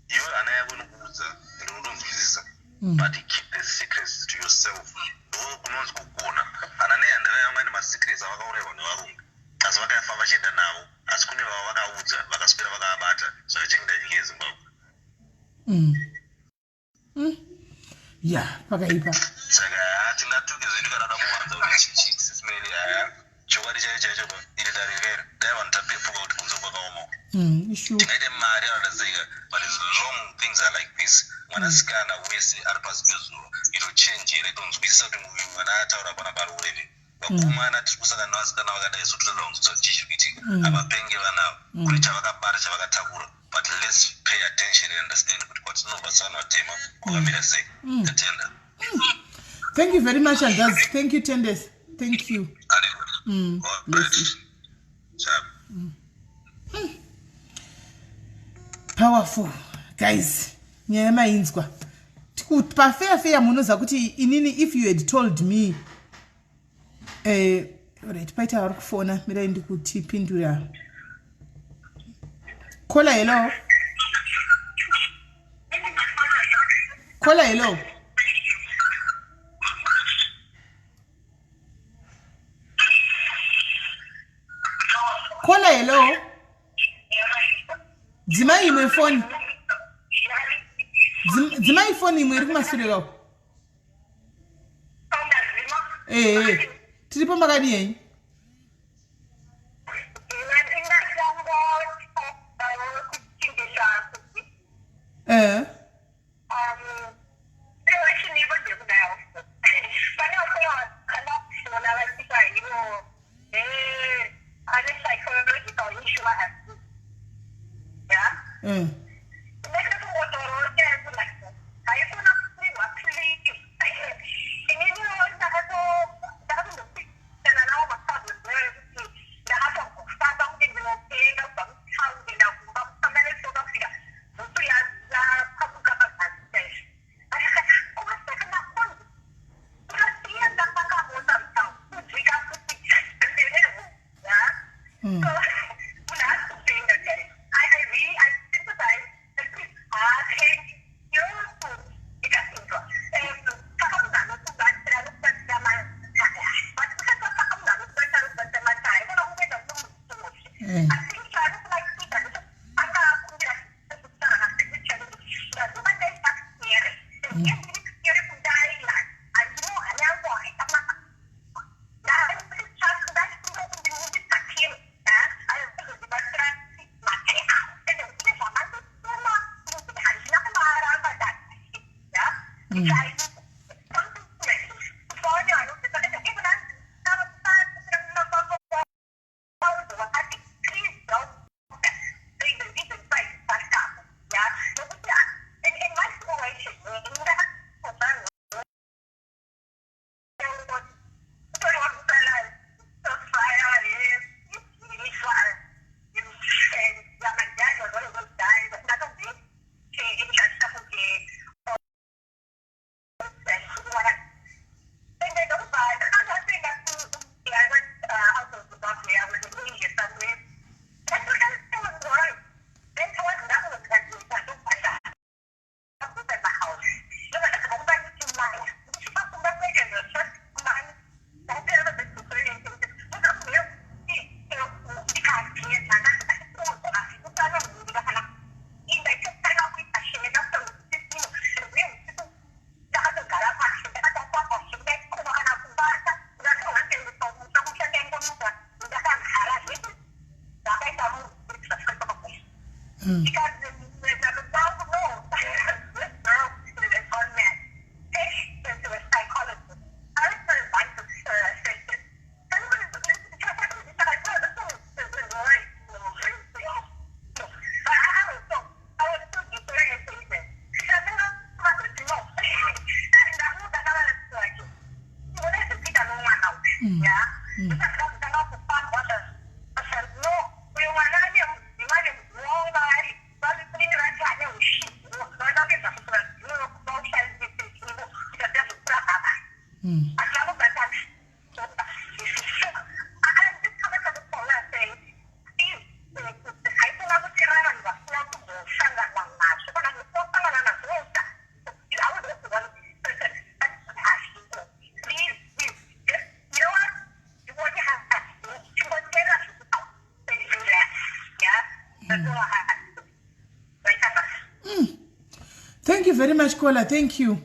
iwe hana yako inokuudza ende unonzwisisa but keep the secrets to yourself ndo kunonzi kugona hana nehandara yangu ane masecrets avakaurayirwa nevarungu asi vakafa vachienda navo asi kune vava vakaudza vakaswera vakaabata zvakachengeta nyika yezimbabwe ya pakaipa saka hatingatuke zvedu kana da kuwanza kuti Sis Melly chokwadi chaicho chaicho iri darikere dai vanhu tapefuka kuti kunze kwakaoma tingaite mari anodazeika but as long things are like this mwanasikana wese ari pasi pezuva itochenjera itonzwisisa kuti uyu mwana ataura pana pari ureve vakomana tiri kusangana navasikana vakadai so totoda kunzwisisa kuti chichiri kuitika havapenge vanavo kune chavakabata chavakatakura but let's pay attention and understand kuti kwatinobva sevanhu vatema kwakamira sei tatenda. Thank you very much, Angazi. Thank you, Tendes. Thank you. Bless you. Powerful. Guys, nyama inzwa. Pa fair munoza kuti inini if you had told me alright, paita vari kufona mira ndikuti pindura. Kola hello. Kola hello. Kola hello. Dzima imwe phone. Dzima iphone imwe iri kumashure kako. Tiri pamakadi yenyu. ya ndakatanga kupandwa no uyo mwana imane muonga ari bali kuni rati ane ushi ndoda ke zafura no kwa ushali kitengo kitatazo praka akabo batata Thank you very much, Kola. Thank you.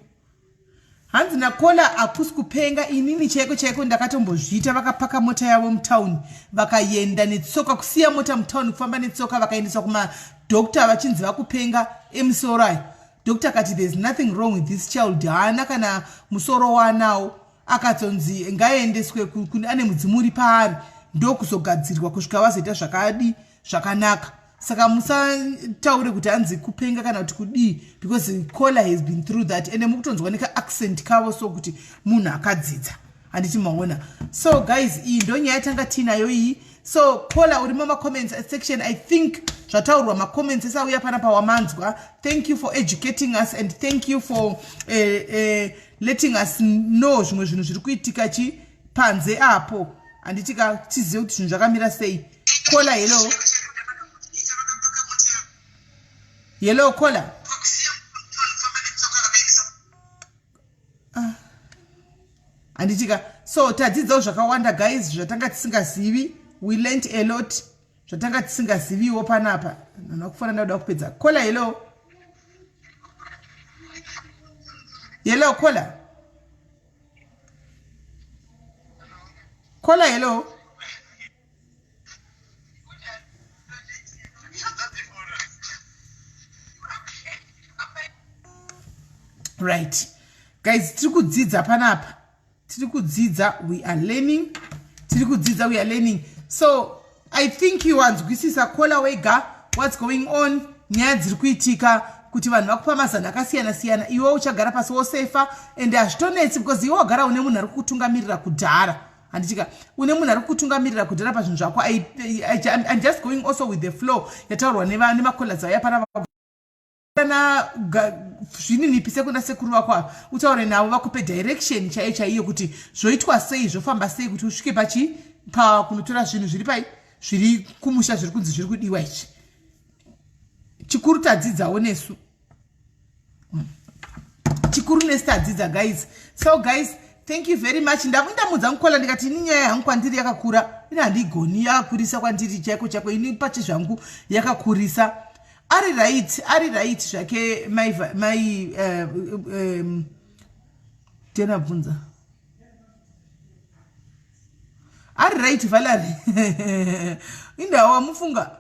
Hanzi na Kola akusi kupenga inini cheko ndakatombozvita vakapaka mota yavo mutown vakaenda netsoka kusiya mota mutown kufamba netsoka vakaendesa kuma doctor vachinzi vakupenga emusoro ayo. Doctor akati there's nothing wrong with this child. Haana kana musoro wanawo akatonzi ngaendeswe ane mudzimuri paari ndokuzogadzirwa kusvika vazoita zvakadi zvakanaka. Saka musataure kuti hanzi kupenga kana kuti kudii because Kola has been through that and mukutonzwa neka accent kavo so kuti munhu akadzidza handiti maona. So guys, iyi ndo nyaya tanga tinayo iyi. So Kola uri mama comments section. I think zvataurwa ma comments esauya panapa wamanzwa. Thank you for educating us and thank you for letting us know zvimwe zvinhu zviri kuitika panze apo handitika tizive kuti zvinhu zvakamira sei. Kola hello. Yellow Kola. Anditika. So tadzidzawo zvakawanda guys zvatanga tisingazivi. We learned a lot. Zvatanga tisingaziviwo panapa. Ndinokufanira kuda kupedza. Kola hello. Yellow Kola. Kola hello. Right. Guys, tirikudzidza panapa. Tirikudzidza, we are learning. Tirikudzidza, we are learning. So, I think you wanzwisisa Kola wega what's going on. Nyaya dziri kuitika kuti vanhu vakupa mazana akasiyana siyana. Iwe uchagara pasi wosefa and hazvitonetsi because iwe wagara une munhu ari kukutungamirira kudhara. Handitika une munhu ari kukutungamirira kudhara pazvinhu zvako. I'm just going also with the flow. Yataurwa nemakola dzauya panapa. Kana zvininipi kuna sekuru vako utaure navo vakupe direction chaiyo kuti zvoitwa sei zvofamba sei kuti usvike kunotora zvinhu zviri pai zviri kumusha zviri kunzi zviri kudiwa ichi. Chikuru tadzidzawo nesu. Chikuru nesu tadzidza guys. So guys, thank you very much. Ndamudza Kola ndikati ini nyaya yangu kwandiri yakakura. Ini handigoni yakakurisa kwandiri chako ini pache zvangu yakakurisa. Ari right zvake mai tena bvunza. Ari right Valerie. Indawa mufunga.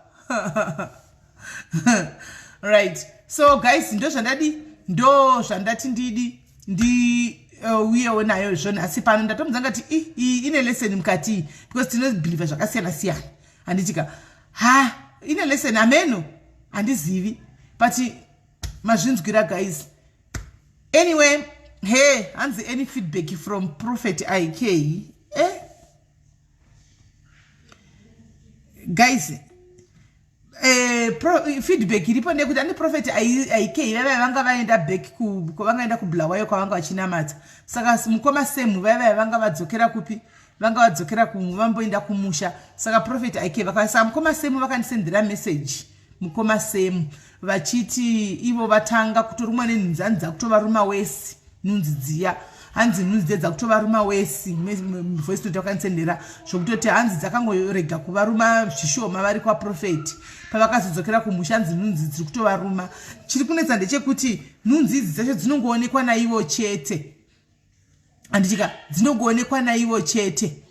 Right. So guys, ndo zvandati ndidi uyewo nayo zvona asi pano ndatomudza ngati ine lesson mukati because tinobelieve zvakasiyana siyana. Handitika ine lesson ameno. Handizivi but mazvinzwira guys. Anyway, hey, hanzi any feedback from Prophet IK? Guys, feedback iripo nekuti ani Prophet IK vanga vaenda back vangaenda kubulawayo kwavanga vachinamata. Saka mukoma semu vanga vadzokera kupi? Vanga vadzokera vamboenda kumusha. Saka Prophet IK vakasa mukoma semu vakandisendera message. Mukoma semu vachiti ivo vatanga kutorumwa nenhunzi dzakutova ruma wesi nhunzi dziya hanzi nhunzi dzakutova ruma wesi voice note vakanisendera zvokutoti hanzi dzakangorega kuva ruma zvishoma vari kwaProfeti pavakazodzokera kumusha hanzi nhunzi dziri kutova ruma. Chiri kunetsa ndechekuti nhunzi idzi dzacho dzinongoonekwa naivo chete. Handitika dzinongoonekwa naivo chete.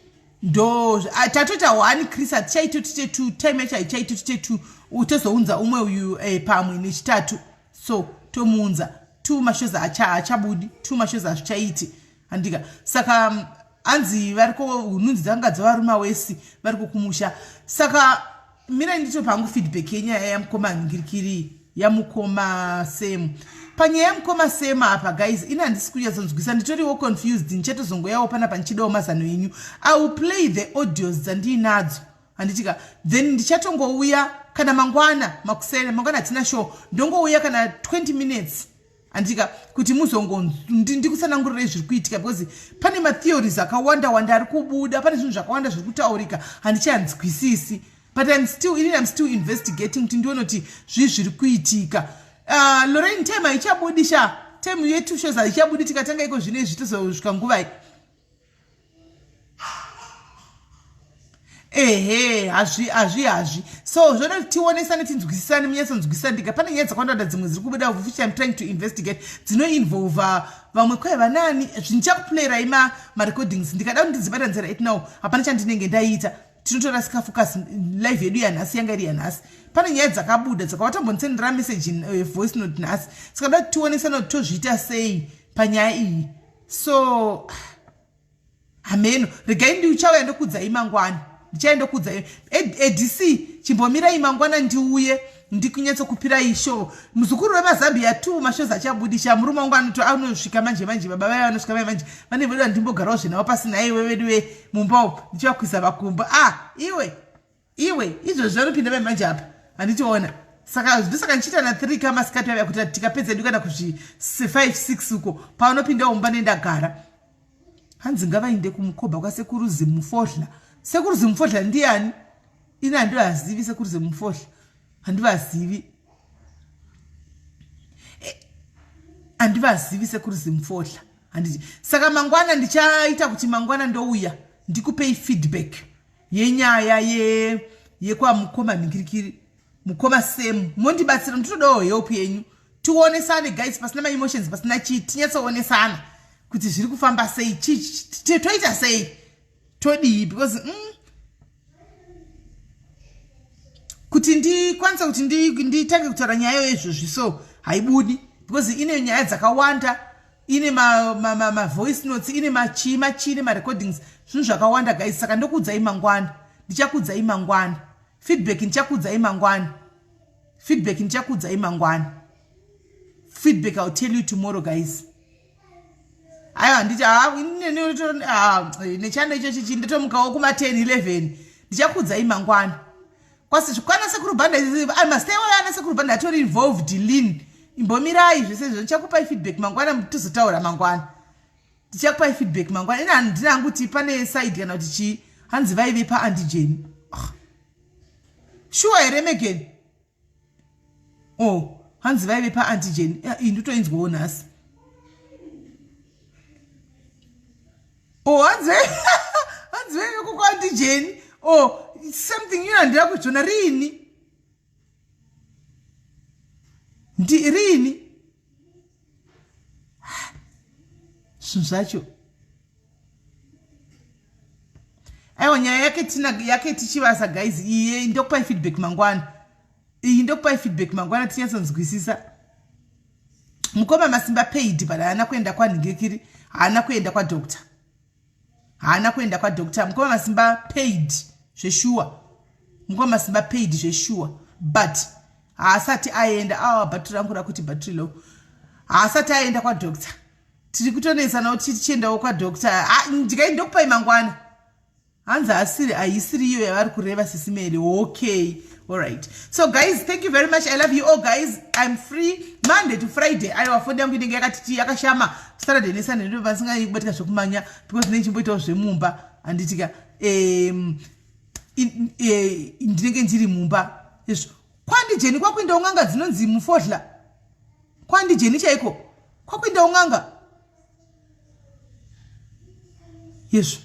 Ndo tatota 1 Krista chaitotite 2 time yacho chaitotite 2 utozounza umwe uyu pamwe nechitatu. So tomuunza 2 mashoza achabudi 2 mashoza azvichaiti. Handika saka anzi variko nhunzi dzanga dzavaruma wesi variko kumusha. Saka mira ndito pangu feedback yenyaya yamukoma ngirikiri yamukoma semu. panyaya mukoma sema apa guys ina handisi kunyatsonzwisa nditoriwo confused ndichatozongoyawo panapa ndichidawo mazano enyu. I will play the audios dzandinadzo handitika then ndichatongouya kana mangwana makusere mangwana hatina show ndongouya kana 20 minutes andika kuti muzongo ndikusanangurira zviri kuitika because pane matheories akawanda wanda ari kubuda pane zvinhu zvakawanda zviri kutaurika handichanzwisisi but I'm still investigating kuti ndione kuti zviri kuitika. Lorraine tema ichabudisha temu yetu shows ichabudi tikatanga iko zvine zvitozosvika nguvai. Hazvi so zvona tionesane tinzwisisane munyatsonzwisisa ndika pane nyaya dzakawanda dzimwe dziri kubuda which I'm trying to investigate dzino involve vamwe kwai vanani zvindichakuplayera marecordings ndikada kuti ndidzibata nzira right now hapana chandinenge ndaita tinotora sikafocus live yedu yanhasi yanga iri yanhasi pane nyaya dzakabuda dzakawatambonitsendera message voice note nhasi sikada kuti tionesane kuti tozviita sei panyaya iyi. So ameno regai ndiuchauya ndokudzai mangwana ndichaenda kudzai ADC chimbomirai mangwana ndiuye ndikunyatsokupira show muzukuru wemazambia 2 mashows achabudisha murume wangu anosvika manje baba vaya vanosvika manje vane vedu vandimbogarawo zvenawo pasina iwe vedu mumbawo ndichivakwisa vakumba iwe izvozvo vanopinda manje apa handitiona saka ndosaka ndichiita na 3 kamasikati vaya kuti tikapedza edu kana kuzvi 5-6 uko pavanopinda umba nendagara hanzi ngavainde kumukoba kwasekuru Zimufodla. Sekuru Zimufodla ndiani? Ina handivazivi sekuru Zimufodla. Handivazivi. Handivazivi sekuru Zimufodla. Saka mangwana ndichaita kuti mangwana ndouya ndikupei feedback yenyaya yekwa mukoma ningirikiri mukoma semu mondibatsira nditodawo help yenyu tionesane guys pasina ma emotions pasina tinyatsoonесana kuti zviri kufamba sei toita sei todii because kuti ndikwanisa kuti nditange kutaura nyaya yezvozvi so haibudi because ine nyaya dzakawanda ine ma voice notes ine machine ma recordings zvinhu zvakawanda guys saka ndokudzai mangwana ndichakudzai mangwana feedback ndichakudzai mangwana feedback I'll tell you tomorrow guys. Aiwa nditi nechando ichochi chinditomukawo kuma 10-11 ndichakudzai mangwana kwasi zvikwana sekurubhanda mastewana sekurubhanda atori involved lean imbomirai zvese izvo ndichakupai feedback mangwana tizotaura mangwana ndichakupai feedback mangwana ina ndinangu kuti pane side kana kuti chi hanzi vaive paandigen sure here Megan hanzi vaive paantigen nditoinzwawo nhasi hanzi vaive kuantigen something ndira kuzvona rini rini zvinhu zvacho aiwa nyaya yake tichivasa guys iye ndokupai feedback mangwana tinyatsonzwisisa mukoma masimba paid but haana kuenda kwanhingekiri haana kuenda kwadoctor mukoma masimba paid zveshuwa but haasati aenda bhatiri rangu rakuti bhatiri low haasati aenda kwadoctor tiri kutonesana kuti tichiendawo kwadoctor ndikaindokupai mangwana hanzi haisiri iyo yavari kureva Sis Melly. Okay, all right. So guys, thank you very much. I love you all guys. I'm free Monday to Friday. Aiwa phone yangu inenge yakati yakashama Saturday neSunday ndo vasingabatika zvokumanya because nechimboitawo zvemumba anditika ndinenge ndiri mumba izvo kwandijeni kwakuenda unganga dzinonzi Mufodla kwandijeni chaiko kwakuenda unganga izvo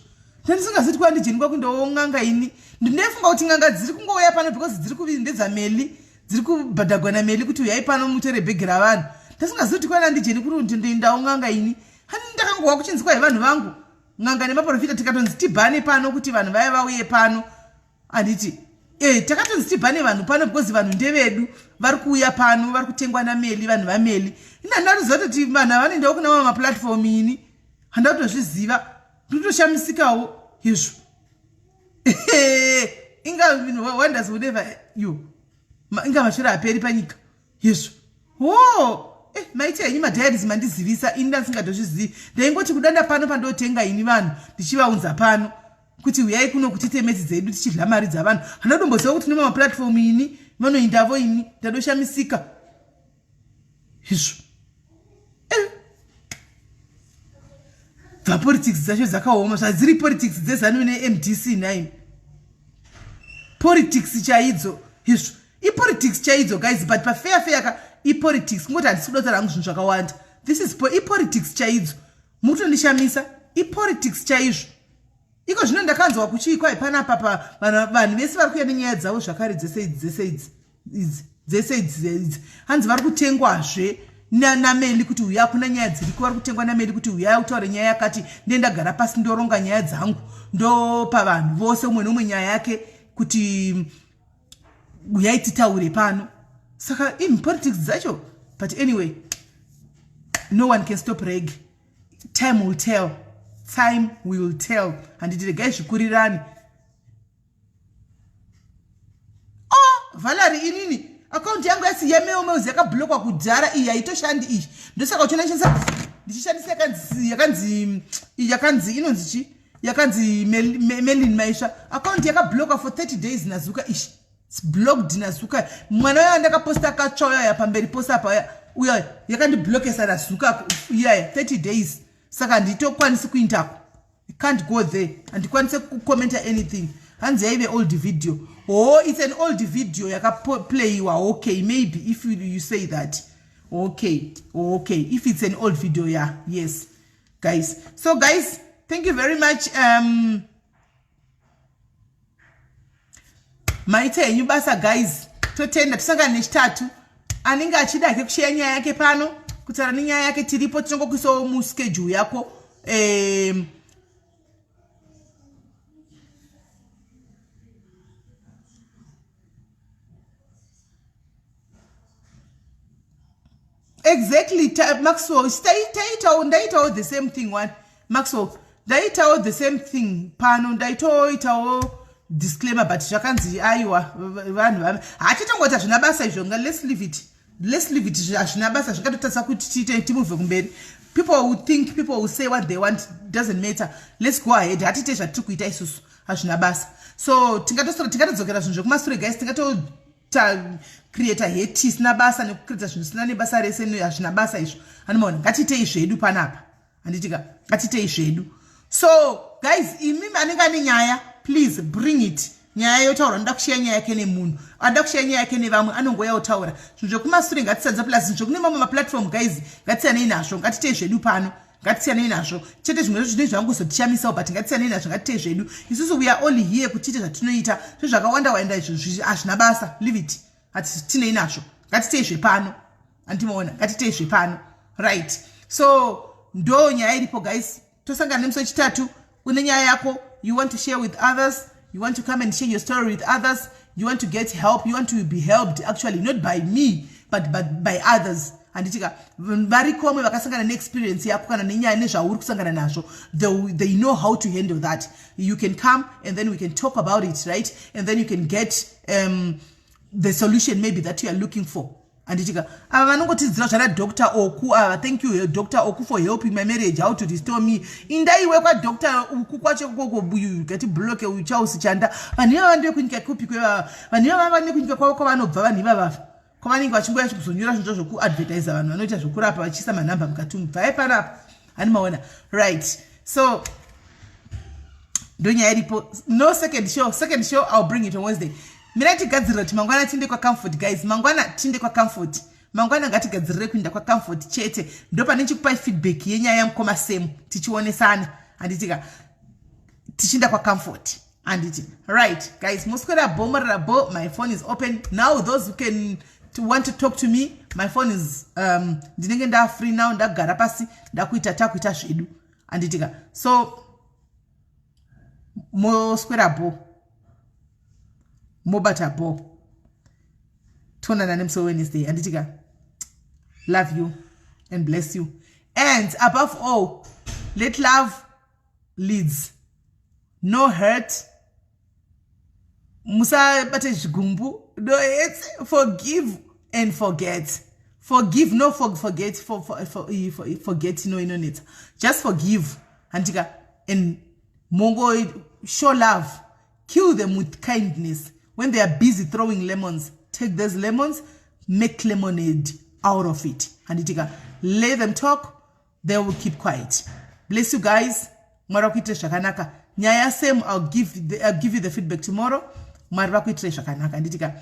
ndisingaziti kwandijeni kwakuenda unganga ini ndinefunga kuti nganga dziri kungouya pano because dziri kuvindedza Melly dziri kubhadhagwana Melly kuti uyai pano mutore bhegi ravanhu ndisingaziti kwenda ndijeni kuri ndoenda unganga ini hani ndakangowa kuchinzikwa nevanhu vangu nganga nemaprofita tikatonzi tibhane pano kuti vanhu vaya vauye pano anditi takatonzi tibhane vanhu pano because vanhu ndevedu vari kuuya pano vari kutengwa naMelly vanhu vaMelly ina ndaruziva kuti vanhu vanoendawo kuna mamwe maplatform ini handakutozviziva ndinotoshamisikawo izvo inga wonders whatever you inga mashura aperi panyika izvo maiti yenyu madhairies mandizivisa ini ndasingatozvizivi ndaingoti kudanda pano pandotenga ini vanhu ndichivaunza pano kuti uyai kuno kutite meti dzedu tichidla mari dzavanhu hanodomboziva kuti noma maplatform ini vanoindavo ini ndadoshamisika izvo bvapolitics dzacho dzakaoma zvadziri politics dzezanu neMDC 9 politics chaidzo izvo ipolitics chaidzo guys but pafair ka ipolitics ngoti handisi kudota rangu zvinhu zvakawanda this is ipolitics chaidzo mutondishamisa ipolitics chaizvo iko zvino ndakanzwa kuchiikwa ipanapa vanhu vese vari kuya nenyaya dzavo zvakare dzese idzi hanzi vari kutengwazve nameli kuti uya kuna nyaya dziriko vari kutengwa nameli kuti uya utaure nyaya yakati ndendagara pasi ndoronga nyaya dzangu ndopa vanhu vose umwe nomwe nyaya yake kuti uyai titaure pano saka politics dzacho but anyway no one can stop reg time will tell handiti regai zvikurirani Valerie inini account yangu yasi yemeomeuzi yakablokwa kudhara iyi haitoshandi izvi ndosaka uchona ndichishandisa yakanzi inonzi chi yakanzi Melin Maisha account yakablokwa for 30 days nazuka ishi it's blocked nazuka mwana wayo ndakaposta akatsvoya yapamberi posa apa uya yakandiblokesa nazuka iya 30 days saka nditokwanisi kuindako I can't go there andikwanise kucomenta anything hanzi yaive old video it's an old video yakaplayiwa okay maybe if you say that okay if it's an old video yes guys so guys thank you very much maite yenyu basa guys totenda tisangane nechitatu anenge achida ke kushare nyaya yake pano kutaura nenyaya yake tiripo tinongokuisawo muschedule yako exactly Maxwell ndaitawo the same thing one Maxwell ndaitawo the same thing pano ndaitoitawo disclaimer but zvakanzi aiwa vanhu hatitongoti hazvina basa izvo let's leave it hazvina basa zvakatotarisa kuti timuvhe kumberi people who think people who say what they want doesn't matter let's go ahead hatite zvatiri kuita isusu hazvina basa so tingatodzokera zvinhu zvekumasure guys creator hate isina basa nekucreata zvinhu zvisina nebasa rese hazvina basa izvo anomaona ngatiitei zvedu panapa handitika ngatiitei zvedu so guys imi anenge ane nyaya please bring it nyaya yotaura ndoda kushiya nyaya yake nemunhu anoda kushiya nyaya yake nevamwe anongoya otaura zvinhu zvekumasure ngatisadza plus zvinhu zvekune mamwe maplatform guys ngatisiyanei nazvo ngatitei zvedu pano ngatisiyanei nazvo chete zvimwe zvinhu zvanguzotishamisawo but ngatisiyanei nazvo ngatitei zvedu isusu we are all here kuti tiite zvatinoita zvezvakawanda waenda izvo hazvina basa leave it hatitinei nazvo ngatitei zvepano andimaona ngatitei zvepano right so ndo nyaya iripo guys tosangana nemusi wechitatu une nyaya yako you want to share with others you want to come and share your story with others you want to get help you want to be helped actually not by me but by others handitika varikomwe vakasangana neexperience yako kana nenyaya nezvauri kusangana nazvo they know how to handle that you can come and then we can talk about it right and then you can get the solution maybe that you are looking for handitika ava vanongotidzira zvana Dr. Oku thank you Dr. Oku for helping my marriage how to restore me indaiwe kwa Dr. Oku kwacho koko gati block uchausichanda vanhu ivava ndekunyika kupi kweva vanhu ivava vanekunyika kwavo kwavanobva vanhu ivava kwavanenge vachingoya kuzonyora zvinhu zvokuadvertisa vanhu vanoita zvokurapa vachiisa manhamba mukati bvai panapa hani maona right so ndonyaya iripo no second show I'll bring it on Wednesday mira tigadzirira kuti mangwana tiende kwacomfort guys mangwana tiende kwacomfort mangwana ngatigadzirire kuenda kwacomfort chete ndo pane chikupai feedback yenyaya yamukoma Sam tichionesana handitika tichienda kwacomfort handiti right guys muswera bo my phone is open now those who can want to talk to me my phone is ndinenge nda free now ndagara pasi ndakuita takuita zvedu handitika so muswera bo mobata bo tonana nemusi Wednesday handitika love you and bless you and above all let love leads no hurt musabate zvigumbu no hate forgive and forget Forgive, no forget, forget, no, just forgive. Antika, and Mongo, show love. Kill them with kindness. When they are busy throwing lemons, take those lemons, make lemonade out of it. Antika, let them talk, they will keep quiet. Bless you guys. Marakwite shakanaka. Nyaya same, I'll give you the feedback tomorrow. Marakwite shakanaka. Antika,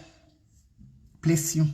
bless you.